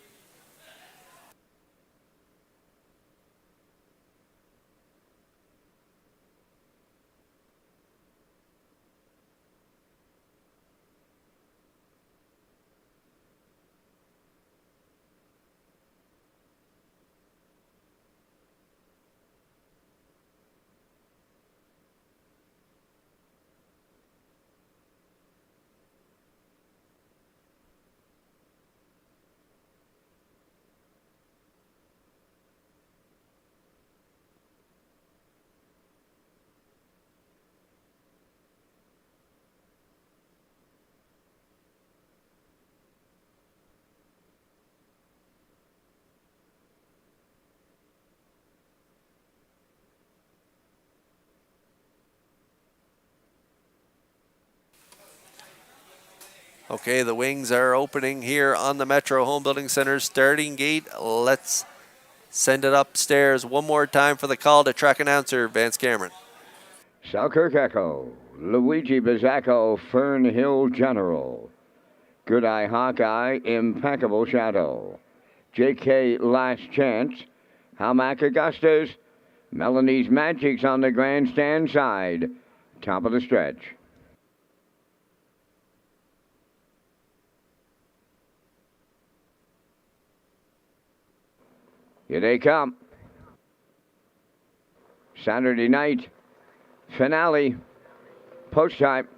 Okay, the wings are opening here on the Metro Home Building Center starting gate. Let's send it upstairs one more time for the call to track announcer Vance Cameron. Selkirk Echo, Luigi Bizzacco, Fernhill General, Good Eye Hawkeye, Impeccable Shadow, JK Last Chance, Hamac Augustus, Melanie's Magic's on the grandstand side, top of the stretch. Here they come. Saturday night finale, post time.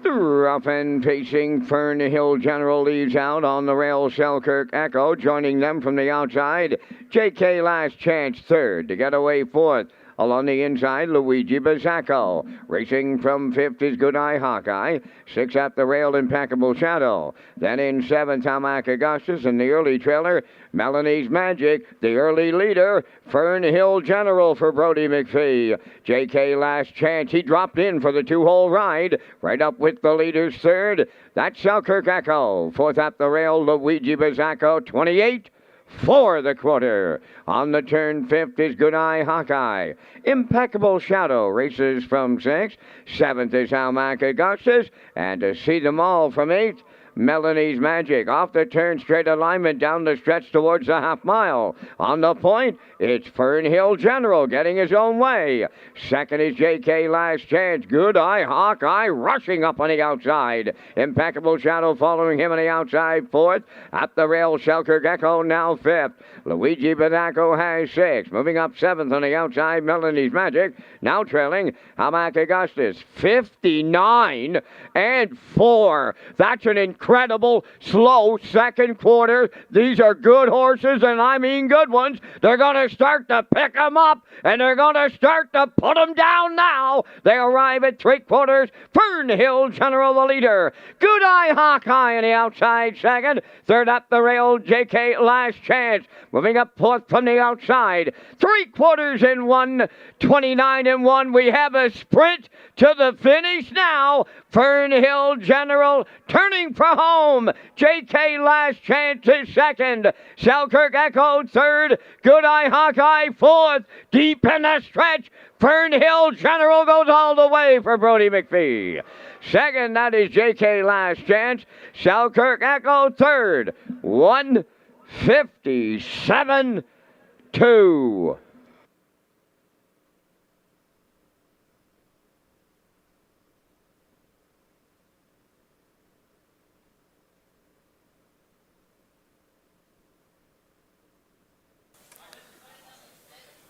The rough and pacing Fernhill General leaves out on the rail. Selkirk Echo joining them from the outside. JK Last Chance third to get away fourth. Along the inside, Luigi Bizzacco. Racing from fifth is Good Eye Hawkeye. Six at the rail, Impeccable Shadow. Then in seventh, Hamac Augustus. And the early trailer, Melanie's Magic. The early leader, Fernhill General for Brody McPhee. JK Last Chance. He dropped in for the two-hole ride. Right up with the leaders third. That's Selkirk Echo. Fourth at the rail, Luigi Bizzacco. 28. For the quarter. On the turn, fifth is Good Eye Hawkeye. Impeccable Shadow races from sixth. Seventh is Hamac Augustus. And to see them all from eighth, Melanie's Magic. Off the turn, straight alignment down the stretch towards the half mile. On the point, it's Fernhill General getting his own way. Second is JK Last Chance. Good Eye Hawkeye rushing up on the outside. Impeccable Shadow following him on the outside. Fourth. At the rail, Selkirk Echo now fifth. Luigi Bizzacco has sixth. Moving up seventh on the outside, Melanie's Magic. Now trailing Hamac Augustus. 59 and 4. That's an incredible slow second quarter. These are good horses, and I mean good ones. They're going to start to pick them up, and they're going to start to put them down now. They arrive at three quarters. Fernhill General, the leader. Good Eye Hawkeye on the outside second. Third up the rail, JK Last Chance. Moving up fourth from the outside. 3 quarters in 1, 29 and 1. We have a sprint to the finish now. Fernhill General turning for home. JK Last Chance is second. Selkirk Echo third. Good Eye Hawkeye fourth. Deep in the stretch, Fernhill General goes all the way for Brody McPhee. Second, that is JK Last Chance. Selkirk Echo third. 157-2.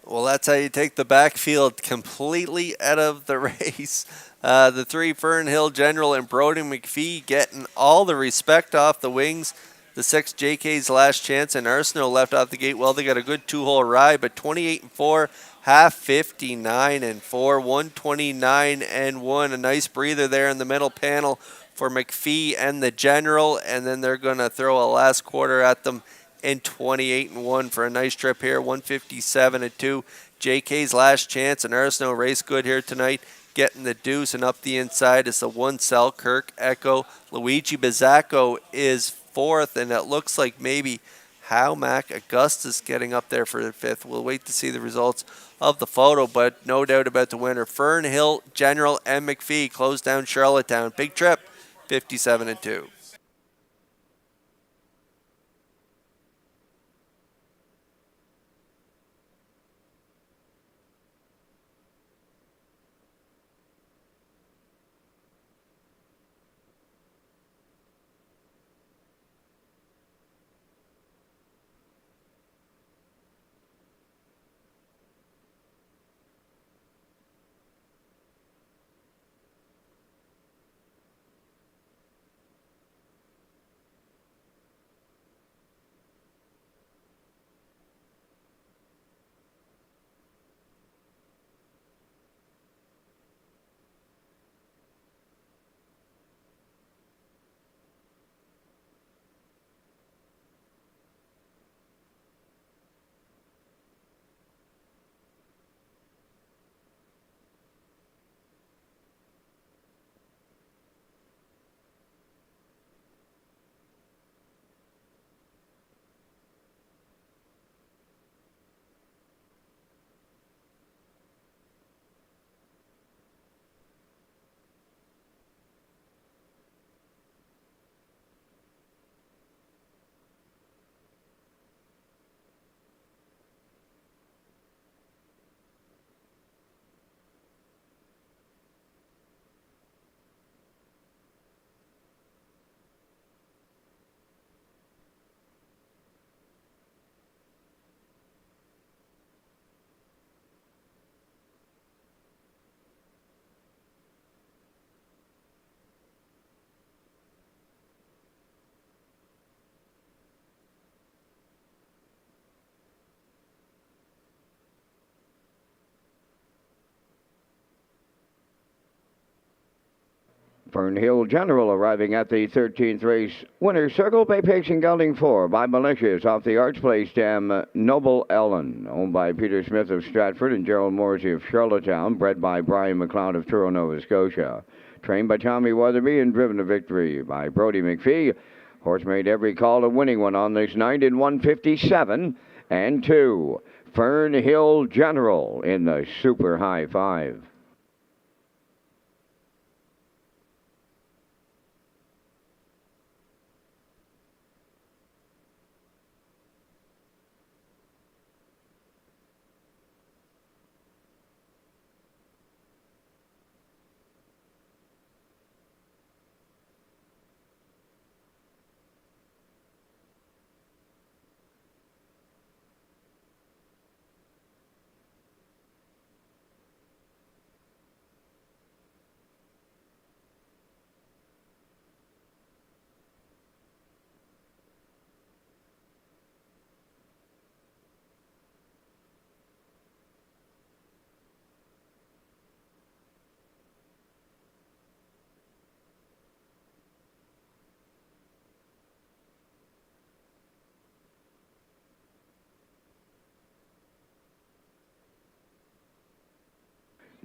Well, that's how you take the backfield completely out of the race. The 3 Fernhill General and Brody McPhee getting all the respect off the wings. The 6 JK's Last Chance and Arsenal left off the gate. Well, they got a good 2-hole ride, but 28-4, half 59-4, 129-1. A nice breather there in the middle panel for McPhee and the General, and then they're going to throw a last quarter at them in 28-1 for a nice trip here, 157-2. JK's Last Chance and Arsenal race good here tonight, getting the deuce, and up the inside is the 1 Selkirk Echo. Luigi Bizzacco is fourth, and it looks like maybe How Mac Augustus getting up there for the 5th. We'll wait to see the results of the photo, but no doubt about the winner. Fernhill General and McPhee close down Charlottetown. Big trip, 57-2. Fernhill General arriving at the 13th race. Winner's Circle, Bay Pigs and Gelding 4 by Malicious off the Arch Place Dam, Noble Ellen, owned by Peter Smith of Stratford and Gerald Morsey of Charlottetown, bred by Brian McLeod of Truro, Nova Scotia. Trained by Tommy Weatherby and driven to victory by Brody McPhee. Horse made every call, a winning one on this night in 157-2. Fernhill General in the Super High 5.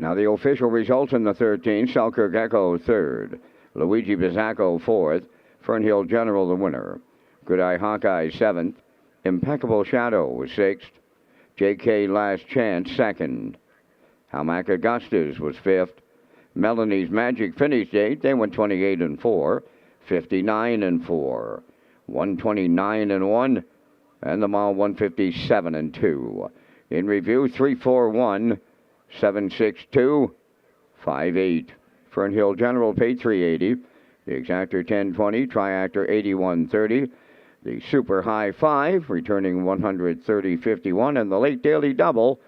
Now the official results in the 13th. Selkirk Echo third. Luigi Bizzacco fourth. Fernhill General, the winner. Good Eye Hawkeye, 7th. Impeccable Shadow was 6th. J.K. Last Chance, 2nd. Hamac Augustus was 5th. Melanie's Magic finished 8th. They went 28-4, 59-4, 129-1, and the mile 157-2. In review, 341, 762, 58. Fernhill General paid 380. The Exactor 1020, Triactor 8130. The Super High 5 returning 130.51, and the Late Daily Double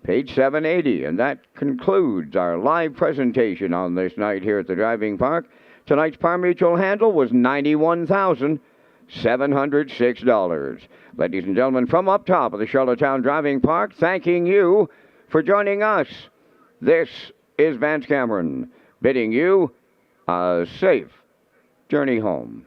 paid 780. And that concludes our live presentation on this night here at the driving park. Tonight's par mutual handle was $91,706. Ladies and gentlemen, from up top of the Charlottetown Driving Park, thanking you for joining us. This is Vance Cameron bidding you a safe journey home.